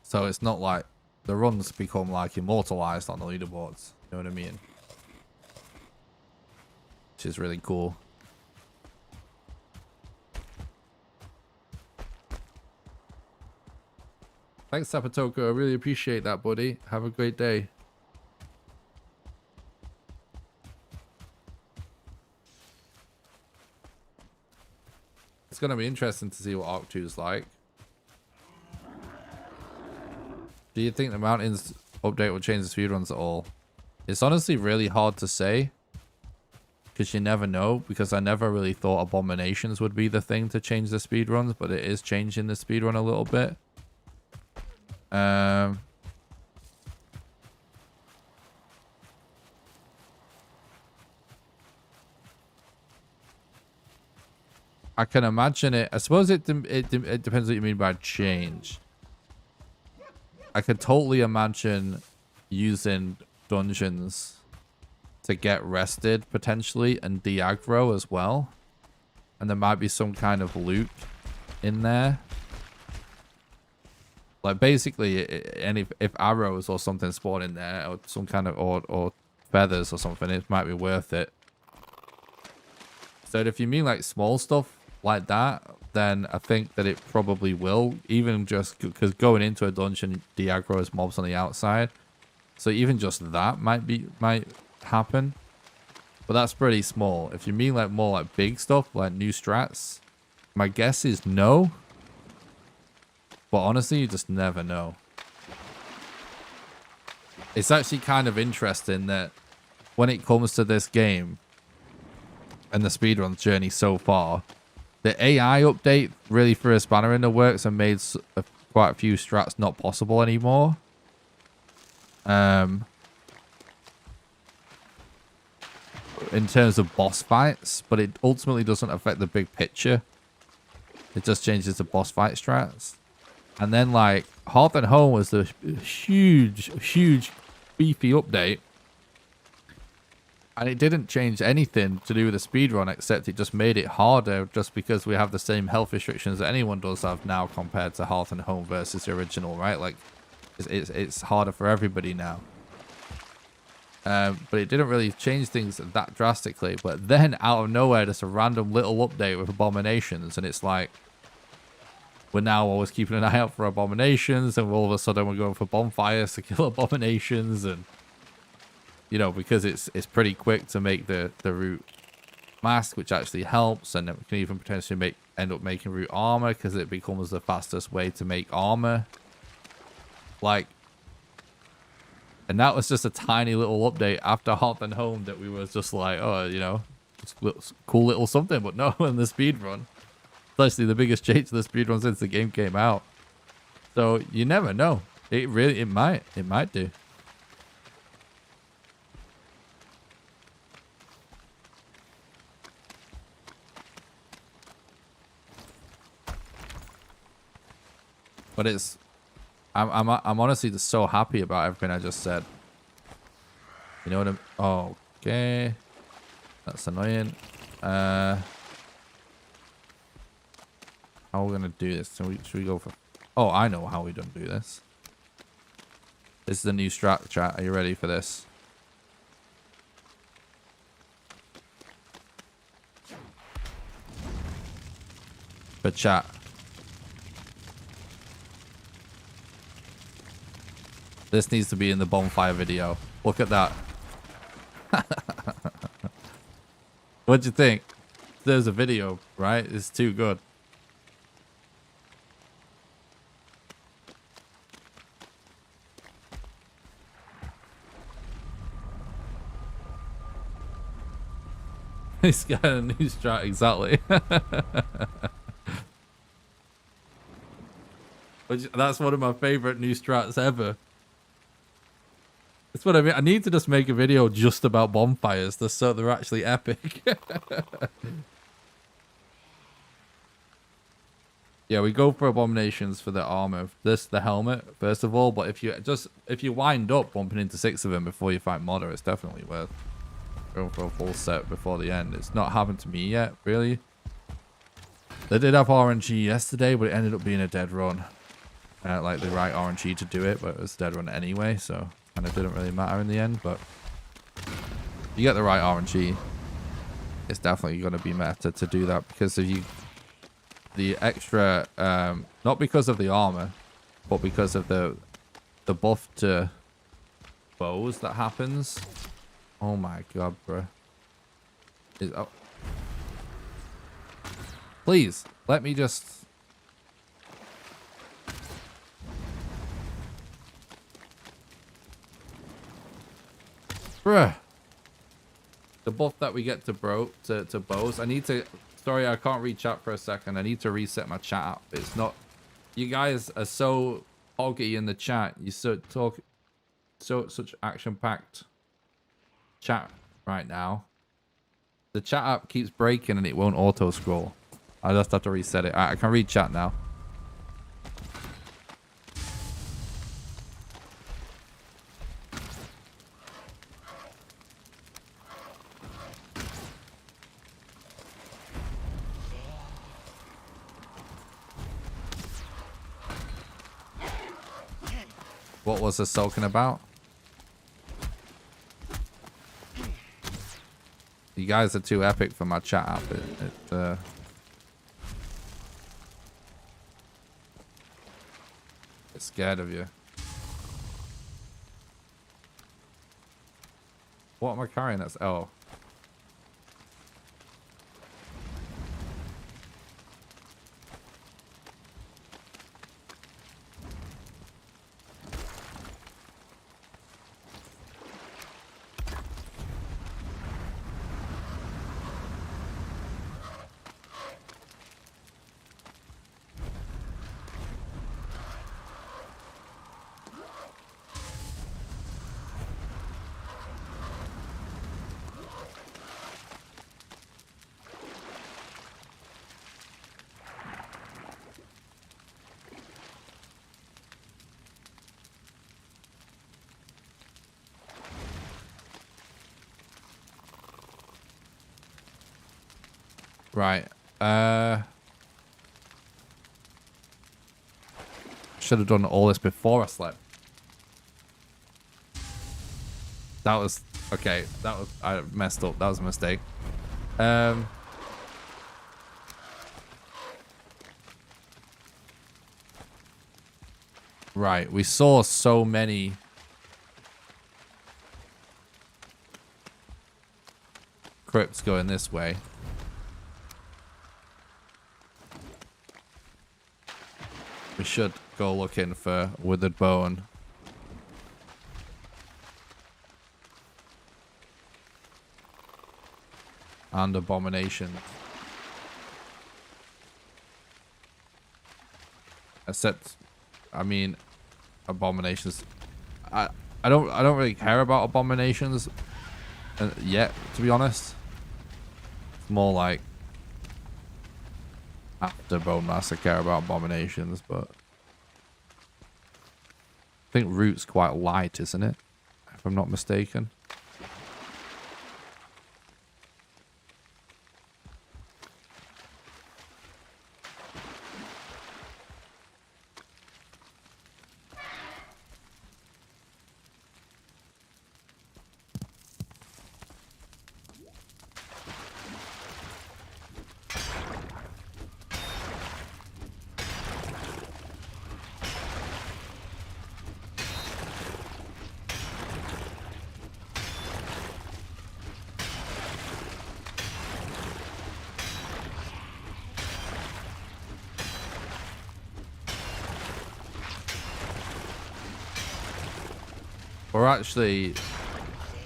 Speaker 1: So it's not like the runs become like immortalized on the leaderboards, you know what I mean? Which is really cool. Thanks, Sapatoko. I really appreciate that, buddy. Have a great day. It's going to be interesting to see what Arc 2 is like. Do you think the Mountains update will change the speedruns at all? It's honestly really hard to say. Because you never know. Because I never really thought Abominations would be the thing to change the speedruns. But it is changing the speedrun a little bit. I can imagine it. I suppose it depends what you mean by change. I could totally imagine using dungeons to get rested potentially and de-aggro as well. And there might be some kind of loot in there Like basically, and if arrows or something spawn in there, or some kind of or feathers or something, it might be worth it. So if you mean like small stuff like that, then I think that it probably will, even just because going into a dungeon de-aggroes mobs on the outside. So even just that might happen. But that's pretty small. If you mean like more like big stuff, like new strats, my guess is no. But honestly, you just never know. It's actually kind of interesting that when it comes to this game and the speedrun journey so far, the AI update really threw a spanner in the works and made quite a few strats not possible anymore. In terms of boss fights, but it ultimately doesn't affect the big picture. It just changes the boss fight strats. And then like Hearth and Home was the huge beefy update, and it didn't change anything to do with the speedrun, except it just made it harder, just because we have the same health restrictions that anyone does have now compared to Hearth and Home versus the original, right? Like it's harder for everybody now. But it didn't really change things that drastically. But then out of nowhere, just a random little update with abominations, and it's like we're now always keeping an eye out for abominations, and all of a sudden we're going for bonfires to kill abominations, and you know, because it's pretty quick to make the root mask, which actually helps, and it can even potentially end up making root armor because it becomes the fastest way to make armor. Like, and that was just a tiny little update after Hearth and Home that we was just like, oh, you know, it's cool little something. But no, in the speedrun, it's actually the biggest change to the speedrun since the game came out. So you never know. It might do. But it's, I'm honestly just so happy about everything I just said. You know what I'm... Oh, okay. That's annoying. How are we going to do this? Should we go for... Oh, I know how we don't do this. This is the new strat, chat. Are you ready for this? But chat. This needs to be in the bonfire video. Look at that. What'd you think? There's a video, right? It's too good. He's got a new strat, exactly. That's one of my favorite new strats ever. That's what I mean. I need to just make a video just about bonfires, just so they're actually epic. Yeah, we go for abominations for the armor. The helmet first of all, but if you wind up bumping into 6 of them before you fight Modder, it's definitely worth going for a full set before the end. It's not happened to me yet, really. They did have RNG yesterday, but it ended up being a dead run. Like the right RNG to do it, but it was a dead run anyway, so kind of didn't really matter in the end. But you get the right RNG, it's definitely going to be meta to do that, because if you the extra not because of the armor, but because of the buff to bows that happens. Oh my god, bro. Oh. Please let me just... Bruh. The buff that we get to bows. I need to... Sorry, I can't read chat for a second. I need to reset my chat app. It's not... You guys are so hoggy in the chat. You such action-packed chat right now. The chat app keeps breaking and it won't auto-scroll. I just have to reset it. I can read chat now. What was this talking about? You guys are too epic for my chat app. It's scared of you. What am I carrying? That's oh. Right. Should have done all this before I slept. That was okay. I messed up. That was a mistake. Right. We saw so many crypts going this way. We should go looking for withered bone. And abomination. Except, I mean, abominations. I don't really care about abominations yet, to be honest. It's more like after Bone Master care about abominations, but I think root's quite light, isn't it? If I'm not mistaken.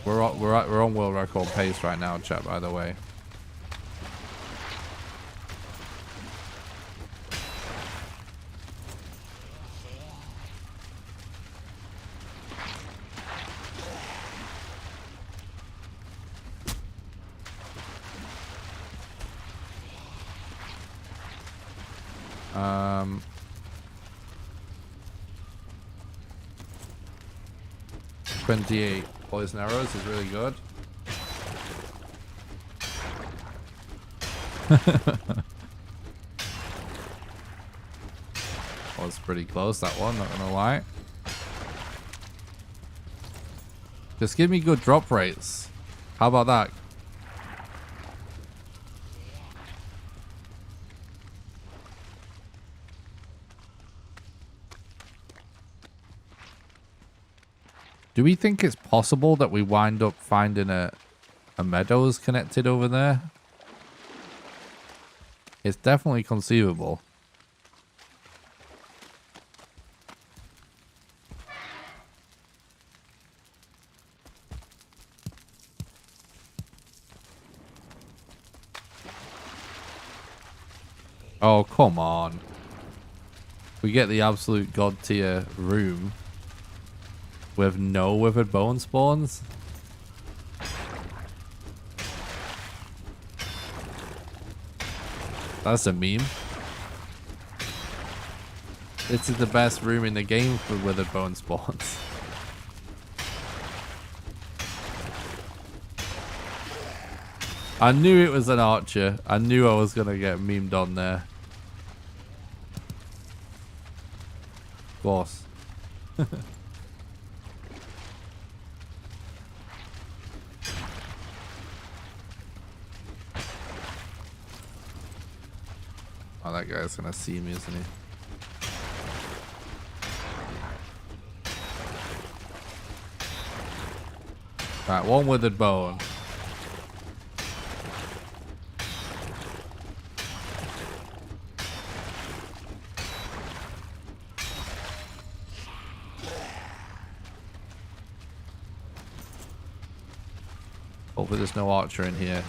Speaker 1: We're on world record pace right now, chat, by the way. Um 28 poison arrows is really good. Was pretty close, that one, not gonna lie. Just give me good drop rates. How about that? Do we think it's possible that we wind up finding a meadows connected over there? It's definitely conceivable. Oh, come on. We get the absolute god tier room with no withered bone spawns. That's a meme. This is the best room in the game for withered bone spawns. I knew it was an archer. I knew I was gonna get memed on there. Of course. Oh, that guy's gonna see me, isn't he? Right, one withered bone. Hopefully there's no archer in here.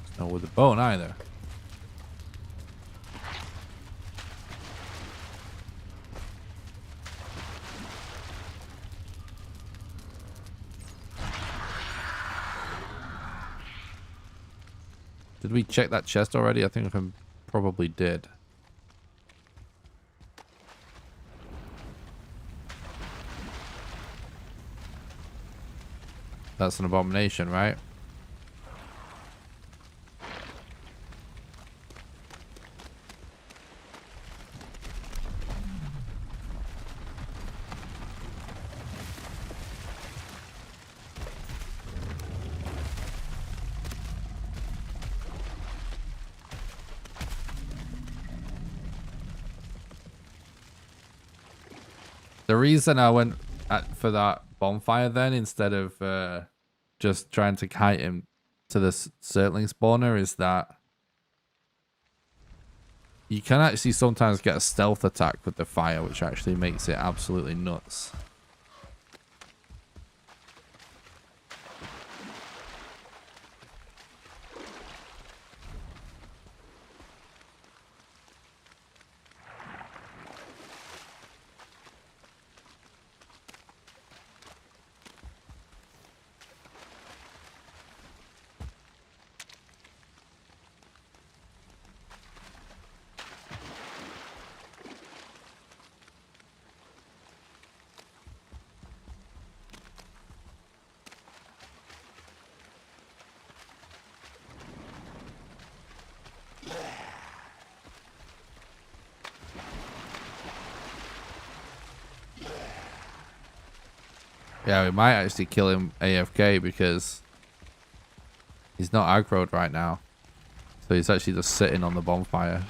Speaker 1: There's no withered bone either. Did we check that chest already? I think I probably did. That's an abomination, right? The reason I went for that bonfire then instead of just trying to kite him to this Surtling spawner is that you can actually sometimes get a stealth attack with the fire, which actually makes it absolutely nuts. Yeah, we might actually kill him AFK because he's not aggroed right now. So he's actually just sitting on the bonfire.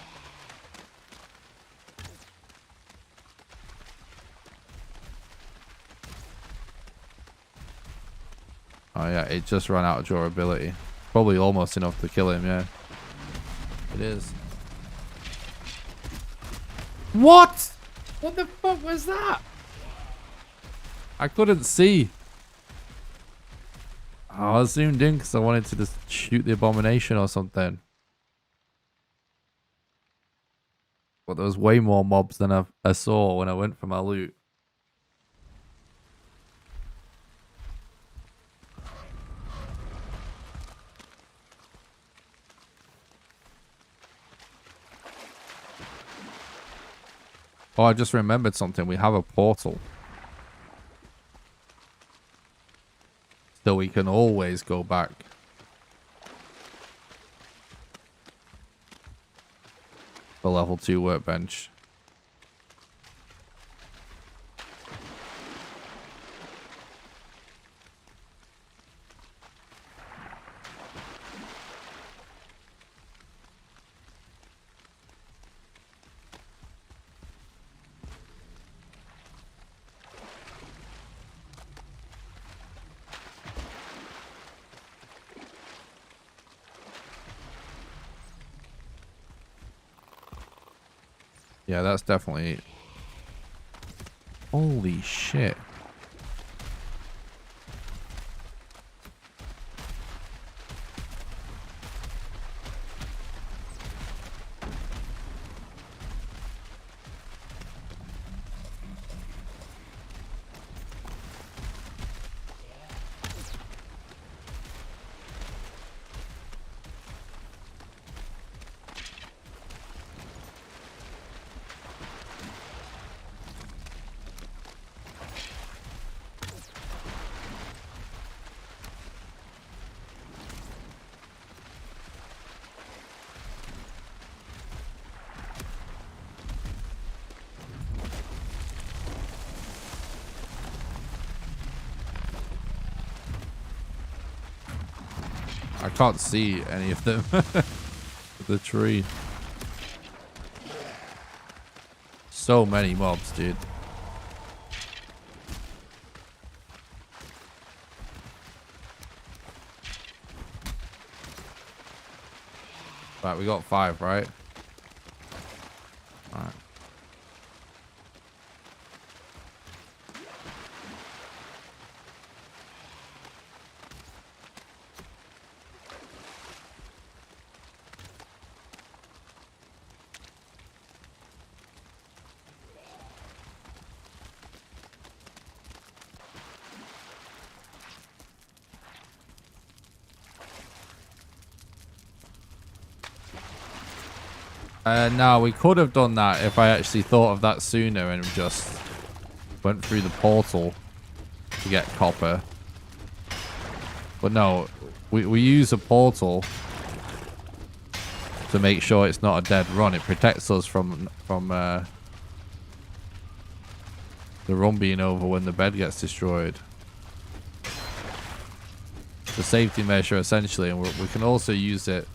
Speaker 1: Oh yeah, it just ran out of durability. Probably almost enough to kill him, yeah. It is. What? What the fuck was that? I couldn't see. Oh, I zoomed in because I wanted to just shoot the abomination or something. But there was way more mobs than I saw when I went for my loot. Oh, I just remembered something. We have a portal. So we can always go back. The level 2 workbench. Yeah, that's definitely... Holy shit. I can't see any of them. The tree. So many mobs, dude. Right, we got 5, right? Alright. No, we could have done that if I actually thought of that sooner and just went through the portal to get copper. But no, we use a portal to make sure it's not a dead run. It protects us from the run being over when the bed gets destroyed. The safety measure essentially, and we can also use it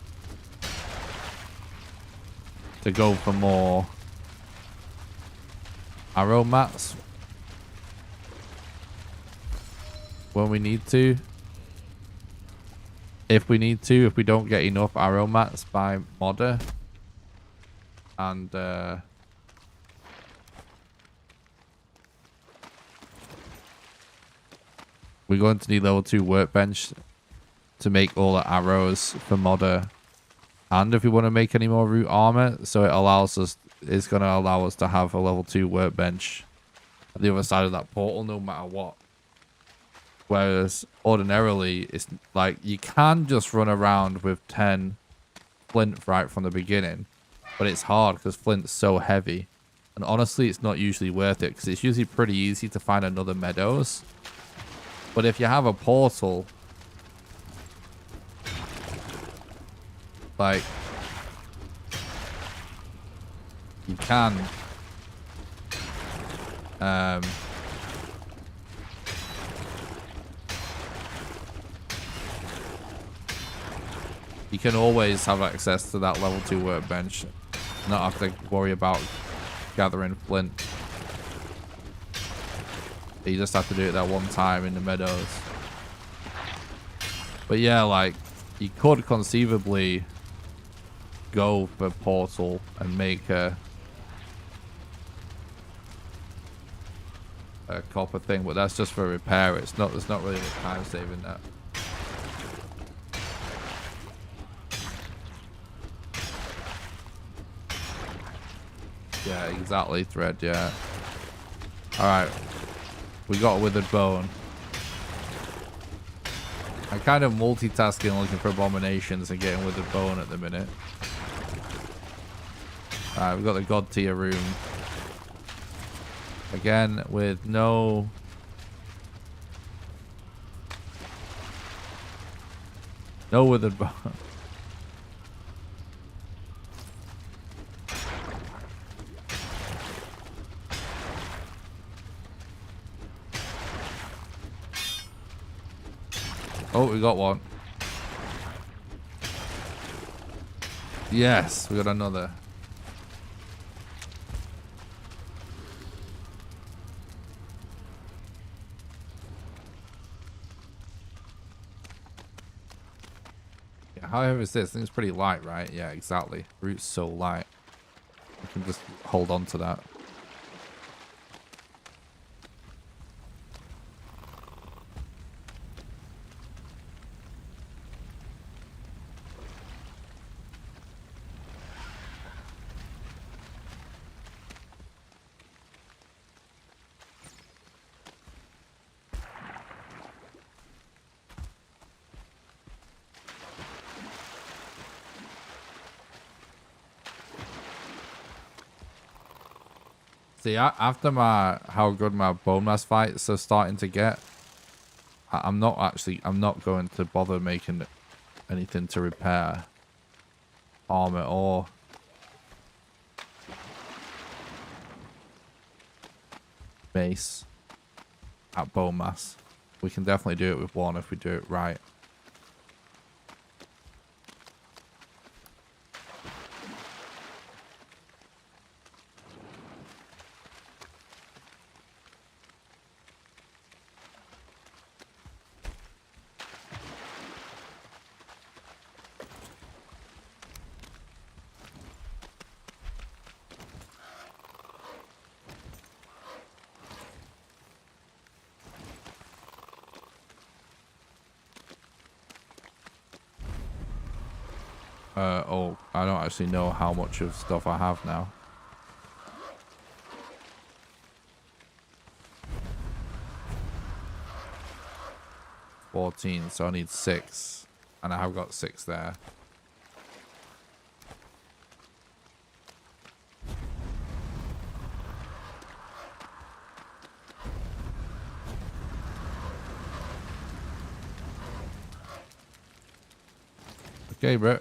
Speaker 1: to go for more arrow mats when we need to. If we need to, if we don't get enough arrow mats by modder. And we're going to need level 2 workbench to make all the arrows for modder. And if we want to make any more root armor, so it allows us, it's going to allow us to have a level 2 workbench at the other side of that portal no matter what. Whereas ordinarily, it's like you can just run around with 10 flint right from the beginning, but it's hard because flint's so heavy. And honestly, it's not usually worth it because it's usually pretty easy to find another meadows. But if you have a portal, like, you can you can always have access to that level 2 workbench, not have to worry about gathering flint. You just have to do it that one time in the meadows. But yeah, like, you could conceivably go for portal and make a copper thing, but that's just for repair. It's not, there's not really any time saving that. Yeah, exactly, thread, yeah. Alright. We got a withered bone. I'm kind of multitasking looking for abominations and getting withered bone at the minute. Alright, we've got the god tier room. Again, with no... no withered bone. Oh, we got one. Yes, we got another. Yeah, how heavy is this? I think it's pretty light, right? Yeah, exactly. Root's so light. We can just hold on to that. See, after how good my bone mass fights are starting to get, I'm not going to bother making anything to repair armor or base at bone mass. We can definitely do it with one if we do it right. Oh, I don't actually know how much of stuff I have now. 14, so I need 6. And I have got 6 there. Okay, bro.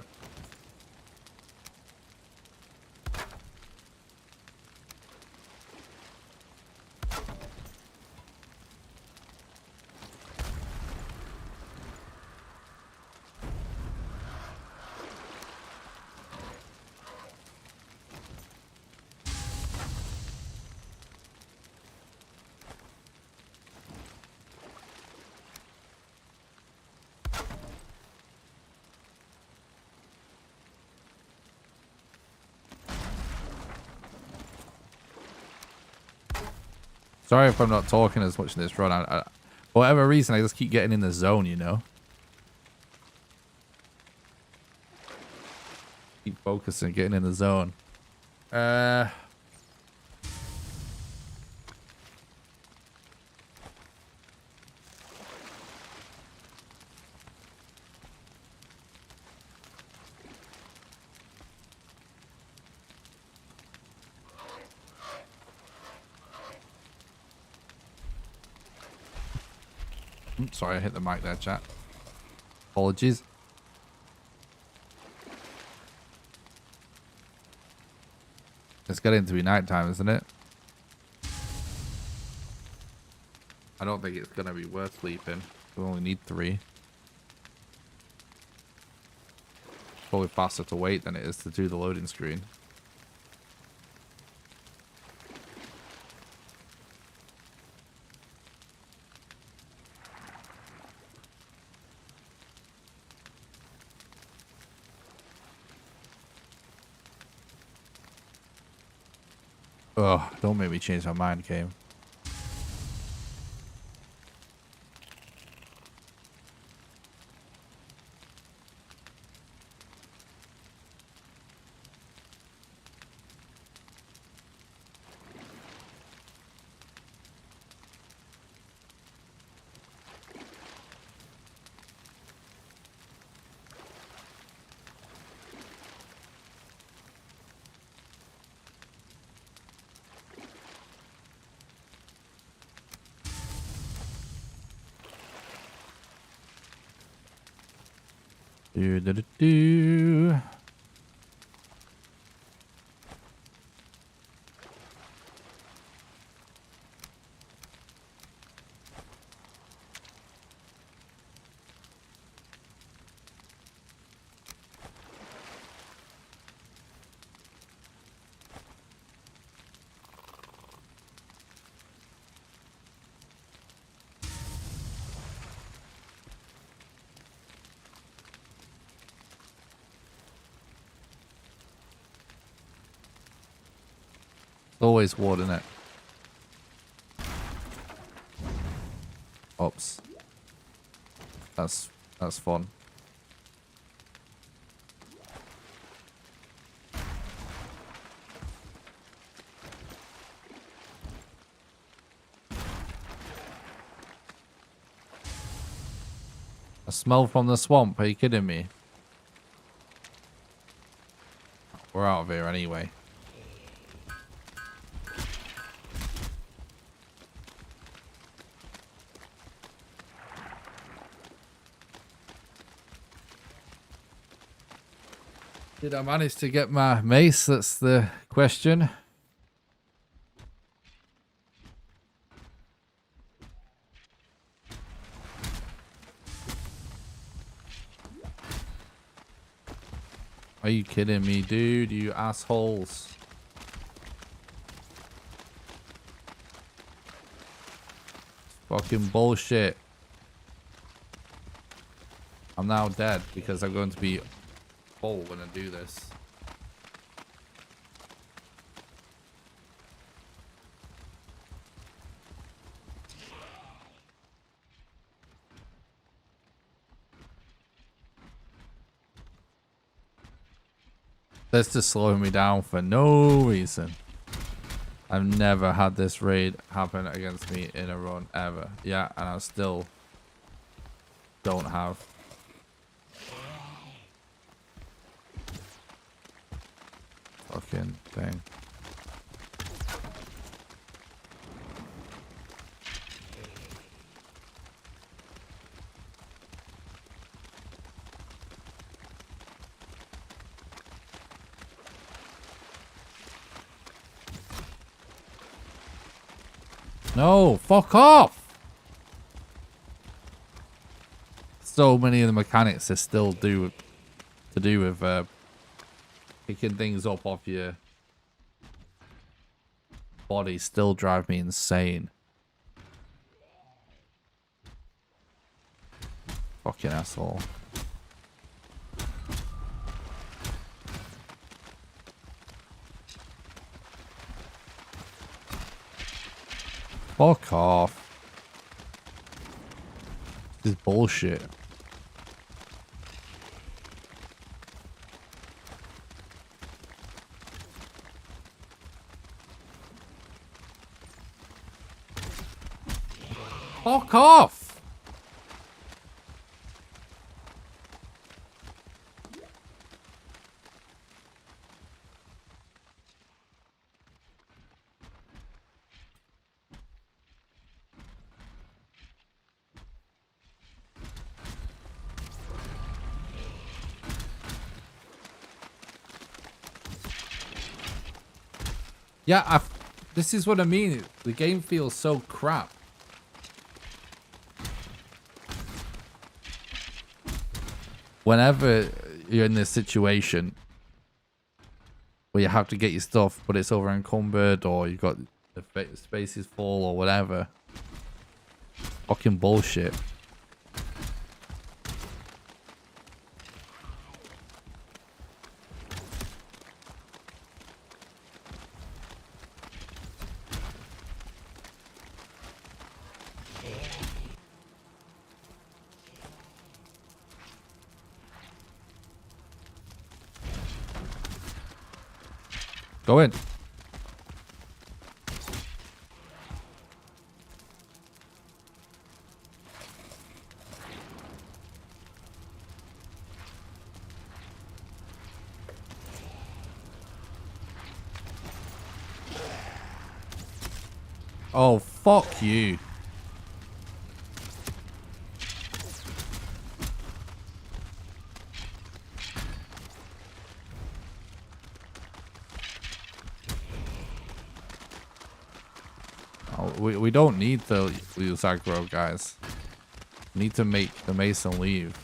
Speaker 1: Sorry if I'm not talking as much in this run. For whatever reason, I just keep getting in the zone, you know? Keep focusing, getting in the zone. Sorry, I hit the mic there, chat. Apologies. It's getting to be nighttime, isn't it? I don't think it's going to be worth sleeping. We only need 3. Probably faster to wait than it is to do the loading screen. Oh, don't make me change my mind, game. Do. Always wood, isn't it? Oops. That's fun. A smell from the swamp, are you kidding me? We're out of here anyway. Did I manage to get my mace? That's the question. Are you kidding me, dude? You assholes. Fucking bullshit. I'm now dead because I'm going to be full when I do this. That's just slowing me down for no reason. I've never had this raid happen against me in a run ever. Yeah, and I still don't have. Fucking thing. No, fuck off! So many of the mechanics are still to do with picking things up off your body still drive me insane. Fucking asshole. Fuck off. This is bullshit. Fuck off! Yeah, this is what I mean. The game feels so crap. Whenever you're in this situation where you have to get your stuff, but it's over encumbered or you've got the space is full or whatever. Fucking bullshit. Go in. Oh, fuck you. We don't need to use aggro, guys. We need to make the Mason leave.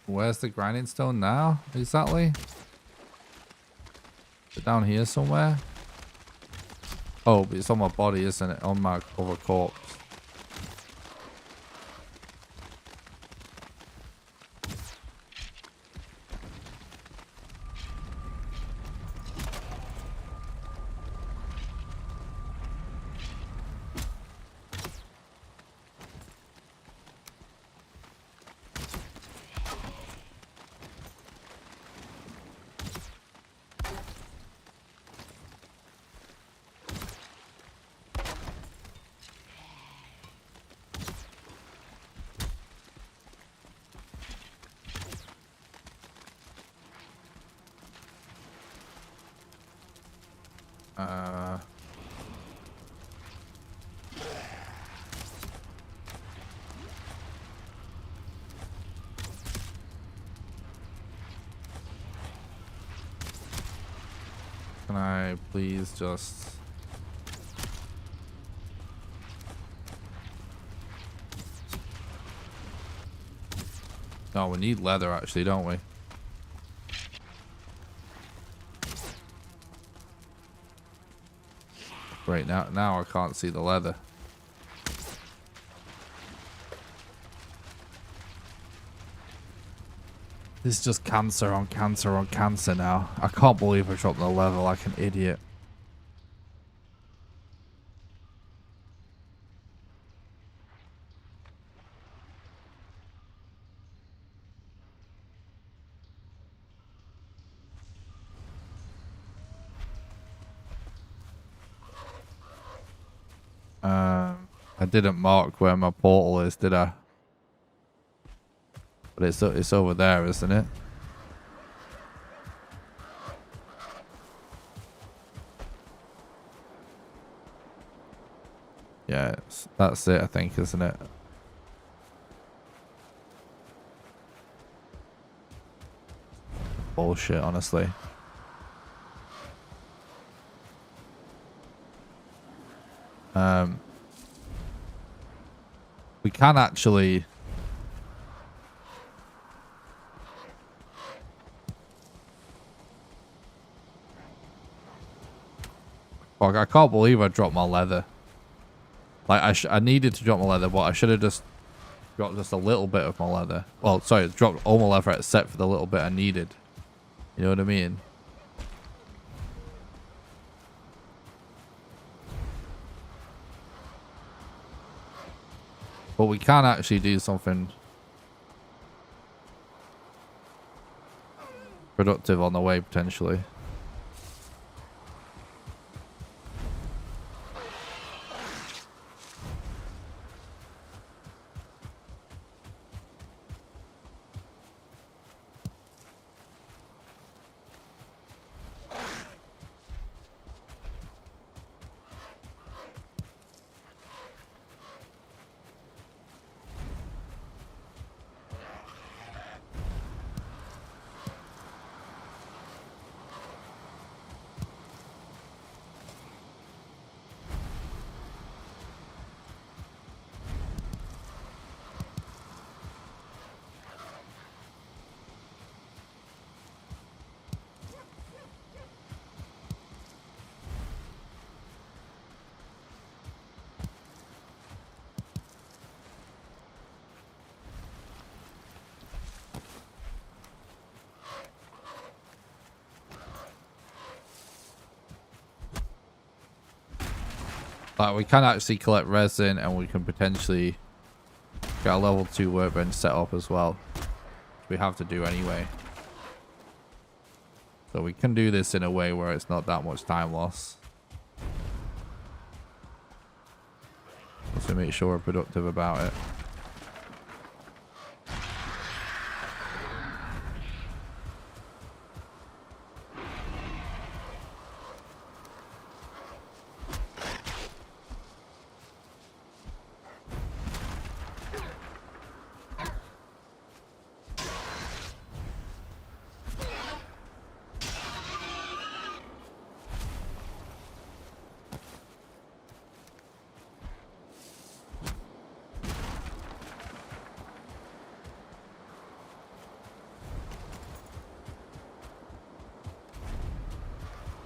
Speaker 1: Where's the grinding stone now? Exactly? Is it down here somewhere? Oh, but it's on my body, isn't it? On my other corpse. Can I please just... No, we need leather actually, don't we? Right, now I can't see the leather. This is just cancer on cancer on cancer now. I can't believe I dropped the level like an idiot. I didn't mark where my portal is, did I? But it's over there, isn't it? Yeah, that's it, I think, isn't it? Bullshit, honestly. We can actually... Fuck, I can't believe I dropped my leather. Like, I needed to drop my leather, but I should have just dropped just a little bit of my leather. Well, sorry, dropped all my leather except for the little bit I needed. You know what I mean? But we can actually do something productive on the way, potentially. Like, we can actually collect resin and we can potentially get a level 2 workbench set up as well. We have to do anyway. So we can do this in a way where it's not that much time loss. Also make sure we're productive about it.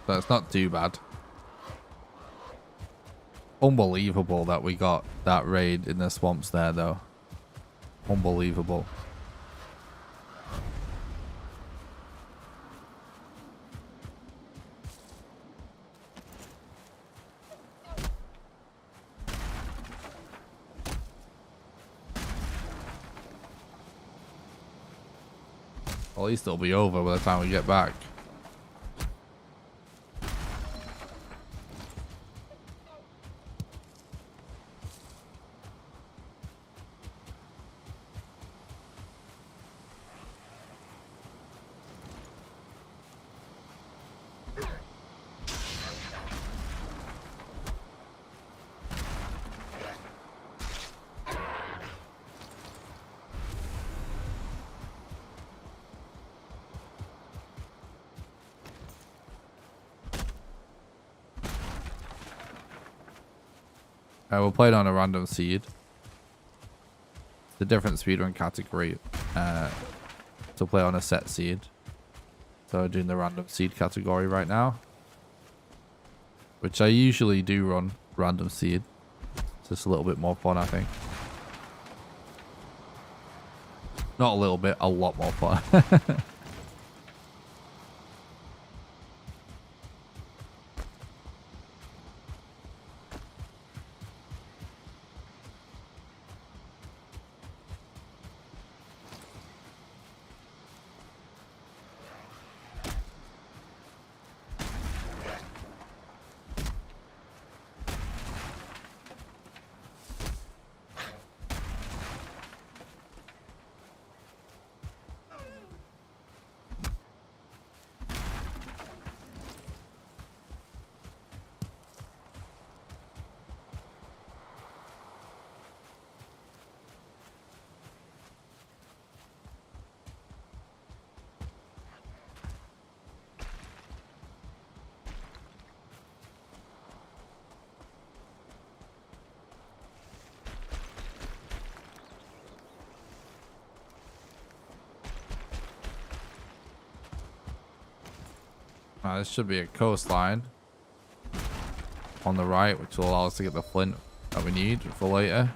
Speaker 1: So it's not too bad. Unbelievable that we got that raid in the swamps there, though. Unbelievable. Well, at least it'll be over by the time we get back. We'll play it on a random seed. It's a different speedrun category to play on a set seed. So we're doing the random seed category right now. Which I usually do run random seed. It's just a little bit more fun, I think. Not a little bit, a lot more fun. This should be a coastline on the right, which will allow us to get the flint that we need for later.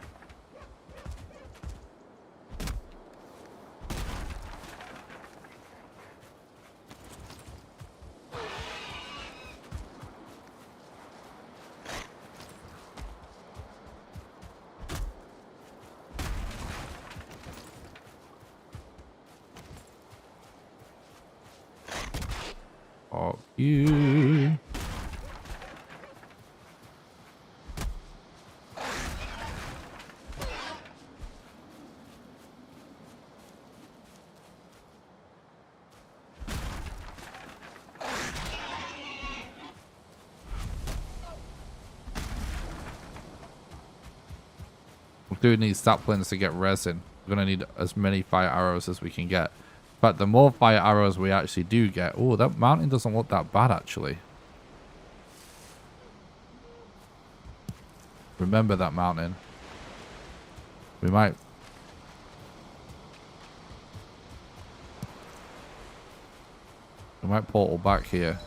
Speaker 1: Fuck you. We do need saplings to get resin. We're gonna need as many fire arrows as we can get. But the more fire arrows we actually do get... Oh, that mountain doesn't look that bad, actually. Remember that mountain. We might... We might portal back here.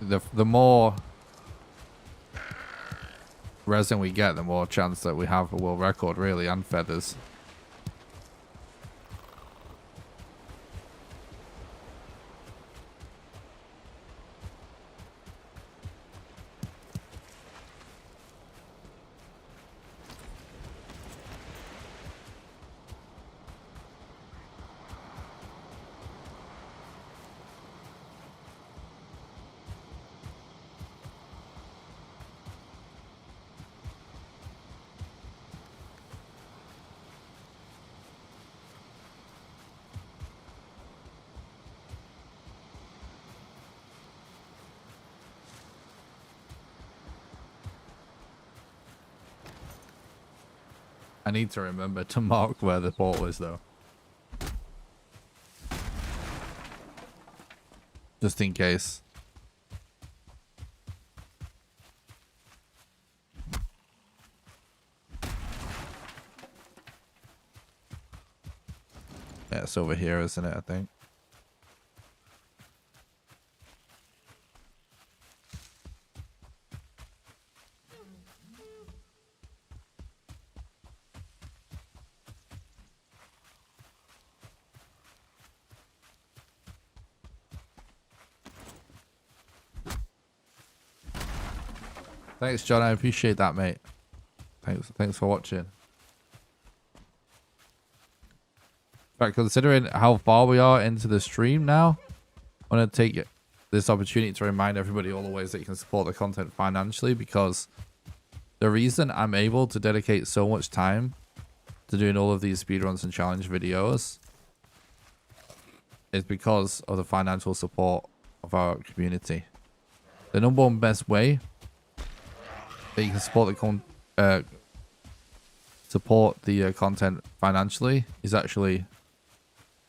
Speaker 1: The more resin we get, the more chance that we have a world record, really, and feathers. I need to remember to mark where the portal is, though. Just in case. Yeah, it's over here, isn't it, I think? Thanks, John. I appreciate that, mate. Thanks for watching. Right, considering how far we are into the stream now, I want to take this opportunity to remind everybody all the ways that you can support the content financially, because the reason I'm able to dedicate so much time to doing all of these speedruns and challenge videos is because of the financial support of our community. The number one best way that you can support the content financially is actually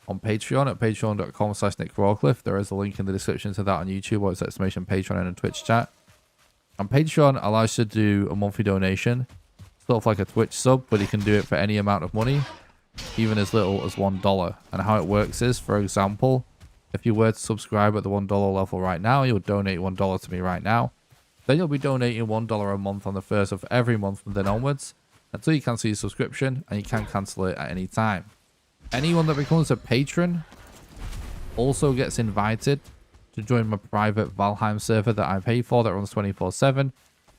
Speaker 1: on Patreon at patreon.com/NickRawcliffe. There is a link in the description to that on YouTube, or it's exclamation Patreon and Twitch chat. And Patreon allows you to do a monthly donation, sort of like a Twitch sub, but you can do it for any amount of money, even as little as $1. And how it works is, for example, if you were to subscribe at the $1 level right now, you'll donate $1 to me right now. Then you'll be donating $1 a month on the 1st of every month from then onwards until you cancel your subscription, and you can cancel it at any time. Anyone that becomes a patron also gets invited to join my private Valheim server that I pay for that runs 24/7,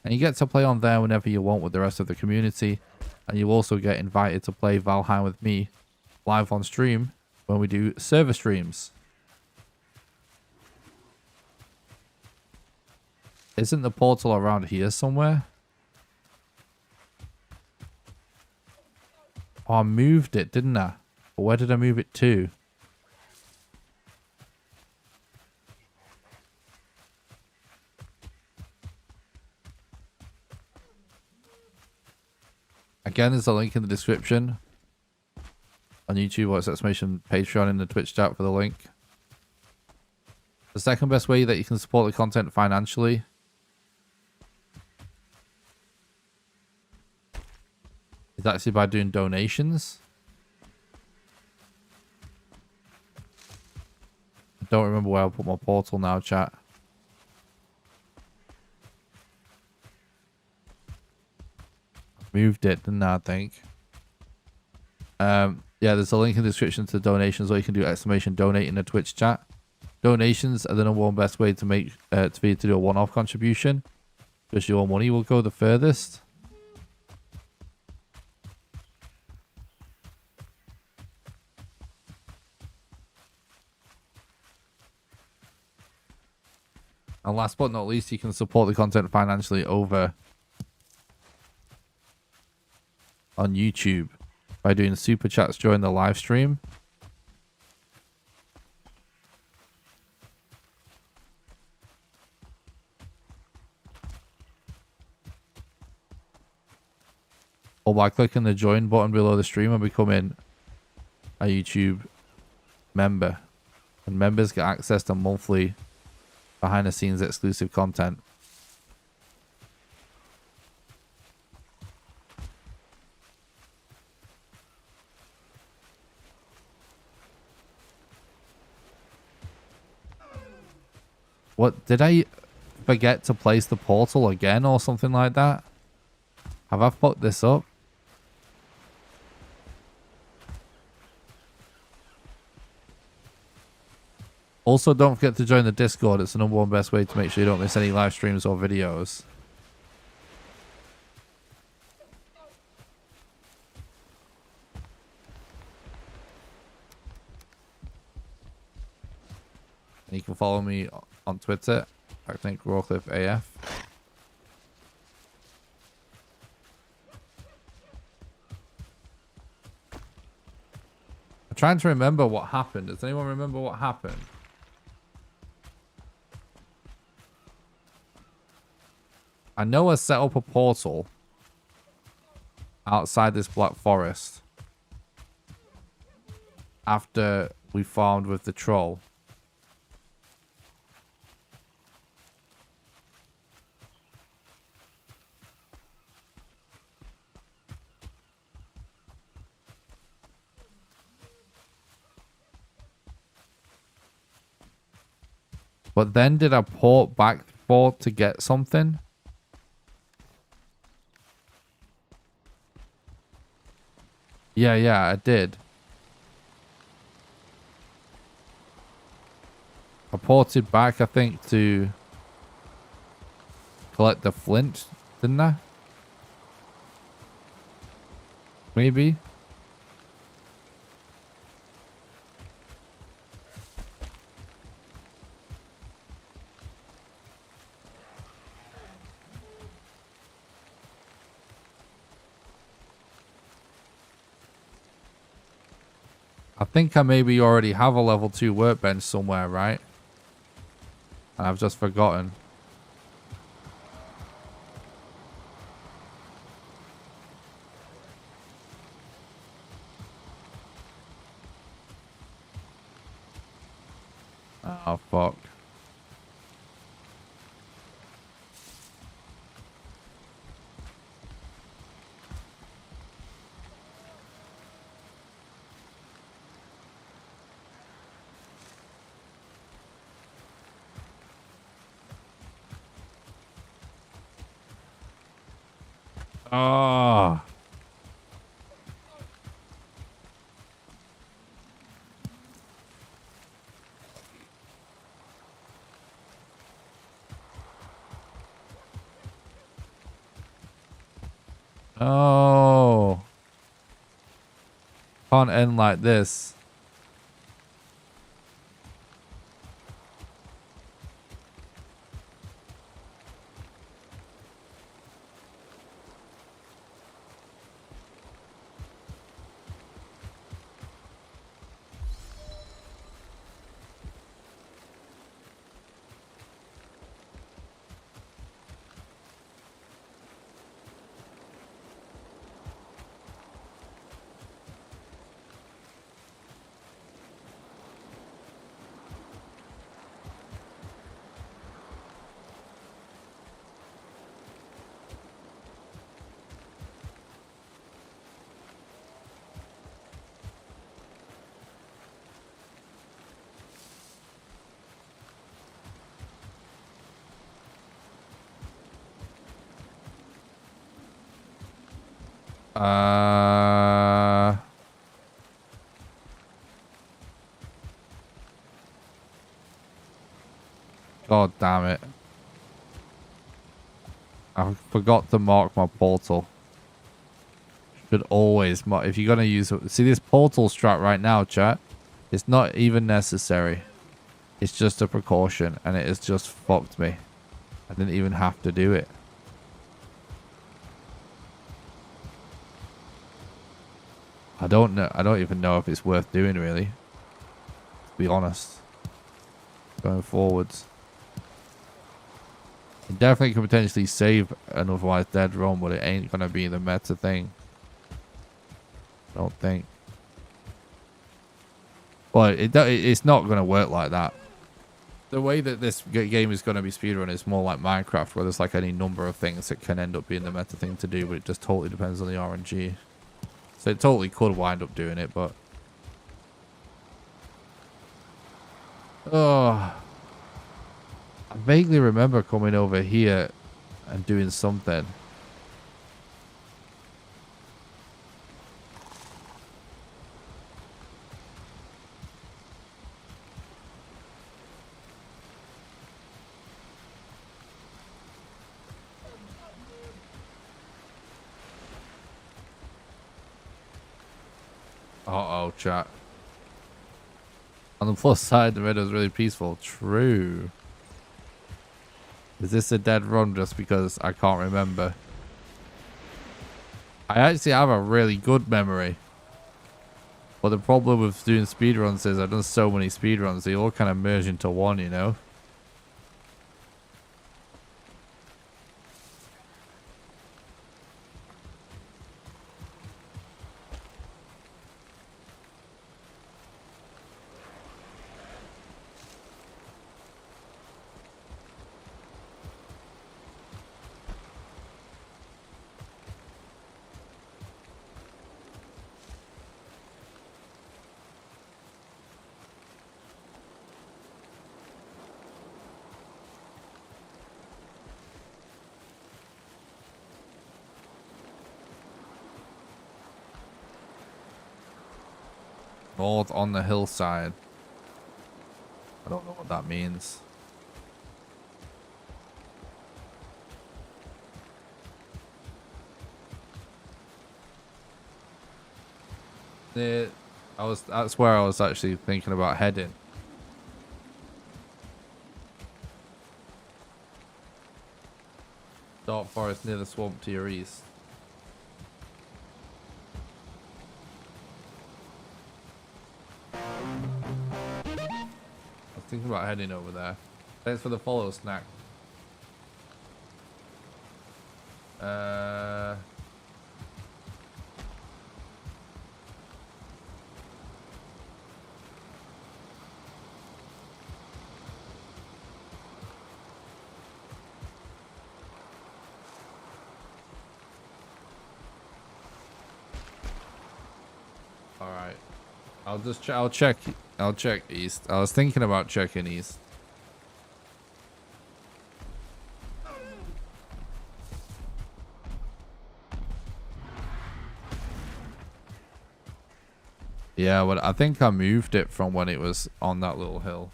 Speaker 1: and you get to play on there whenever you want with the rest of the community, and you also get invited to play Valheim with me live on stream when we do server streams. Isn't the portal around here somewhere? Oh, I moved it, didn't I? But where did I move it to? Again, there's a link in the description on YouTube, or it's exclamation Patreon in the Twitch chat for the link. The second best way that you can support the content financially is actually by doing donations. I don't remember where I put my portal now, chat. Moved it, didn't I think? Yeah, there's a link in the description to donations, or you can do exclamation donate in the Twitch chat. Donations are the number one best way to make for you to do a one-off contribution, because your money will go the furthest. And last but not least, you can support the content financially over on YouTube by doing super chats during the live stream. Or by clicking the join button below the stream and becoming a YouTube member. And members get access to monthly behind the scenes exclusive content. What, did I forget to place the portal again or something like that? Have I fucked this up? Also, don't forget to join the Discord. It's the number one best way to make sure you don't miss any live streams or videos. And you can follow me on Twitter, I think RawcliffeAF. I'm trying to remember what happened. Does anyone remember what happened? I know I set up a portal outside this Black Forest after we farmed with the troll. But then did I port back to get something? Yeah, I did. I ported back, I think, to collect the flint, didn't I? Maybe. I think I maybe already have a level 2 workbench somewhere, right? And I've just forgotten. Oh, fuck. Oh. Oh. Can't end like this. God damn it. I forgot to mark my portal. Should always mark. If you're going to use it. See this portal strat right now, chat? It's not even necessary. It's just a precaution. And it has just fucked me. I didn't even have to do it. I don't know. I don't even know if it's worth doing, really. To be honest. Going forwards. It definitely could potentially save an otherwise dead run, but it ain't going to be the meta thing. I don't think. But it's not going to work like that. The way that this game is going to be speedrun is more like Minecraft, where there's like any number of things that can end up being the meta thing to do, but it just totally depends on the RNG. So it totally could wind up doing it, but... Oh... I vaguely remember coming over here and doing something. Uh-oh, chat. On the plus side, the meadow is really peaceful. True. Is this a dead run just because I can't remember? I actually have a really good memory. But the problem with doing speedruns is I've done so many speedruns, they all kind of merge into one, you know? North on the hillside. I don't know what that means. That's where I was actually thinking about heading. Dark forest near the swamp to your east. Thinking about heading over there. Thanks for the follow, Snack. All right. I'll check east. I was thinking about checking east. Yeah, well, I think I moved it from when it was on that little hill.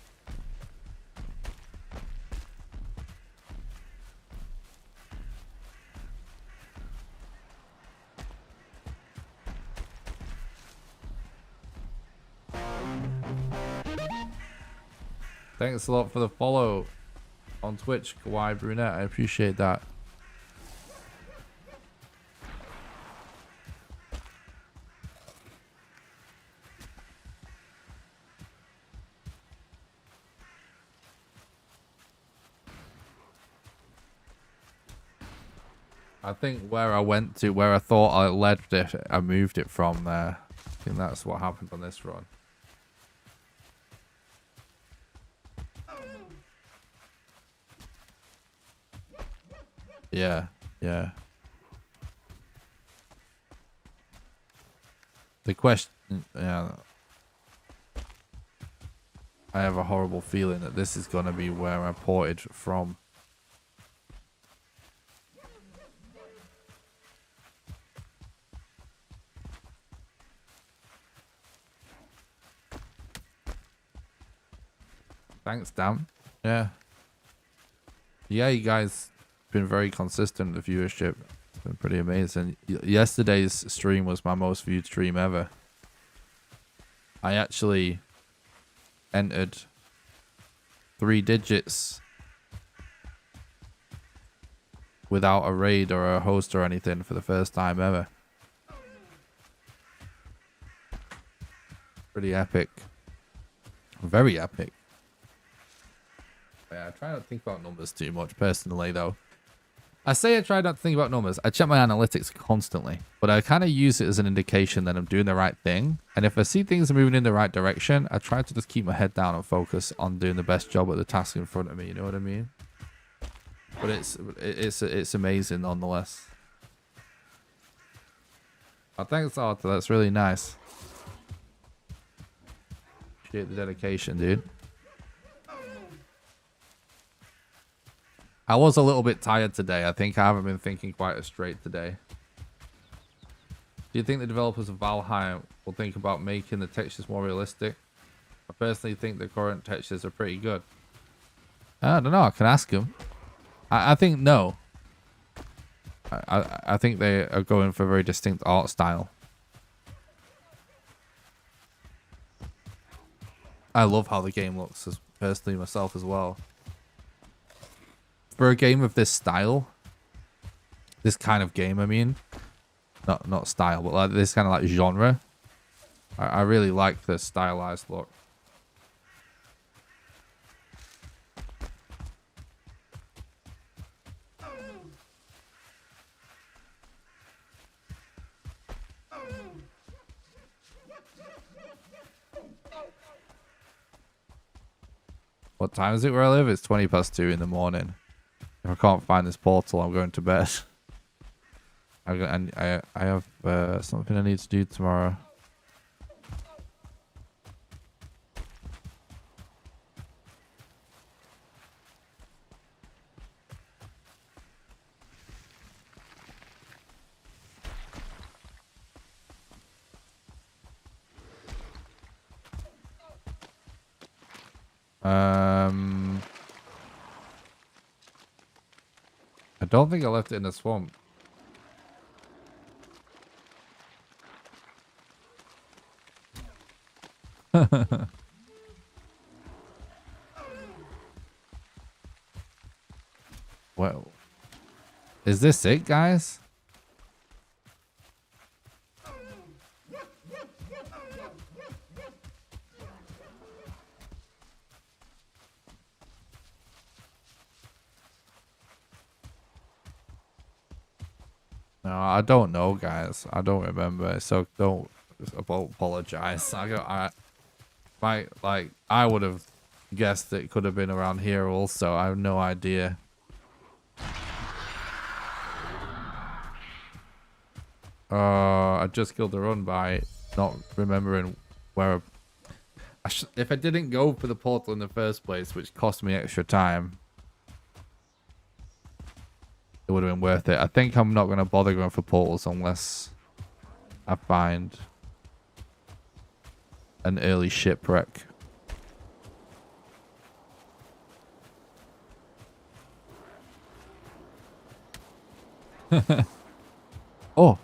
Speaker 1: Thanks a lot for the follow on Twitch, Kawaii Brunette. I appreciate that. I think where I went to, where I thought I left it, I moved it from there. I think that's what happened on this run. Yeah, yeah. The question, yeah. I have a horrible feeling that this is going to be where I ported from. Thanks, Dan. Yeah. Yeah, you guys been very consistent with the viewership. It's been pretty amazing. Yesterday's stream was my most viewed stream ever. I actually entered 3 digits without a raid or a host or anything for the first time ever. Pretty epic. Very epic. Yeah, I try not to think about numbers too much personally, though. I say I try not to think about numbers. I check my analytics constantly, but I kind of use it as an indication that I'm doing the right thing. And if I see things are moving in the right direction, I try to just keep my head down and focus on doing the best job at the task in front of me. You know what I mean? But it's amazing nonetheless. Oh, thanks, Arthur. That's really nice. Appreciate the dedication, dude. I was a little bit tired today. I think I haven't been thinking quite as straight today. Do you think the developers of Valheim will think about making the textures more realistic? I personally think the current textures are pretty good. I don't know. I can ask them. I think no. I think they are going for a very distinct art style. I love how the game looks, personally myself as well. For a game of this style, this kind of game, I mean, not style, but like this kind of like genre, I really like the stylized look. What time is it where I live? It's 2:20 in the morning. If I can't find this portal, I'm going to bed. I have something I need to do tomorrow. I don't think I left it in the swamp. Well, is this it, guys? No, I don't know, guys. I don't remember, so don't apologize. I would have guessed it could have been around here also. I have no idea. I just killed the run by not remembering where. If I didn't go for the portal in the first place, which cost me extra time, it would have been worth it. I think I'm not going to bother going for portals unless I find an early shipwreck. Oh.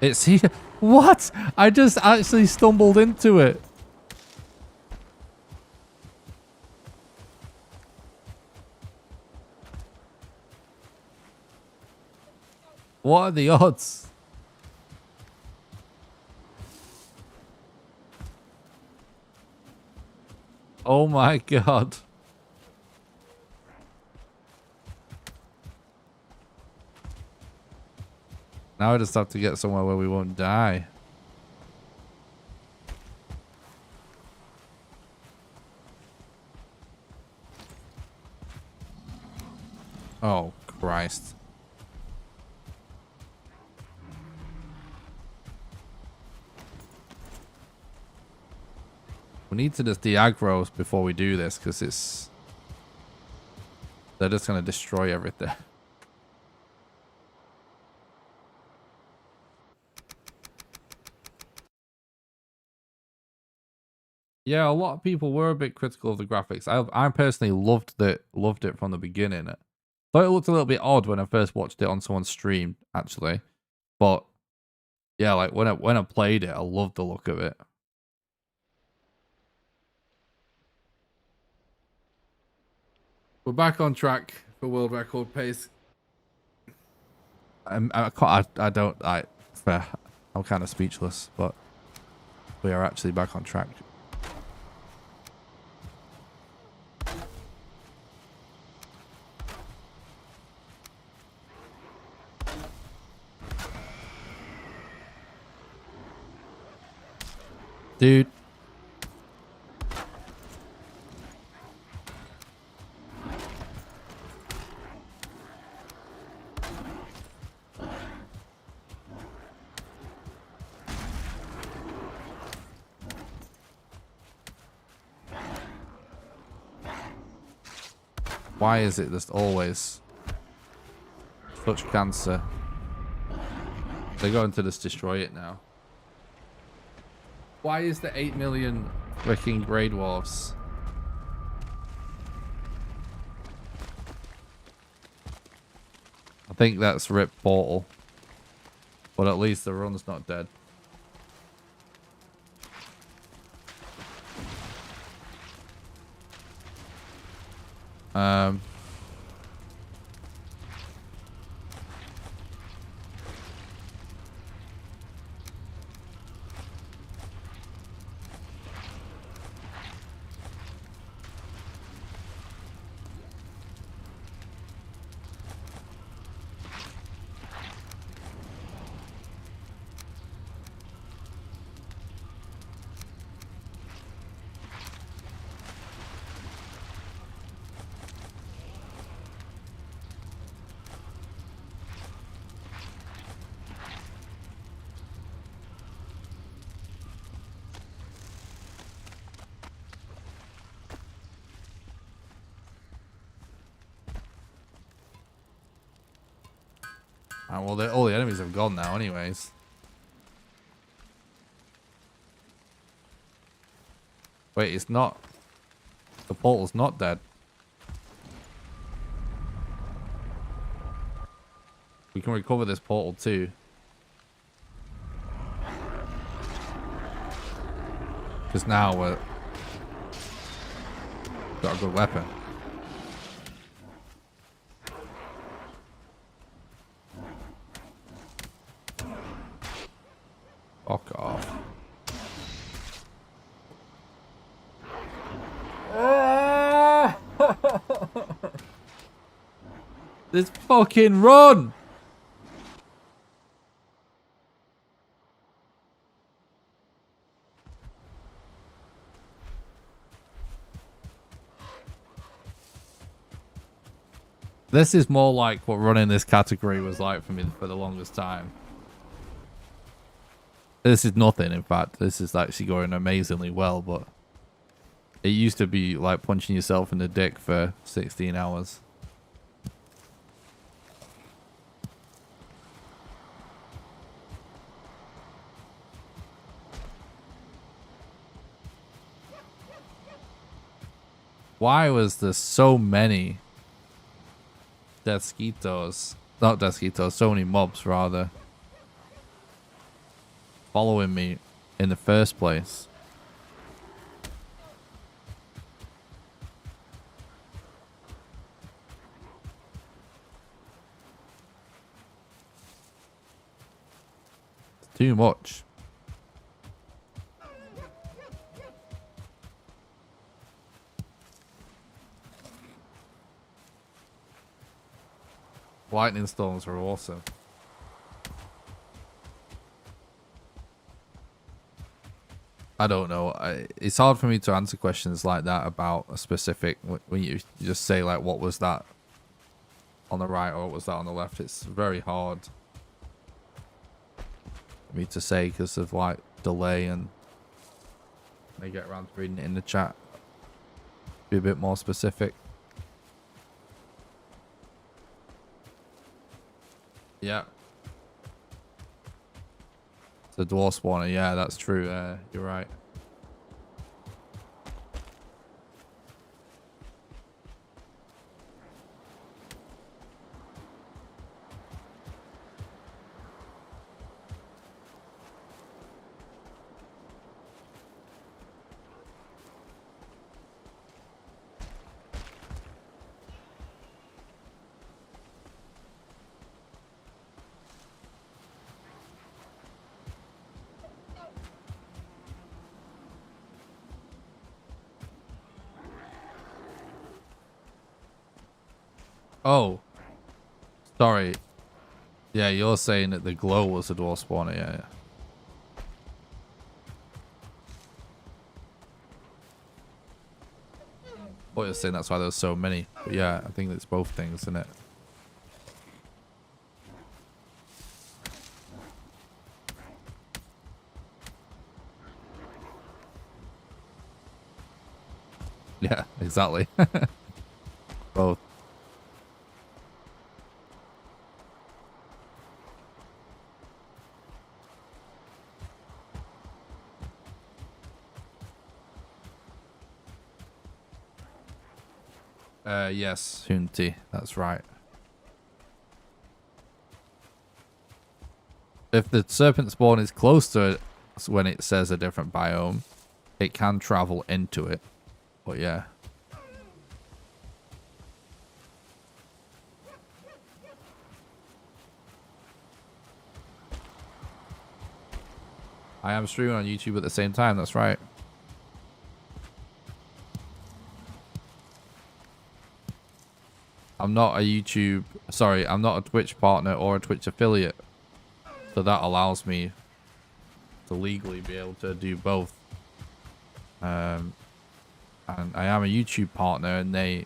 Speaker 1: It's here. What? I just actually stumbled into it. What are the odds? Oh my god. Now I just have to get somewhere where we won't die. Oh, Christ. We need to just de-aggro before we do this, because it's... They're just going to destroy everything. Yeah, a lot of people were a bit critical of the graphics. I personally loved it from the beginning. Thought it looked a little bit odd when I first watched it on someone's stream, actually. But yeah, like when I played it, I loved the look of it. We're back on track for world record pace. I'm kind of speechless, but we are actually back on track. Dude. Why is it just always such cancer? They're going to just destroy it now. Why is there 8 million freaking Grey Dwarfs? I think that's Rip Portal. But at least the run's not dead. Well, all the enemies have gone now anyways. Wait, it's not... The portal's not dead. We can recover this portal too. Because now we're... got a good weapon. Fuck off. This fucking run! This is more like what running this category was like for me for the longest time. This is nothing, in fact. This is actually going amazingly well, but it used to be like punching yourself in the dick for 16 hours. Why was there so many Desquitos? Not Desquitos, so many mobs rather. Following me in the first place. It's too much. Lightning storms are awesome. I don't know. It's hard for me to answer questions like that about a specific, when you just say like, what was that on the right or what was that on the left? It's very hard for me to say because of like delay, and they get around to reading it in the chat. Be a bit more specific. Yeah. The dwarf spawner, yeah, that's true. You're right. Oh, sorry. Yeah, you're saying that the glow was a dwarf spawner. Yeah, yeah. What you're saying, that's why there's so many. But yeah, I think it's both things, isn't it? Yeah, exactly. Both. Yes, Hunty, that's right. If the serpent spawn is close to it when it says a different biome, it can travel into it. But yeah. I am streaming on YouTube at the same time, that's right. I'm not a YouTube, sorry, I'm not a Twitch partner or a Twitch affiliate. So that allows me to legally be able to do both. And I am a YouTube partner, and they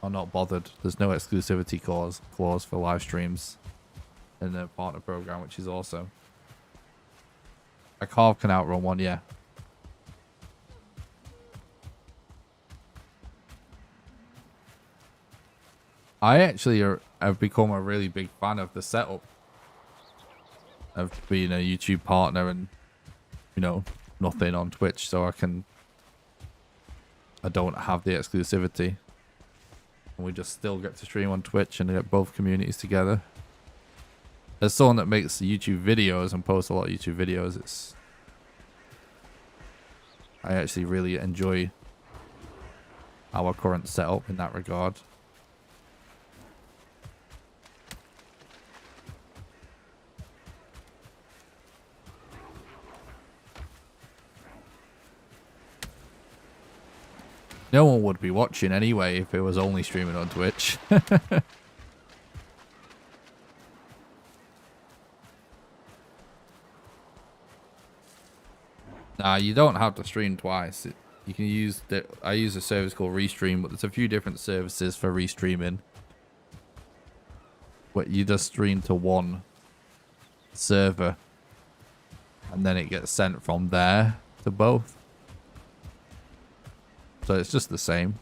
Speaker 1: are not bothered. There's no exclusivity clause for live streams in the partner program, which is awesome. A carve can outrun one, yeah. I actually have become a really big fan of the setup of being a YouTube partner and, you know, nothing on Twitch, so I don't have the exclusivity. And we just still get to stream on Twitch and get both communities together. As someone that makes YouTube videos and posts a lot of YouTube videos, I actually really enjoy our current setup in that regard. No one would be watching anyway if it was only streaming on Twitch. Nah, you don't have to stream twice. You can use I use a service called Restream, but there's a few different services for restreaming. But you just stream to one server, and then it gets sent from there to both. So it's just the same.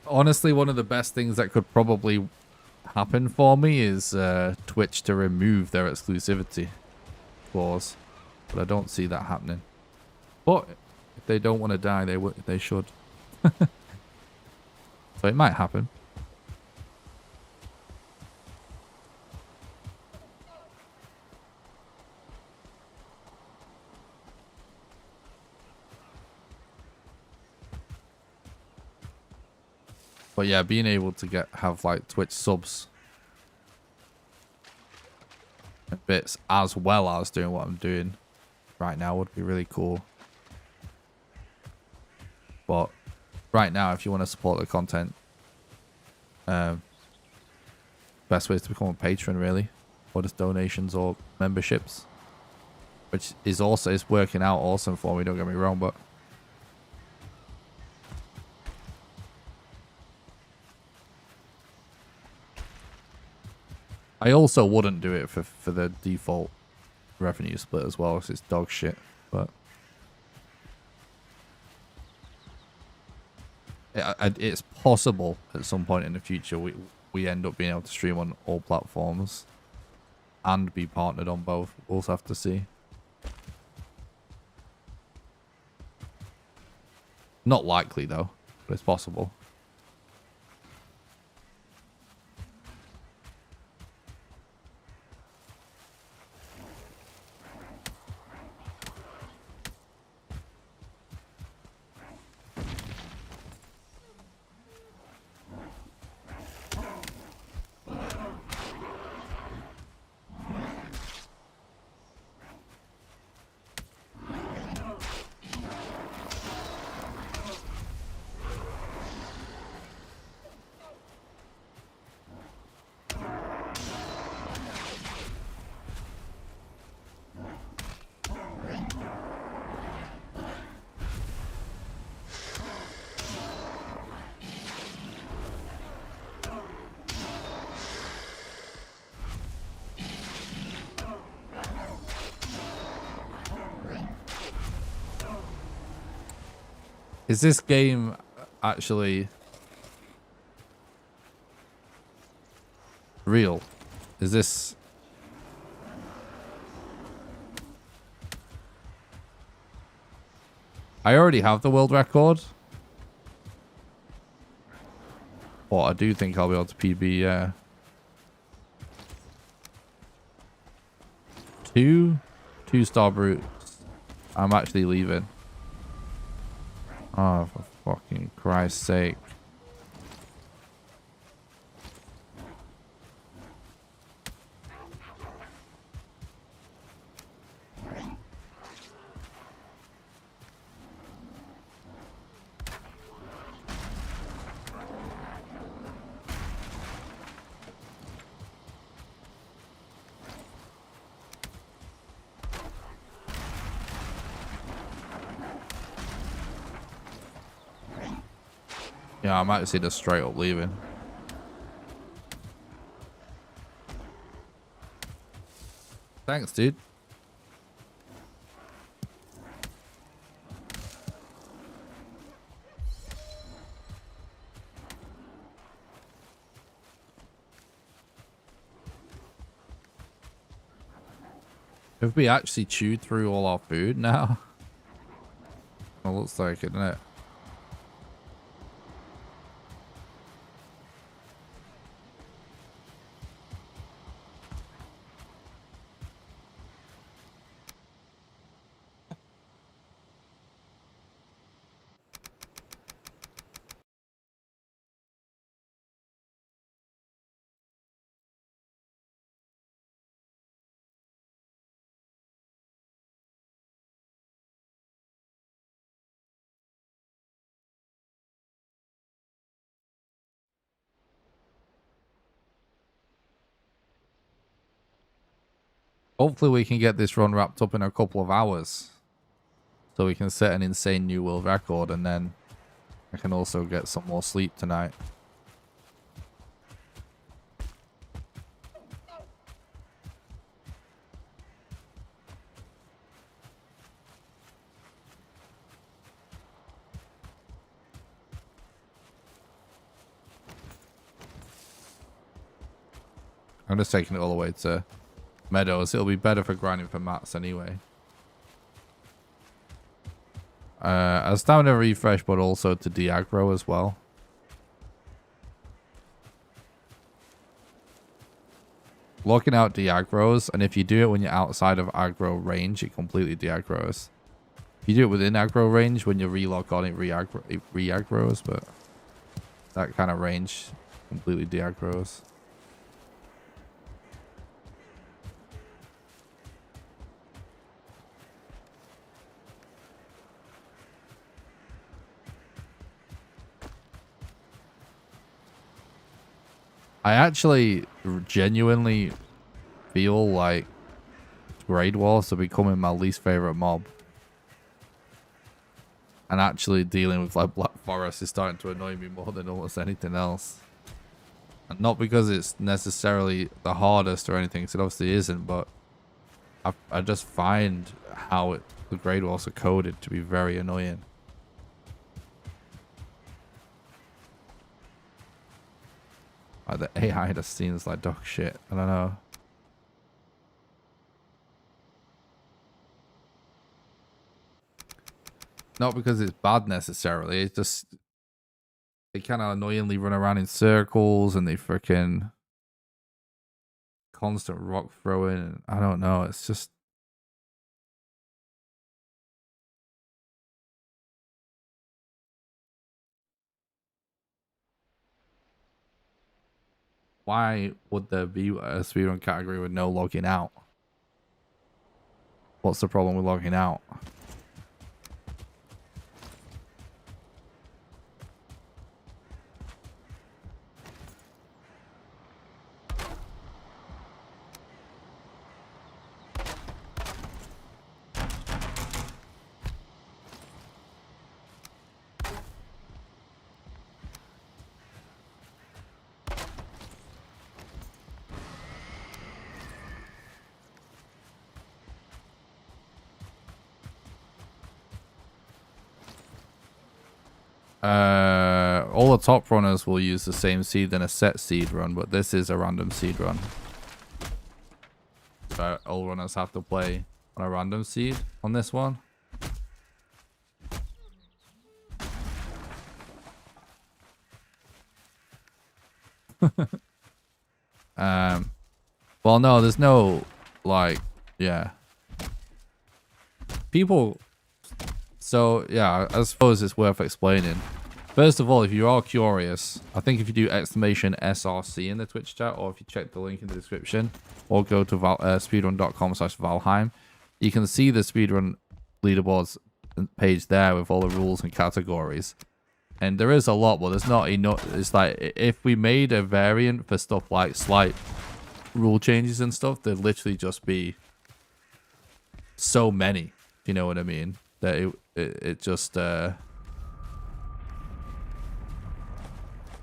Speaker 1: honestly, one of the best things that could probably happen for me is Twitch to remove their exclusivity clause, but I don't see that happening. But if they don't want to die, they should. So it might happen. But yeah, being able to have like Twitch subs and bits as well as doing what I'm doing right now would be really cool. But right now, if you want to support the content, best way is to become a patron, really, or just donations or memberships, which is working out awesome for me. Don't get me wrong, but I also wouldn't do it for the default revenue split as well, because it's dog shit. But it's possible at some point in the future we end up being able to stream on all platforms and be partnered on both. We'll also have to see. Not likely though, but it's possible. Is this game actually real? Is this... I already have the world record. But I do think I'll be able to PB, two-star brutes. I'm actually leaving. Oh, for fucking Christ's sake. Yeah, I'm actually just straight up leaving. Thanks, dude. Have we actually chewed through all our food now? Well, looks like it, doesn't it? Hopefully we can get this run wrapped up in a couple of hours. So we can set an insane new world record, and then I can also get some more sleep tonight. I'm just taking it all the way to meadows. It'll be better for grinding for mats anyway. A stamina refresh, but also to de-aggro as well. Locking out de-aggros, and if you do it when you're outside of aggro range, it completely de-aggros. If you do it within aggro range, when you relock on it, re-aggros, but that kind of range completely de-aggros. I actually genuinely feel like Grade Wars are becoming my least favorite mob. And actually dealing with like Black Forest is starting to annoy me more than almost anything else. And not because it's necessarily the hardest or anything, because it obviously isn't, but I just find how the Grade Wars are coded to be very annoying. Like the AI just seems like dog shit. I don't know. Not because it's bad necessarily. It's just they kind of annoyingly run around in circles and they freaking constant rock throwing. And I don't know. It's just why would there be a speedrun category with no logging out? What's the problem with logging out? All the top runners will use the same seed in a set seed run, but this is a random seed run. So all runners have to play on a random seed on this one. Well, no, there's no, like, yeah. People, so, yeah, I suppose it's worth explaining. First of all, if you are curious, I think if you do exclamation SRC in the Twitch chat, or if you check the link in the description, or go to speedrun.com/Valheim, you can see the speedrun leaderboards page there with all the rules and categories. And there is a lot, but there's not enough. It's like, if we made a variant for stuff like slight rule changes and stuff, there'd literally just be so many, you know what I mean? That it just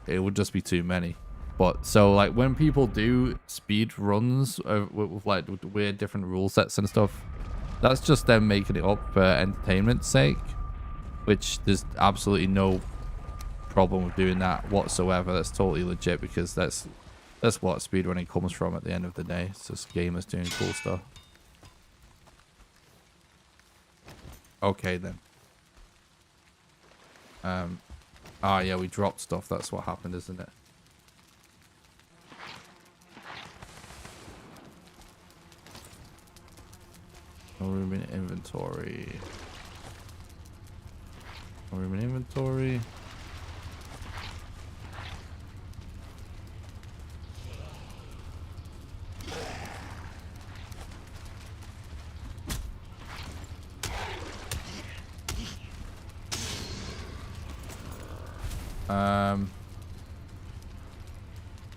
Speaker 1: it would just be too many. But so like when people do speed runs with like weird different rule sets and stuff, that's just them making it up for entertainment's sake, which there's absolutely no problem with doing that whatsoever. That's totally legit, because that's what speedrunning comes from at the end of the day. It's just gamers doing cool stuff. Okay then. Ah, yeah, we dropped stuff. That's what happened, isn't it? No room in inventory. No room in inventory.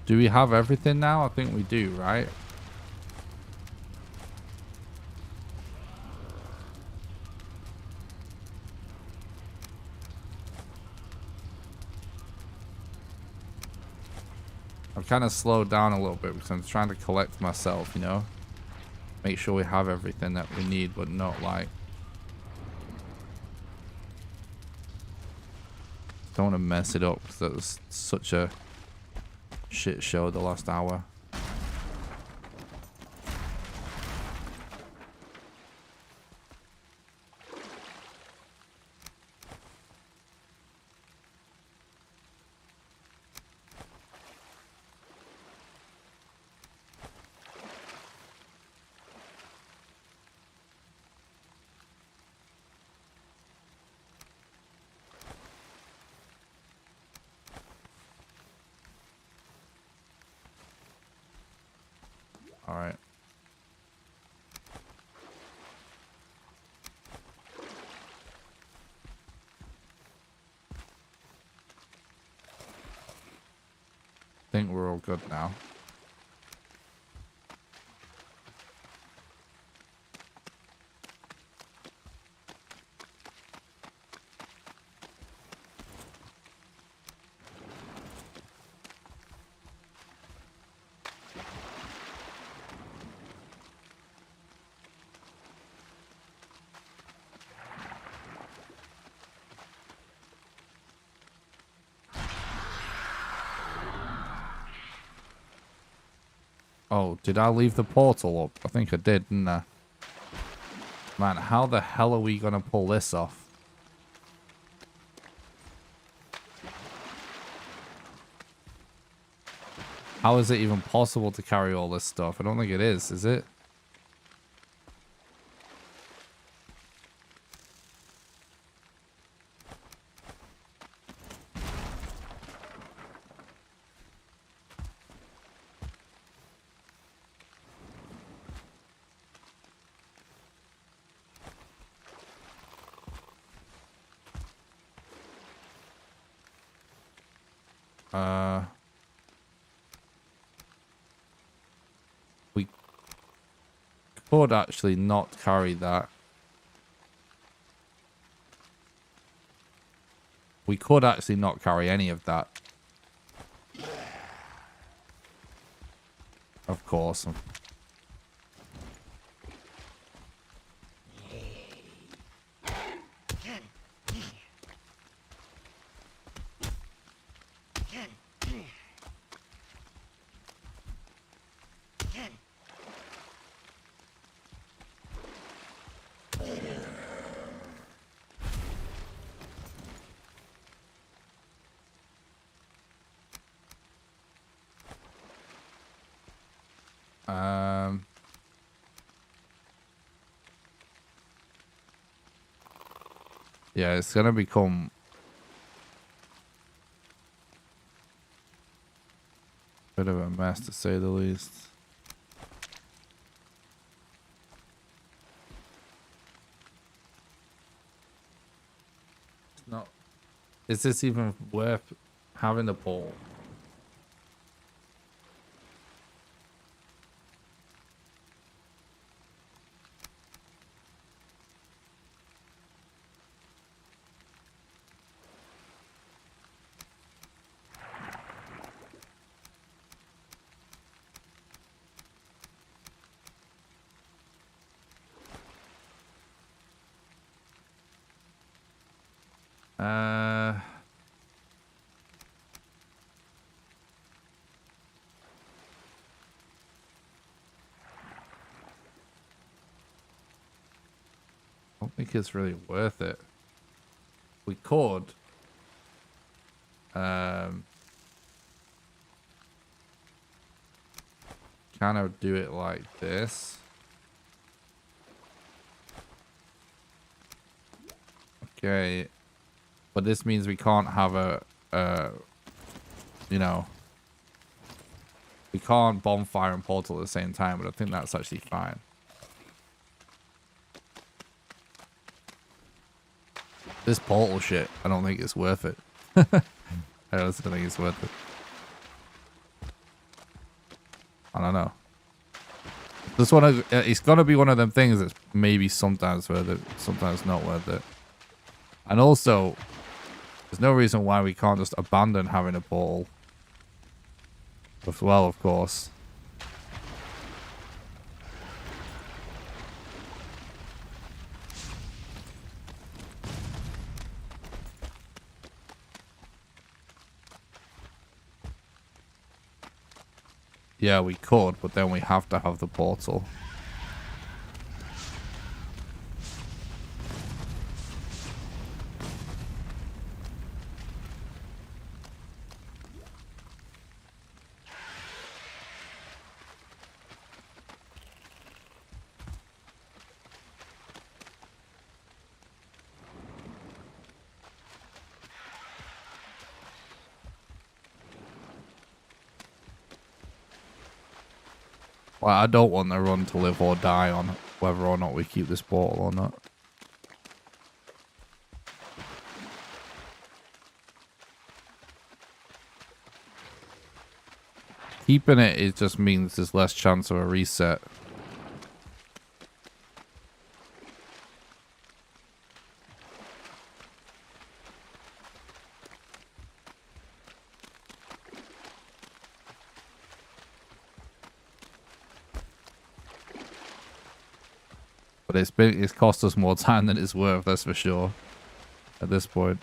Speaker 1: Do we have everything now? I think we do, right? I've kind of slowed down a little bit because I'm trying to collect myself, you know? Make sure we have everything that we need, but not like... Don't want to mess it up because that was such a shit show the last hour. All right. I think we're all good now. Oh, did I leave the portal up? I think I did, didn't I? Man, how the hell are we going to pull this off? How is it even possible to carry all this stuff? I don't think it is it? We could actually not carry that. We could actually not carry any of that. Of course. Yeah, it's gonna become a bit of a mess, to say the least. It's not. Is this even worth having the pole? I don't think it's really worth it. We could. Kind of do it like this. Okay. But this means we can't have you know, we can't bonfire and portal at the same time, but I think that's actually fine. This portal shit, I don't think it's worth it. I honestly don't think it's worth it. I don't know. This one, it's gonna be one of them things that's maybe sometimes worth it, sometimes not worth it. And also, there's no reason why we can't just abandon having a portal. As well, of course. Yeah, we could, but then we have to have the portal. Well, I don't want the run to live or die on whether or not we keep this portal or not. Keeping it just means there's less chance of a reset. But it's cost us more time than it's worth, that's for sure. At this point.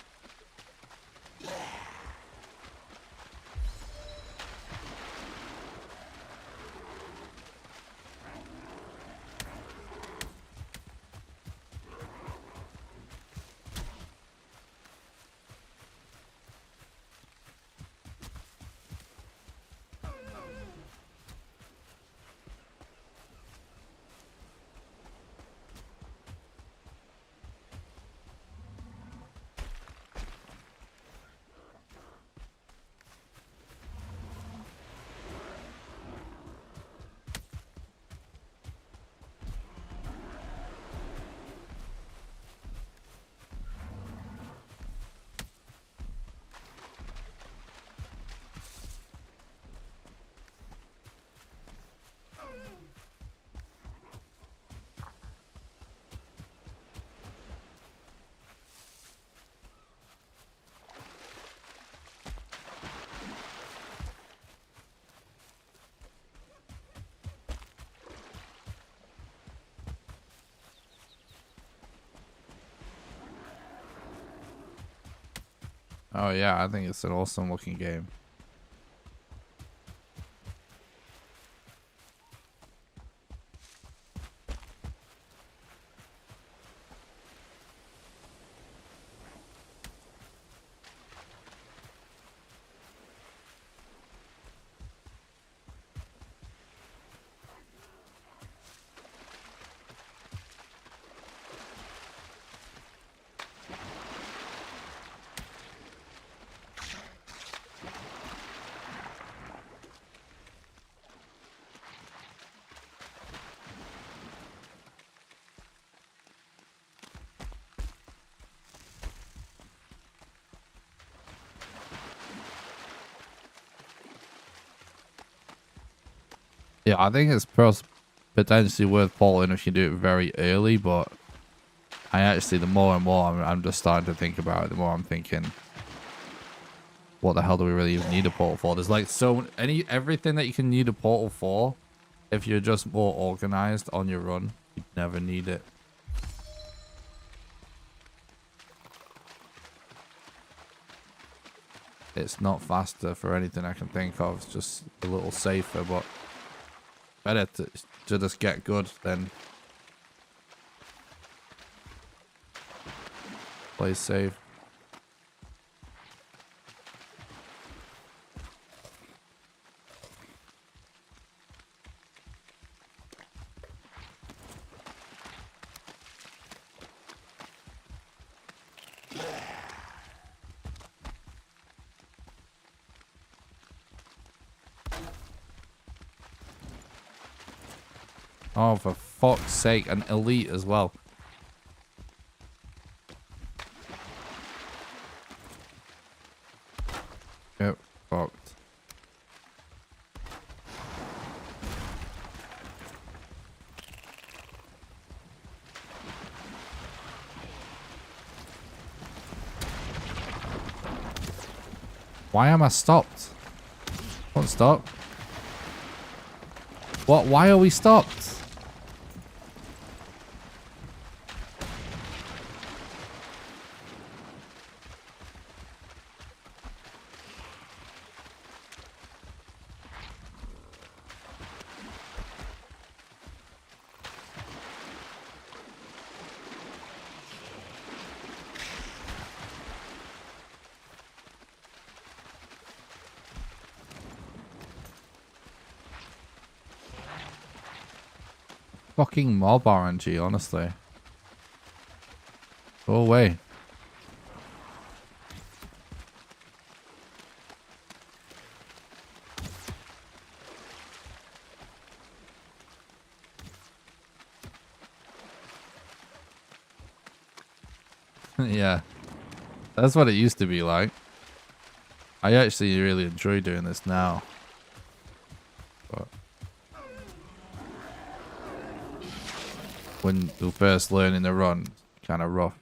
Speaker 1: Oh yeah, I think it's an awesome looking game. Yeah, I think it's potentially worth portaling if you do it very early, but I actually, the more and more I'm just starting to think about it, the more I'm thinking, what the hell do we really even need a portal for? There's like everything that you can need a portal for, if you're just more organized on your run, you'd never need it. It's not faster for anything I can think of, it's just a little safer, but better to just get good than play safe. Oh, for fuck's sake, an elite as well. Yep, fucked. Why am I stopped? Don't stop. What? Why are we stopped? Fucking mob RNG, honestly. Go away. Yeah, that's what it used to be like. I actually really enjoy doing this now. But when you're first learning the run, it's kind of rough.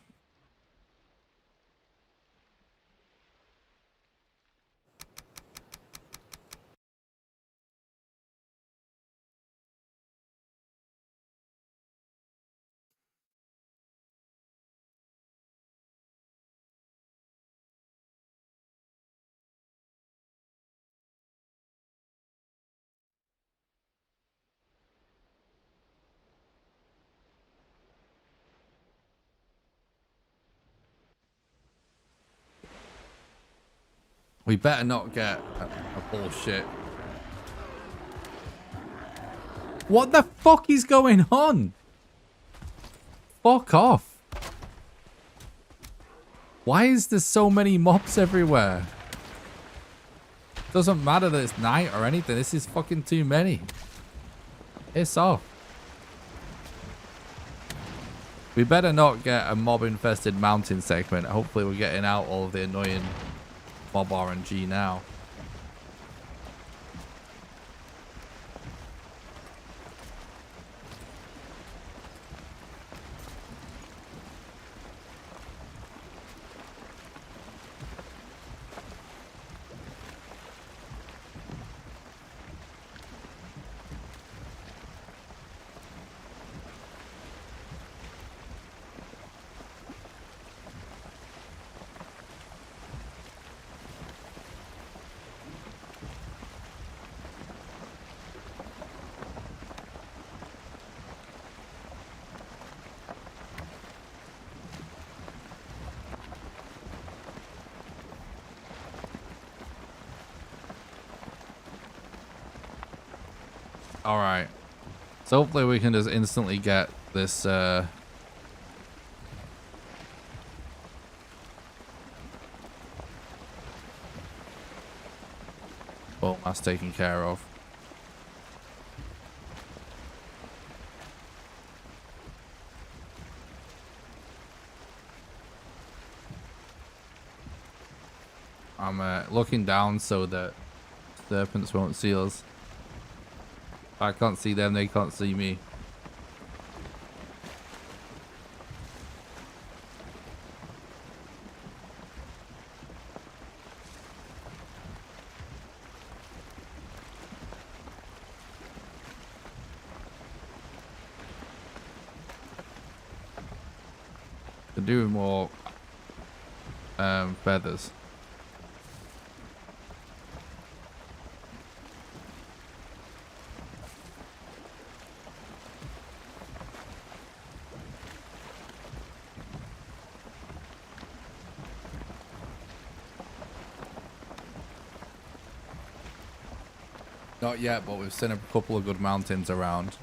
Speaker 1: We better not get a bullshit. What the fuck is going on? Fuck off. Why is there so many mobs everywhere? Doesn't matter that it's night or anything. This is fucking too many. Piss off. We better not get a mob-infested mountain segment. Hopefully we're getting out all of the annoying mob RNG now. All right. So hopefully we can just instantly get this well, that's taken care of. I'm looking down so that serpents won't see us. I can't see them, they can't see me. To do more feathers. Not yet, but we've seen a couple of good mountains around.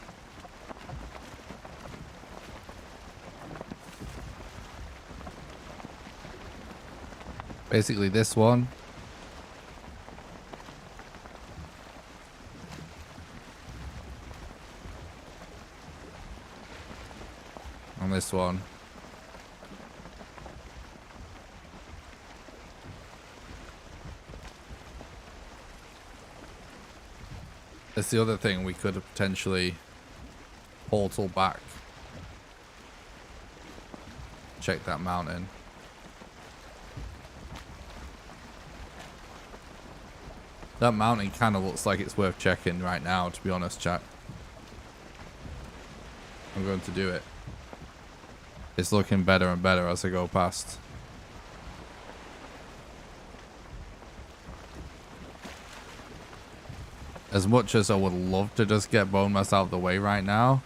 Speaker 1: Basically this one. And this one. That's the other thing, we could have potentially portal back. Check that mountain. That mountain kind of looks like it's worth checking right now, to be honest, chat. I'm going to do it. It's looking better and better as I go past. As much as I would love to just get Bone Mass out of the way right now,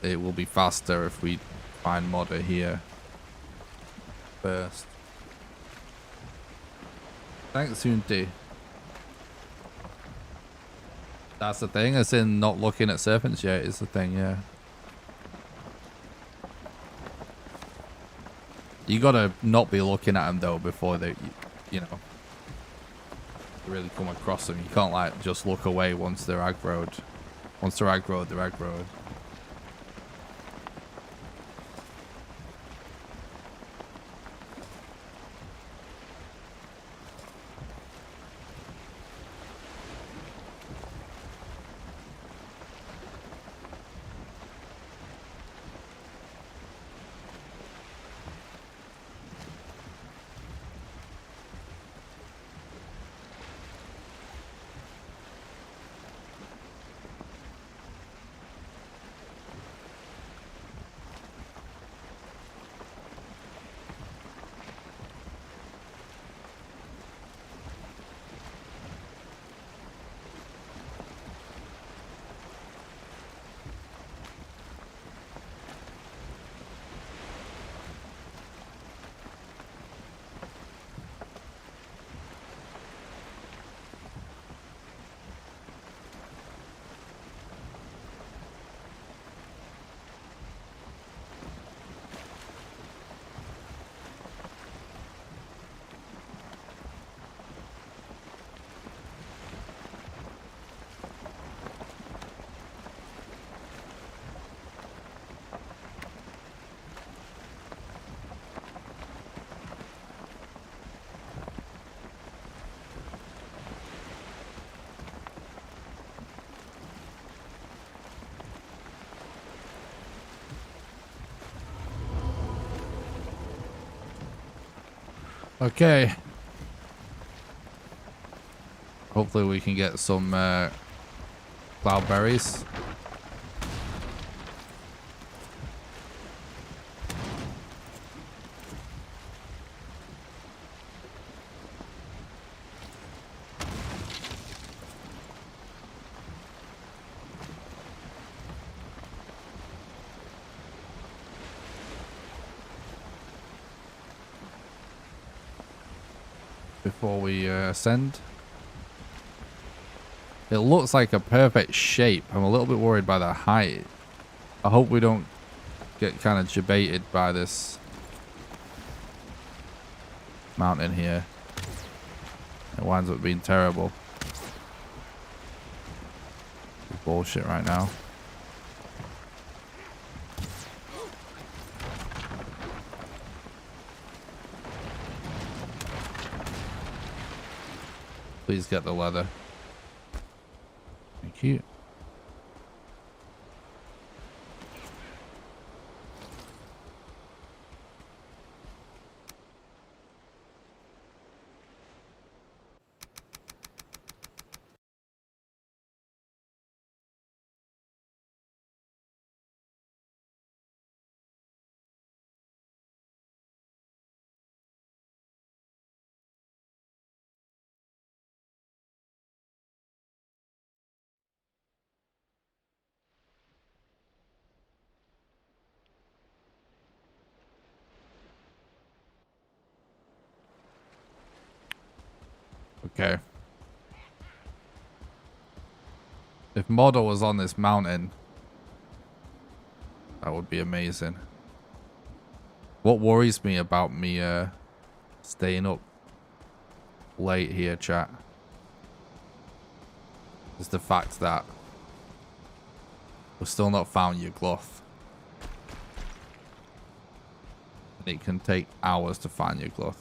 Speaker 1: it will be faster if we find Modder here first. Thanks, Unti. That's the thing, as in not looking at serpents yet is the thing, yeah. You gotta not be looking at them though before they, you know, really come across them. You can't like just look away once they're aggroed. Once they're aggroed, they're aggroed. Okay. Hopefully we can get some cloudberries. Before we ascend. It looks like a perfect shape. I'm a little bit worried by the height. I hope we don't get kind of debated by this mountain here. It winds up being terrible. It's bullshit right now. Please get the leather. Thank you. Okay. If Model was on this mountain, that would be amazing. What worries me about me staying up late here, chat, is the fact that we've still not found your gluth. And it can take hours to find your gluth.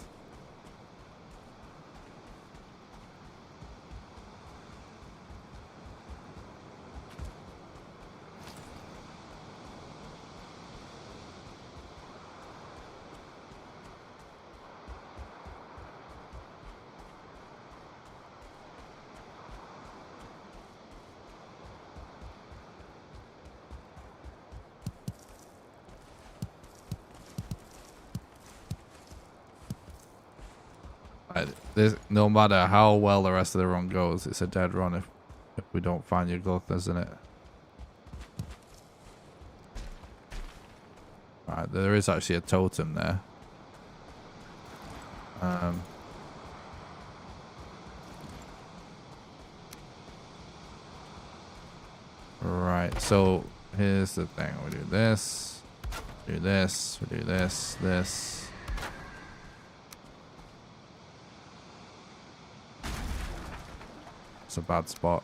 Speaker 1: No matter how well the rest of the run goes, it's a dead run if we don't find your gluth, isn't it? Alright, there is actually a totem there. Right, so here's the thing. We do this, we do this, we do this, this. It's a bad spot.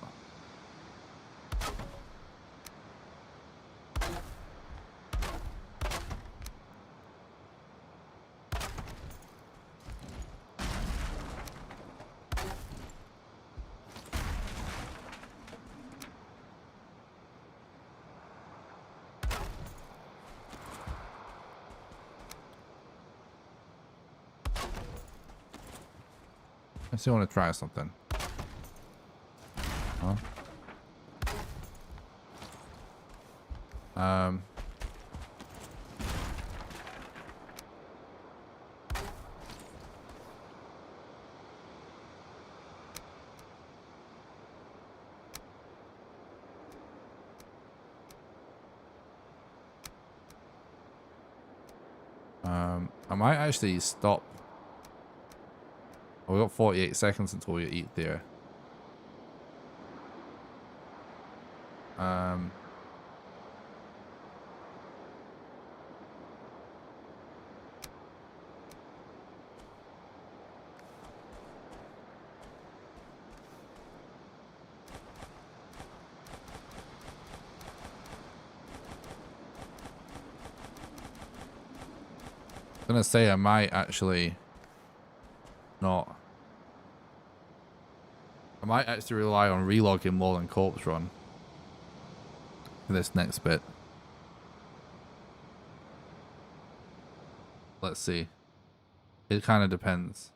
Speaker 1: I still want to try something. Huh? I might actually stop. Oh, we got 48 seconds until we eat there. I'm gonna say I might actually not. I might actually rely on relogging more than Corpse Run for this next bit. Let's see. It kind of depends.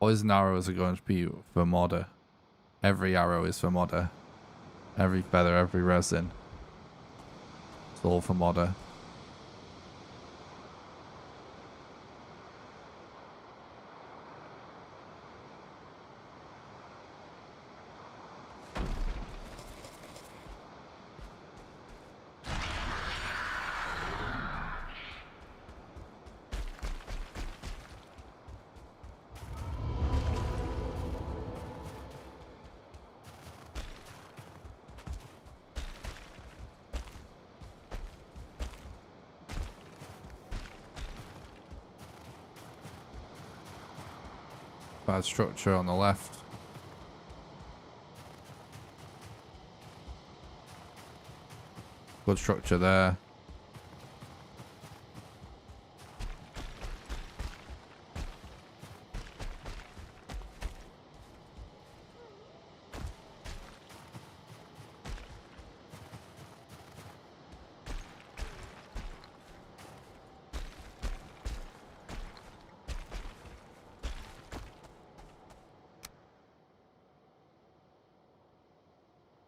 Speaker 1: Poison arrows are going to be for modder. Every arrow is for modder. Every feather, every resin. It's all for modder. Bad structure on the left. Good structure there.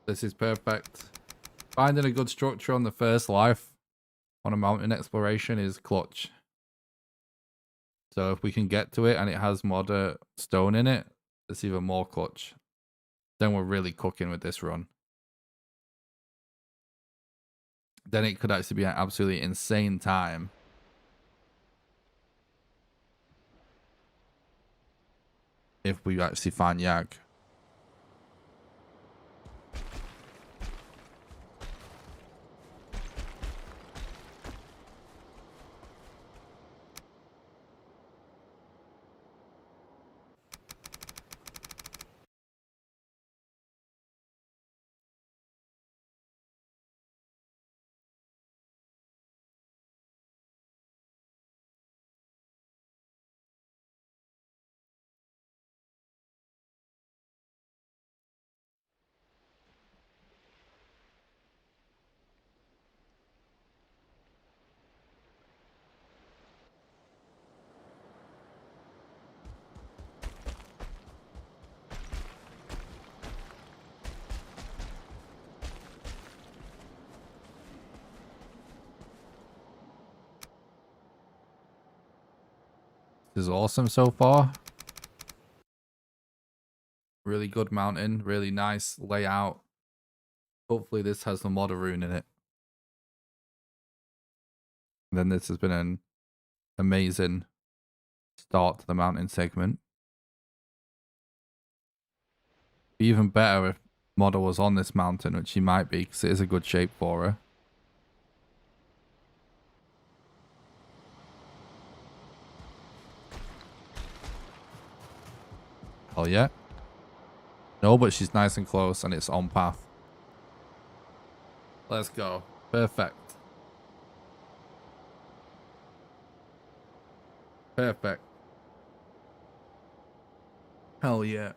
Speaker 1: This is perfect. Finding a good structure on the first life on a mountain exploration is clutch. So if we can get to it and it has modder stone in it, it's even more clutch. Then we're really cooking with this run. Then it could actually be an absolutely insane time. If we actually find Yag. This is awesome so far. Really good mountain, really nice layout. Hopefully this has the modder rune in it. And then this has been an amazing start to the mountain segment. Be even better if modder was on this mountain, which she might be, because it is a good shape for her. Oh yeah. No, but she's nice and close and it's on path. Let's go. Perfect. Perfect. Hell yeah.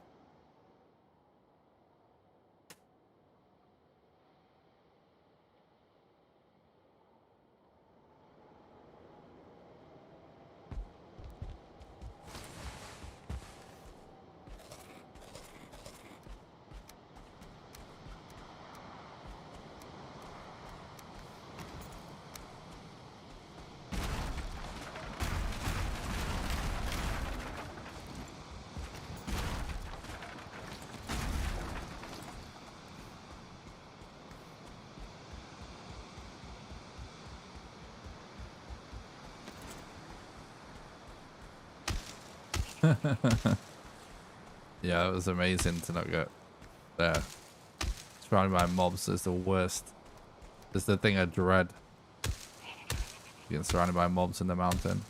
Speaker 1: Yeah, it was amazing to not get there. Surrounded by mobs is the worst. It's the thing I dread. Getting surrounded by mobs in the mountain.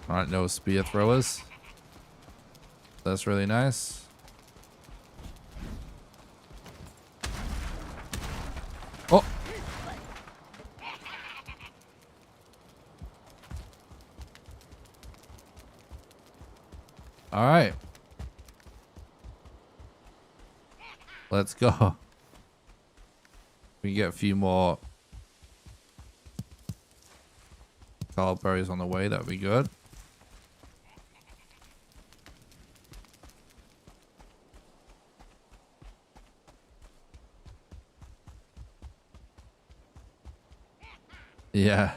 Speaker 1: Alright, no spear throwers. That's really nice. Oh! Alright. Let's go. We get a few more cloudberries on the way. That'd be good. Yeah.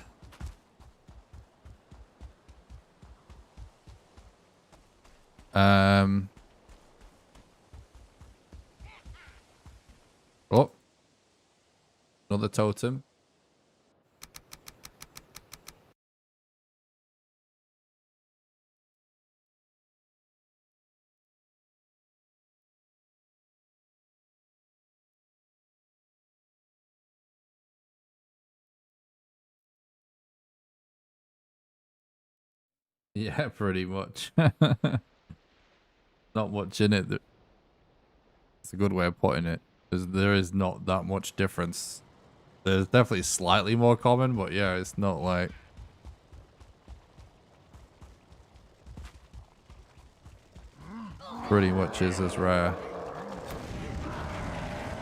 Speaker 1: Oh, another totem. Yeah, pretty much. Not much in it. It's a good way of putting it, because there is not that much difference. There's definitely slightly more common, but yeah, it's not like... Pretty much is as rare.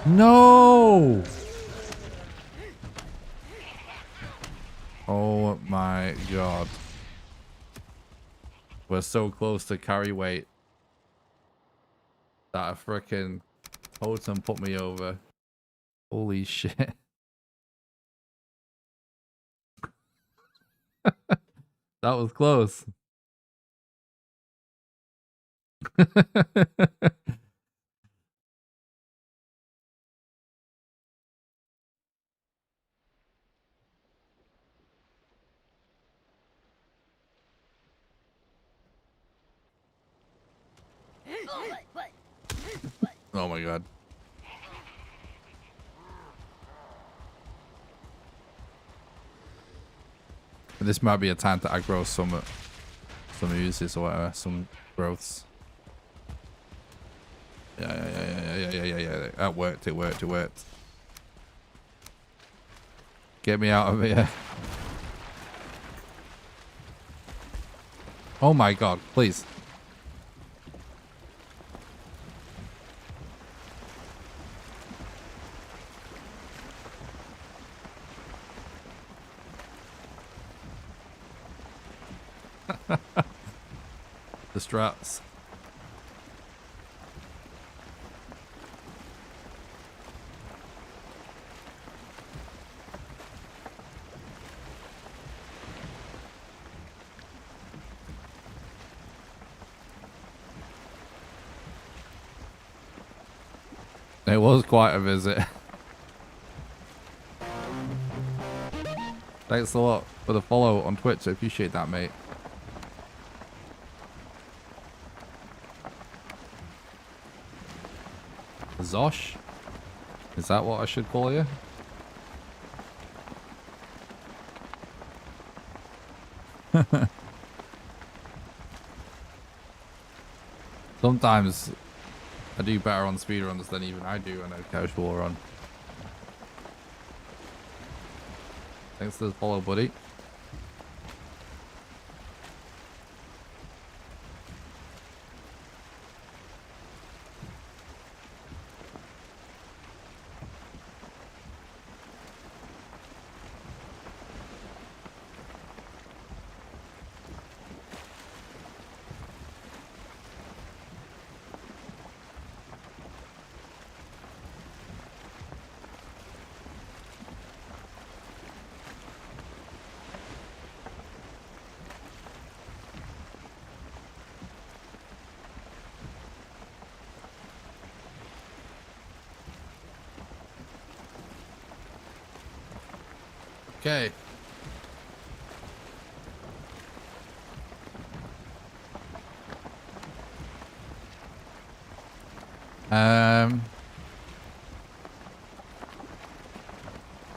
Speaker 1: No! Oh my god. We're so close to carry weight that a frickin' totem put me over. Holy shit. That was close. Oh my god. This might be a time to aggro some uses or whatever, some growths. Yeah. That worked, it worked. Get me out of here. Oh my god, please. The strats. It was quite a visit. Thanks a lot for the follow on Twitch. I appreciate that, mate. Zosh? Is that what I should call you? Sometimes I do better on speedruns than even I do on a casual run. Thanks for the follow, buddy. Okay.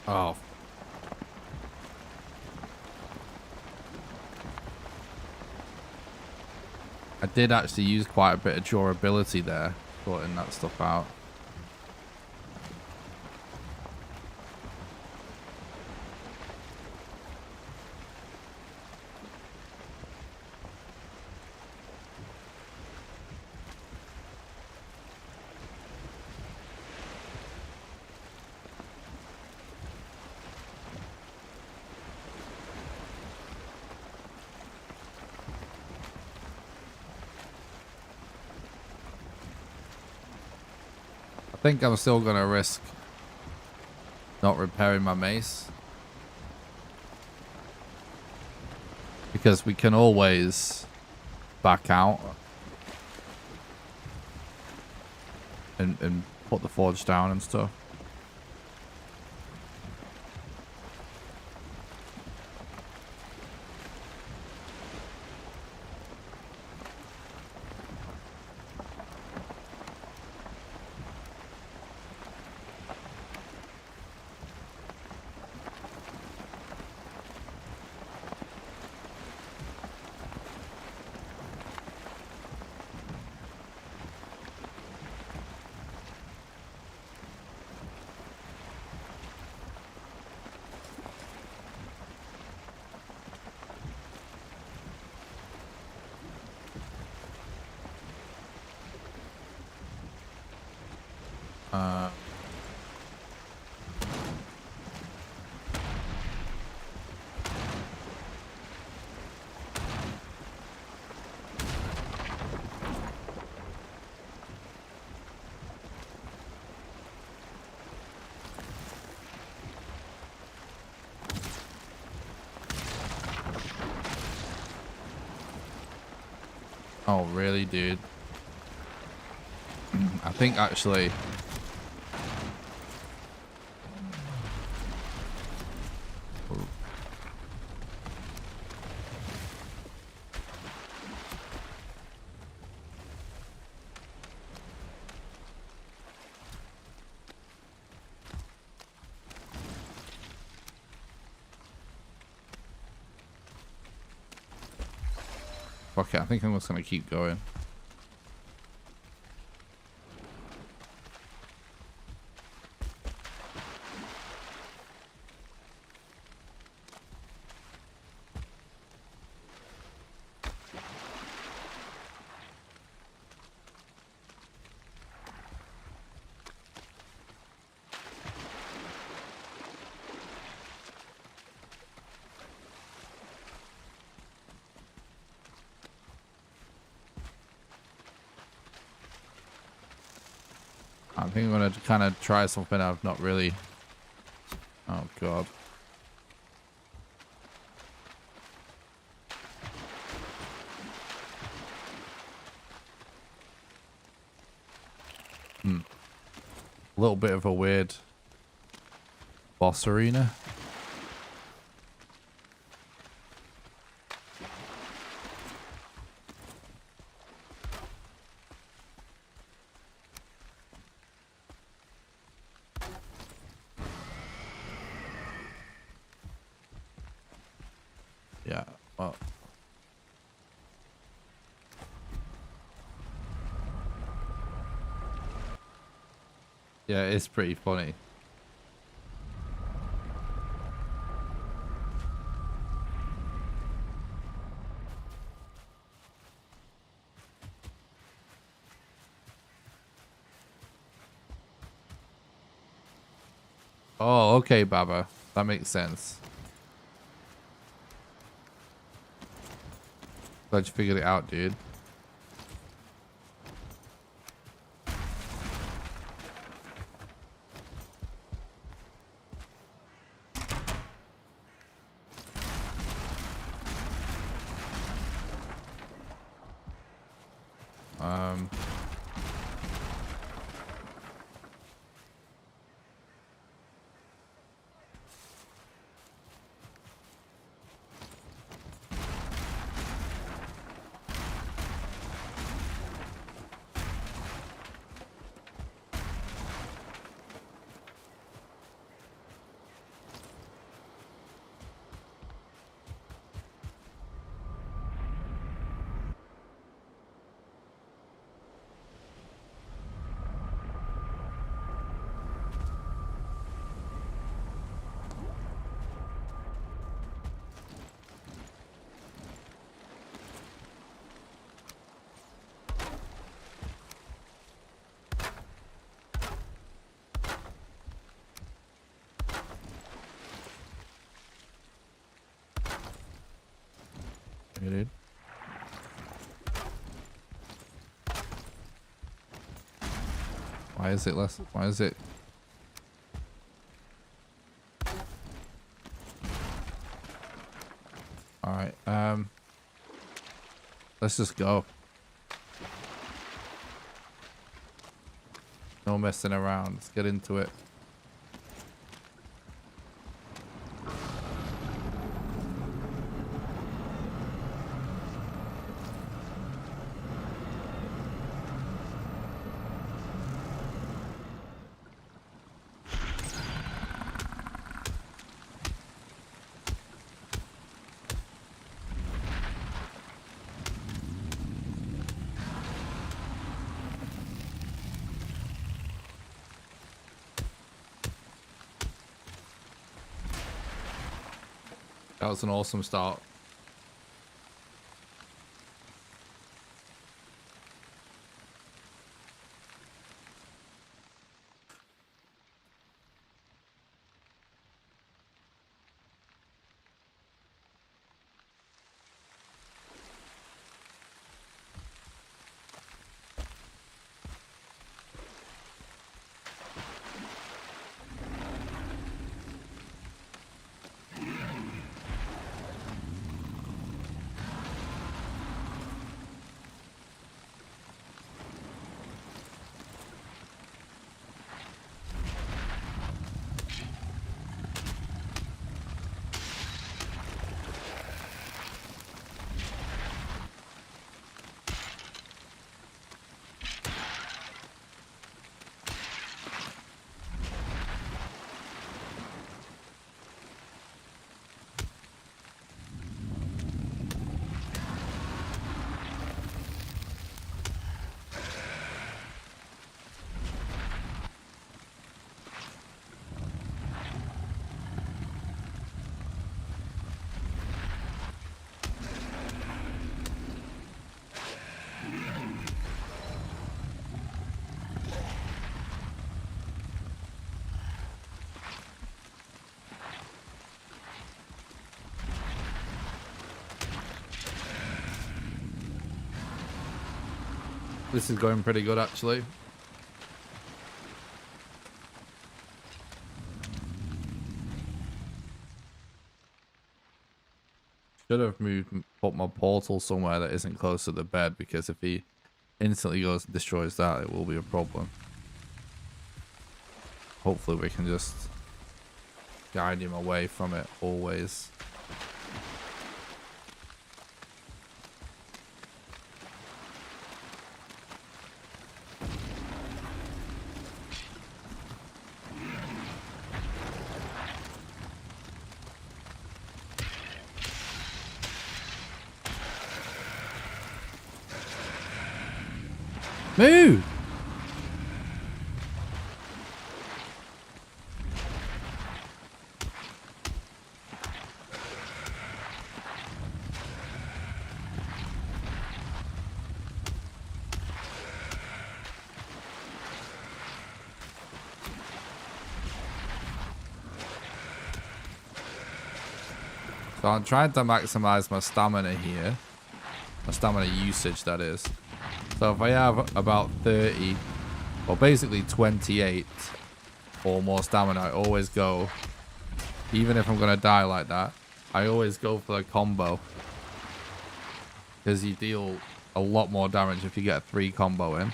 Speaker 1: Oh. I did actually use quite a bit of durability there, sorting that stuff out. think I'm still gonna risk not repairing my mace, because we can always back out and put the forge down and stuff. Oh, really, dude? I think actually... Okay, I think I'm just gonna keep going. I think I'm gonna kind of try something I've not really... Oh, God. A little bit of a weird boss arena. Yeah, well... Yeah, it's pretty funny. Oh, okay, Baba. That makes sense. Glad you figured it out, dude. Hey, dude. Why is it less? Why is it? All right. Let's just go. No messing around. Let's get into it. That was an awesome start. This is going pretty good, actually. Should have put my portal somewhere that isn't close to the bed, because if he instantly goes and destroys that, it will be a problem. Hopefully we can just guide him away from it always. Move! So I'm trying to maximize my stamina here. My stamina usage, that is. So if I have about 30, or basically 28 or more stamina, I always go, even if I'm going to die like that, I always go for the combo. Because you deal a lot more damage if you get a 3 combo in.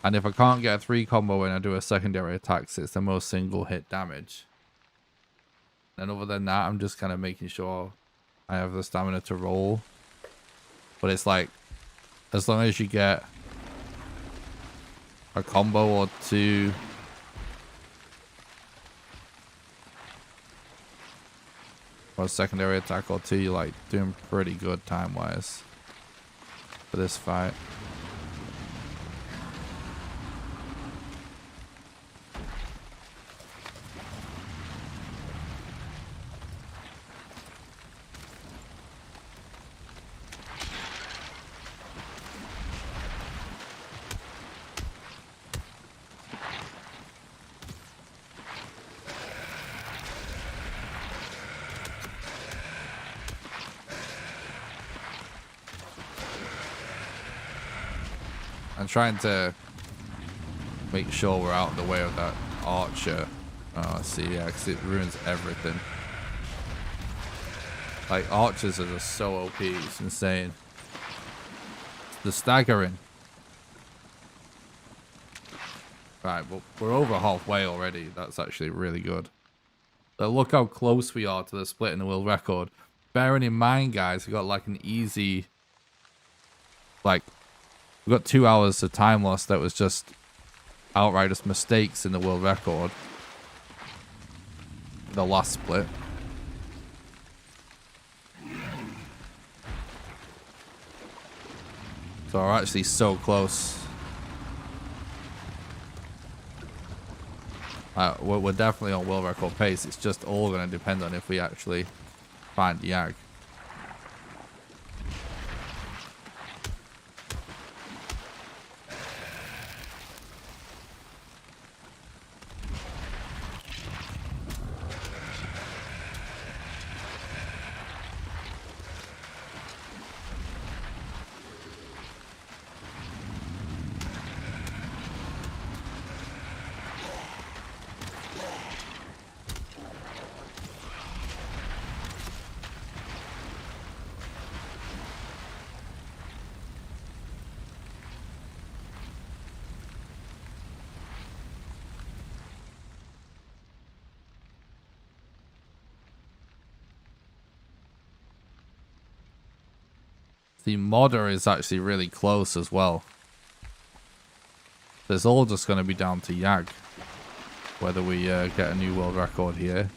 Speaker 1: And if I can't get a 3 combo in, I do a secondary attack, so it's the most single hit damage. And other than that, I'm just kind of making sure I have the stamina to roll. But it's like, as long as you get a combo or 2, or a secondary attack or 2, you're like doing pretty good time-wise for this fight. I'm trying to make sure we're out of the way of that archer. Oh, see, yeah, because it ruins everything. Like, archers are just so OP, it's insane. The staggering. Right, well, we're over halfway already. That's actually really good. But look how close we are to the split in the world record. Bearing in mind, guys, we got like an easy... Like, we got 2 hours of time loss that was just outright just mistakes in the world record. The last split. So we're actually so close. We're definitely on world record pace. It's just all going to depend on if we actually find Yag. The modder is actually really close as well. So it's all just going to be down to Yag. Whether we get a new world record here.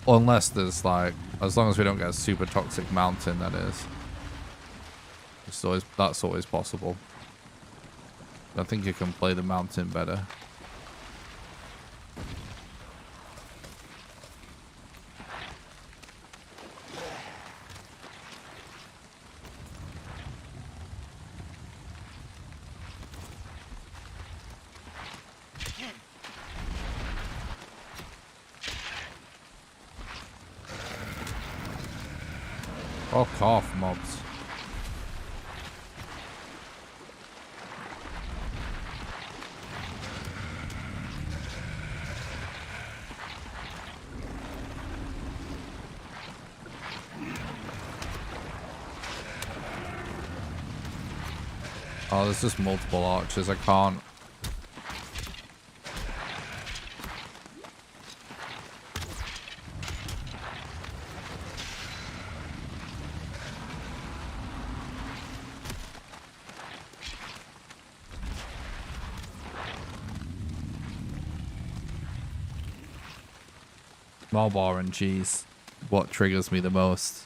Speaker 1: Unless there's like, as long as we don't get a super toxic mountain, that is. That's always possible. I think you can play the mountain better. Fuck off, mobs. Oh, there's just multiple archers. I can't. Mob RNGs. What triggers me the most?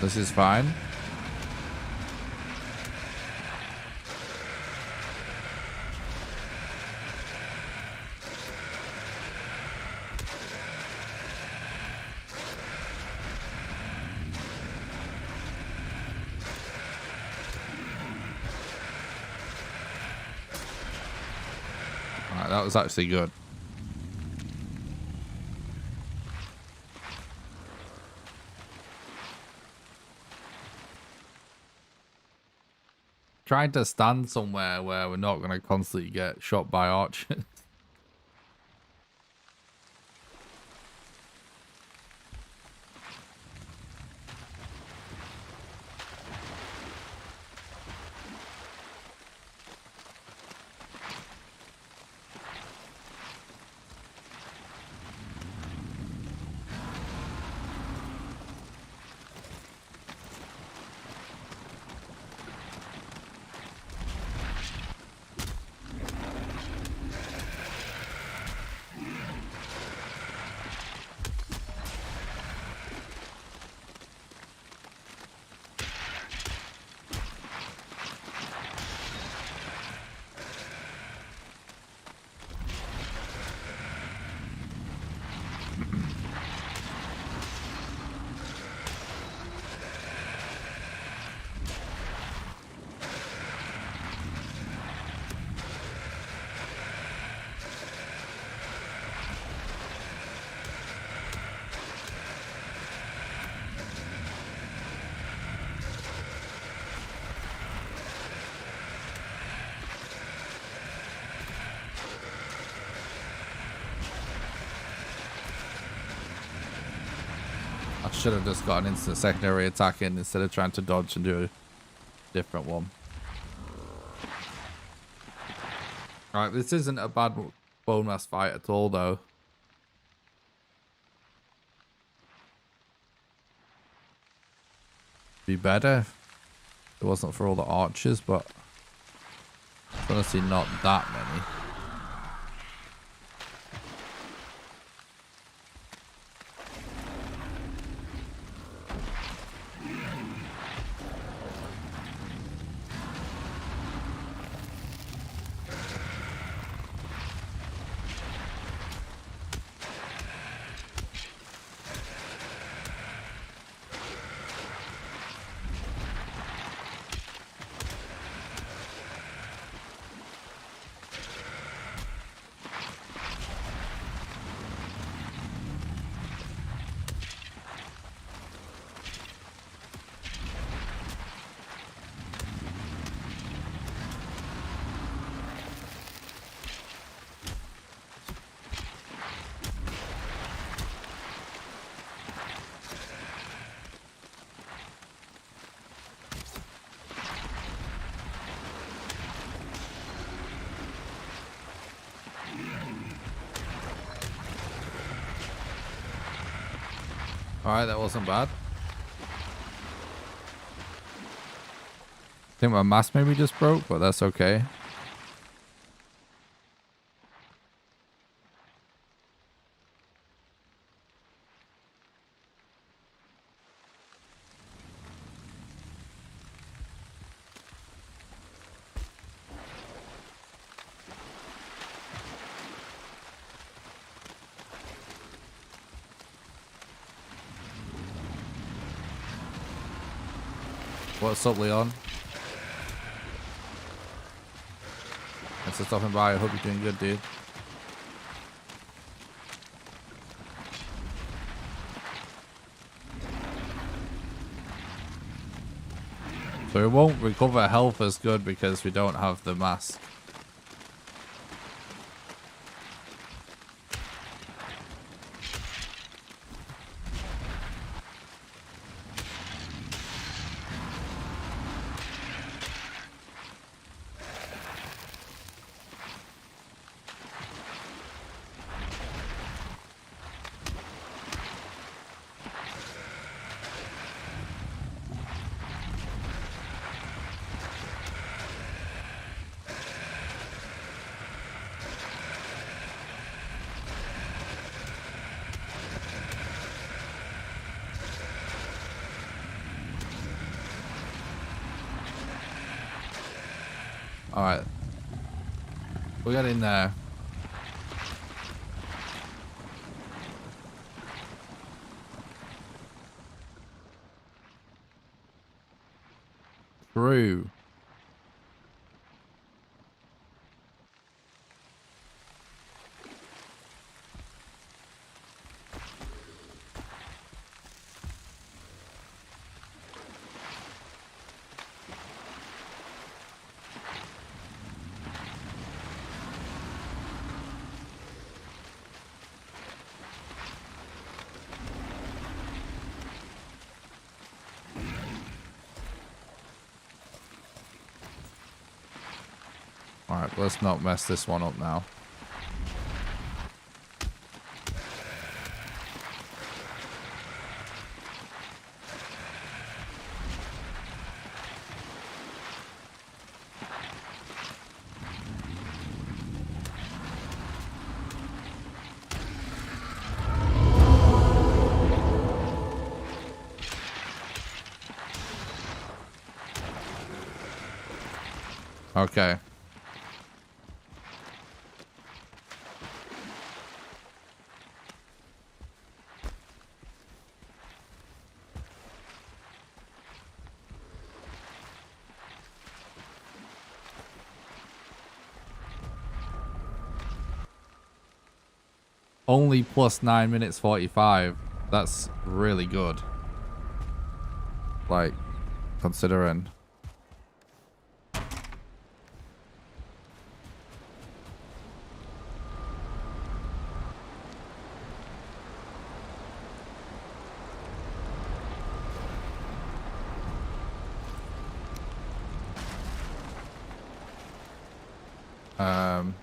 Speaker 1: This is fine. Alright, that was actually good. Trying to stand somewhere where we're not going to constantly get shot by archers. should have just got an instant secondary attack in instead of trying to dodge and do a different one. Alright, this isn't a bad bone mass fight at all, though. Be better if it wasn't for all the archers, but honestly not that many. Alright, that wasn't bad. I think my mask maybe just broke, but that's okay. What's up, Leon? Thanks for stopping by. I hope you're doing good, dude. So we won't recover health as good because we don't have the mask. Alright. We got in there. Through. Alright, let's not mess this one up now. Okay. Only plus 9 minutes 45. That's really good. Like, considering. Um,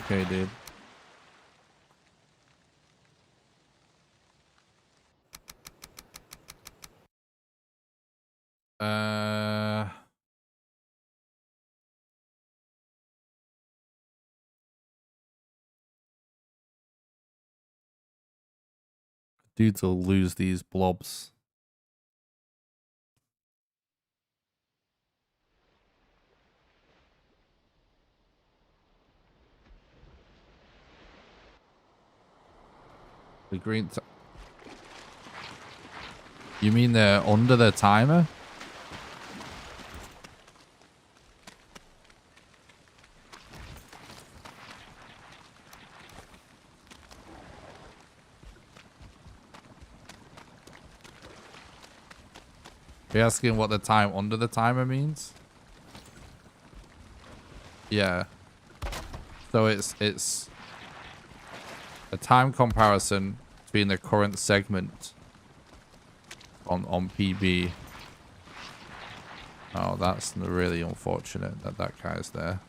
Speaker 1: okay, dude. Dudes will lose these blobs. The green. You mean they're under the timer? Are you asking what the time under the timer means? Yeah. So it's a time comparison between the current segment on PB. Oh, that's really unfortunate that that guy's there.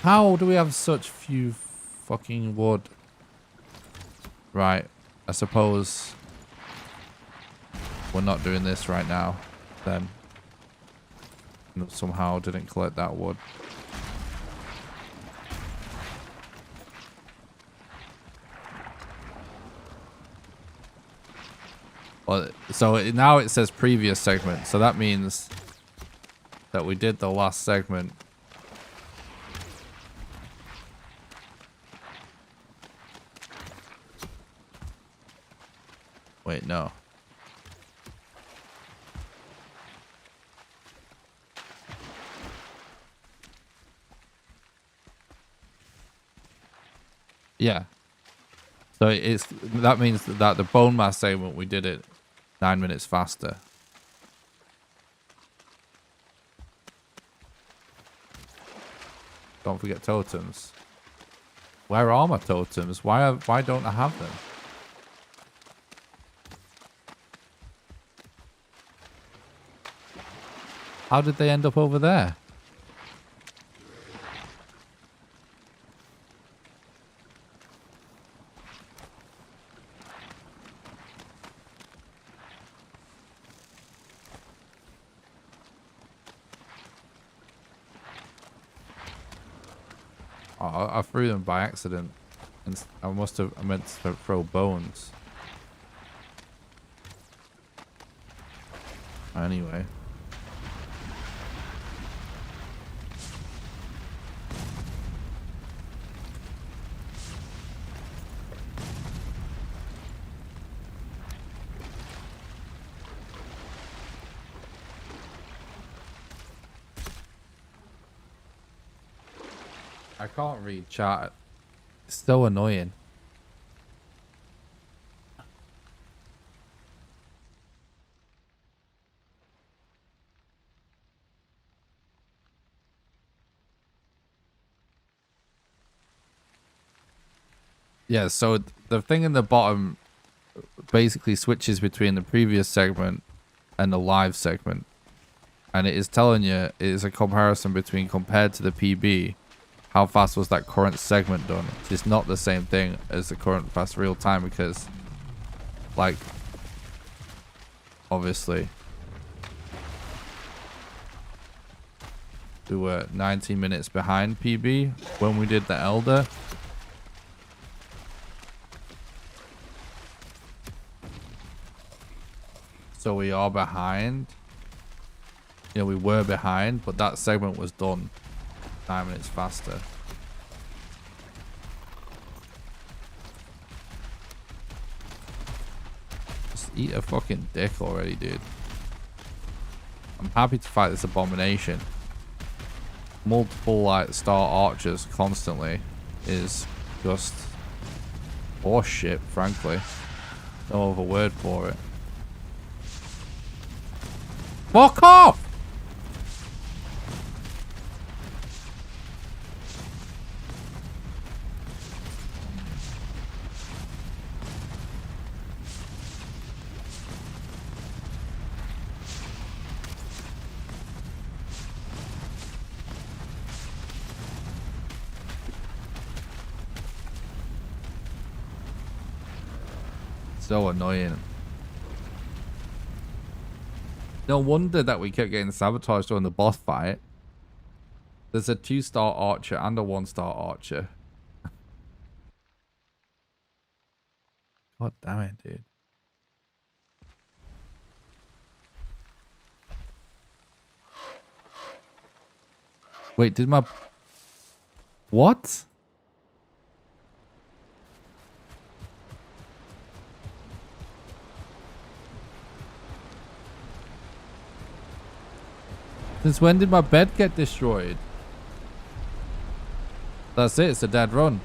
Speaker 1: How do we have such few fucking wood? Right. I suppose we're not doing this right now then. Somehow didn't collect that wood. Well, so now it says previous segment, so that means that we did the last segment. Wait, no. Yeah. So that means that the bone mass segment, we did it 9 minutes faster. Don't forget totems. Where are my totems? Why don't I have them? How did they end up over there? Oh, I threw them by accident. And I meant to throw bones. Anyway. I can't read chat. It's so annoying. Yeah, so the thing in the bottom basically switches between the previous segment and the live segment. And it is telling you it is a comparison between compared to the PB. How fast was that current segment done? It's not the same thing as the current fast real time because, like, obviously, we were 19 minutes behind PB when we did the Elder. So we are behind. You know, we were behind, but that segment was done 9 minutes faster. Just eat a fucking dick already, dude. I'm happy to fight this abomination. Multiple like star archers constantly is just horseshit, frankly. No other word for it. Fuck off! So annoying. No wonder that we kept getting sabotaged during the boss fight. There's a 2-star archer and a 1-star archer. God damn it, dude. Wait, did my... What? Since when did my bed get destroyed? That's it, it's a dead run.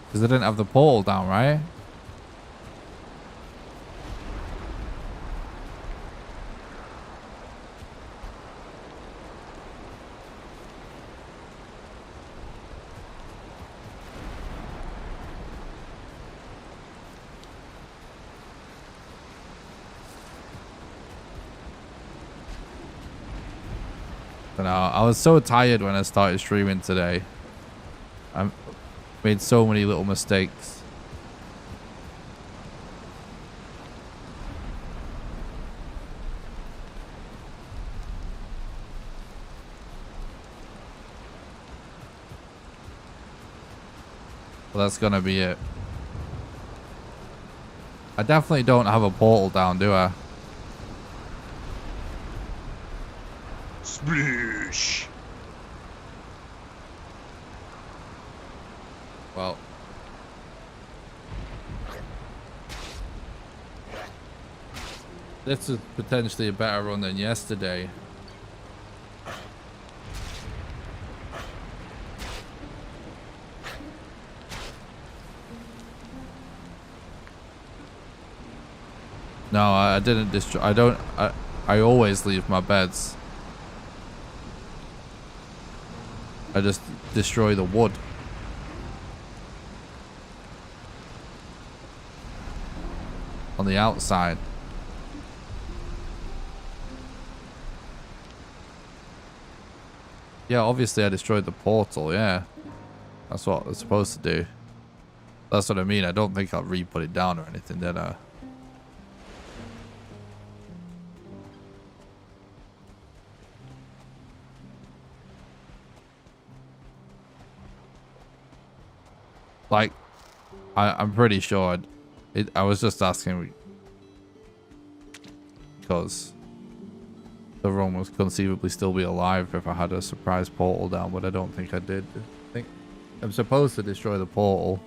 Speaker 1: Because I didn't have the portal down, right? But no, I was so tired when I started streaming today. I made so many little mistakes. Well, that's gonna be it. I definitely don't have a portal down, do I?
Speaker 3: Splish.
Speaker 1: Well. This is potentially a better run than yesterday. No, I didn't destroy. I always leave my beds. I just destroy the wood. On the outside. Yeah, obviously I destroyed the portal, yeah. That's what I was supposed to do. That's what I mean. I don't think I'll re-put it down or anything, did I? Like, I'm pretty sure I was just asking because the room was conceivably still be alive if I had a surprise portal down, but I don't think I did. I think I'm supposed to destroy the portal,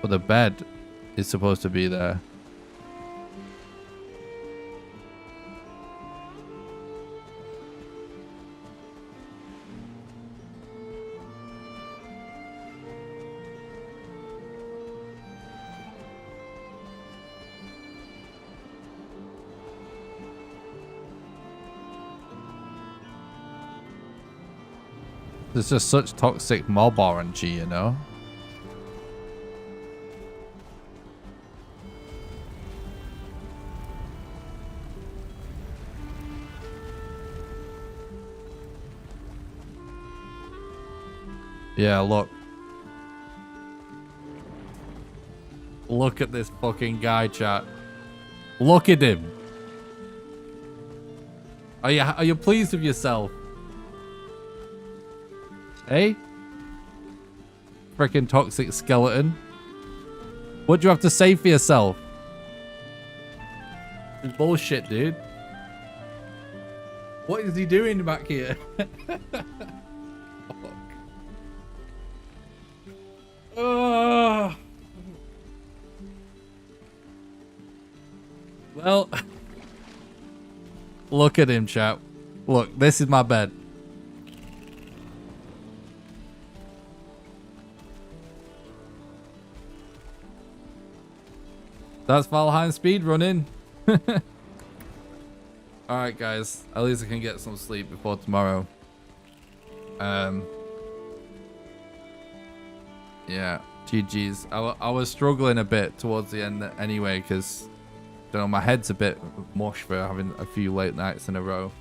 Speaker 1: but the bed is supposed to be there. There's just such toxic mob RNG, you know? Yeah, look. Look at this fucking guy, chat. Look at him. Are you pleased with yourself? Hey? Freaking toxic skeleton. What do you have to say for yourself? It's bullshit, dude. What is he doing back here? Oh. Well, look at him, chap. Look, this is my bed. That's Valheim Speedrunning. Alright, guys. At least I can get some sleep before tomorrow. Yeah, GG's. I was struggling a bit towards the end anyway, because my head's a bit mush for having a few late nights in a row.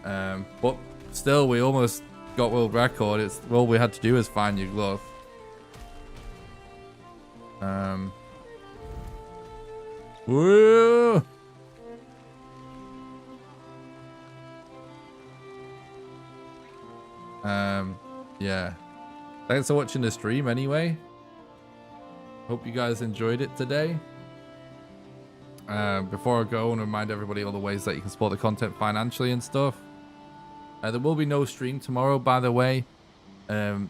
Speaker 1: But still, we almost got world record. It's all we had to do is find your glove. Woo! Yeah. Thanks for watching the stream anyway. Hope you guys enjoyed it today. Before I go, I want to remind everybody all the ways that you can support the content financially and stuff. There will be no stream tomorrow, by the way. I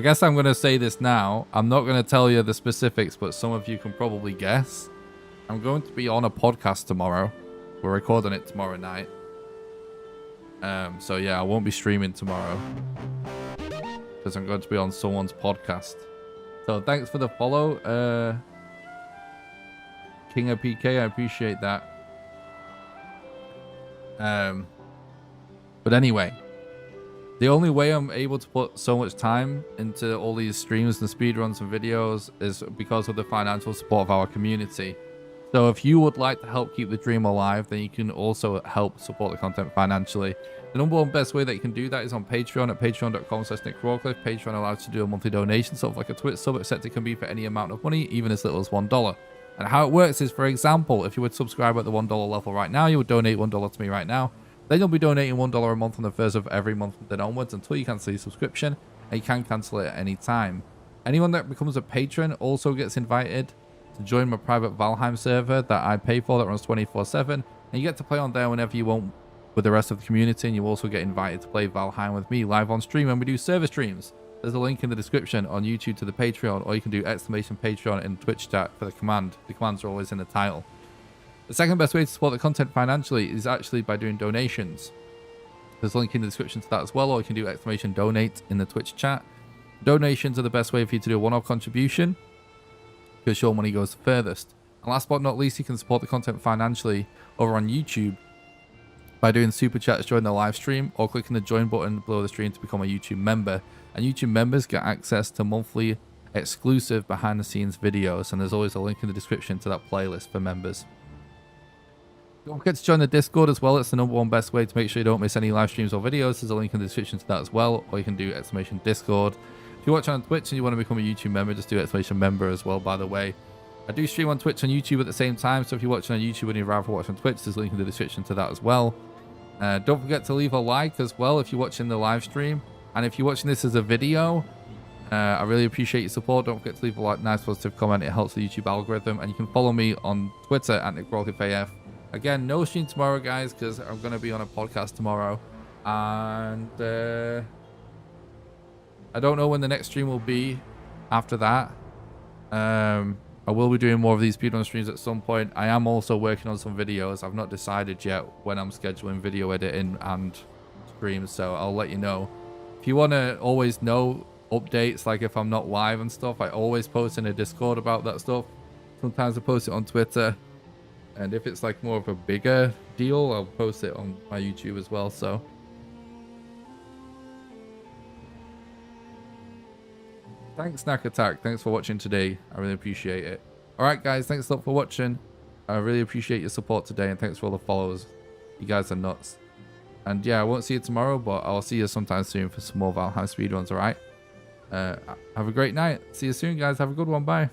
Speaker 1: guess I'm going to say this now. I'm not going to tell you the specifics, but some of you can probably guess. I'm going to be on a podcast tomorrow. We're recording it tomorrow night. So yeah, I won't be streaming tomorrow because I'm going to be on someone's podcast. So thanks for the follow, King of PK. I appreciate that. But anyway, the only way I'm able to put so much time into all these streams and speedruns and videos is because of the financial support of our community. So if you would like to help keep the dream alive, then you can also help support the content financially. The number one best way that you can do that is on Patreon at patreon.com/NickRawcliffe. Patreon allows you to do a monthly donation, sort of like a Twitch sub, except it can be for any amount of money, even as little as $1. And how it works is, for example, if you would subscribe at the $1 level right now, you would donate $1 to me right now. Then you'll be donating $1 a month on the first of every month from then onwards until you cancel your subscription, and you can cancel it at any time. Anyone that becomes a patron also gets invited to join my private Valheim server that I pay for, that runs 24/7, and you get to play on there whenever you want with the rest of the community, and you also get invited to play Valheim with me live on stream when we do server streams. There's a link in the description on YouTube to the Patreon, or you can do !Patreon in Twitch chat for the command. The commands are always in the title. The second best way to support the content financially is actually by doing donations. There's a link in the description to that as well, or you can do !Donate in the Twitch chat. Donations are the best way for you to do a one-off contribution, because your money goes the furthest. And last but not least, you can support the content financially over on YouTube by doing super chats during the live stream, or clicking the join button below the stream to become a YouTube member. And YouTube members get access to monthly exclusive behind the scenes videos, and there's always a link in the description to that playlist for members. Don't forget to join the Discord as well. It's the number one best way to make sure you don't miss any live streams or videos. There's a link in the description to that as well, or you can do !Discord. If you're watching on Twitch and you want to become a YouTube member, just do !member as well, by the way. I do stream on Twitch and YouTube at the same time, so if you're watching on YouTube and you'd rather watch on Twitch, there's a link in the description to that as well. Don't forget to leave a like as well if you're watching the live stream. And if you're watching this as a video, I really appreciate your support. Don't forget to leave a like, nice positive comment. It helps the YouTube algorithm. And you can follow me on Twitter at NickRawcliffeAF. Again, no stream tomorrow, guys, because I'm going to be on a podcast tomorrow. And I don't know when the next stream will be after that. I will be doing more of these speedrun streams at some point. I am also working on some videos. I've not decided yet when I'm scheduling video editing and streams, so I'll let you know. If you want to always know updates, like if I'm not live and stuff, I always post in a Discord about that stuff. Sometimes I post it on Twitter, and if it's like more of a bigger deal, I'll post it on my YouTube as well. So thanks, Snack Attack. Thanks for watching today. I really appreciate it. All right, guys. Thanks a lot for watching. I really appreciate your support today, and thanks for all the follows. You guys are nuts. And yeah, I won't see you tomorrow, but I'll see you sometime soon for some more Valheim speedruns, all right? Have a great night. See you soon, guys. Have a good one. Bye.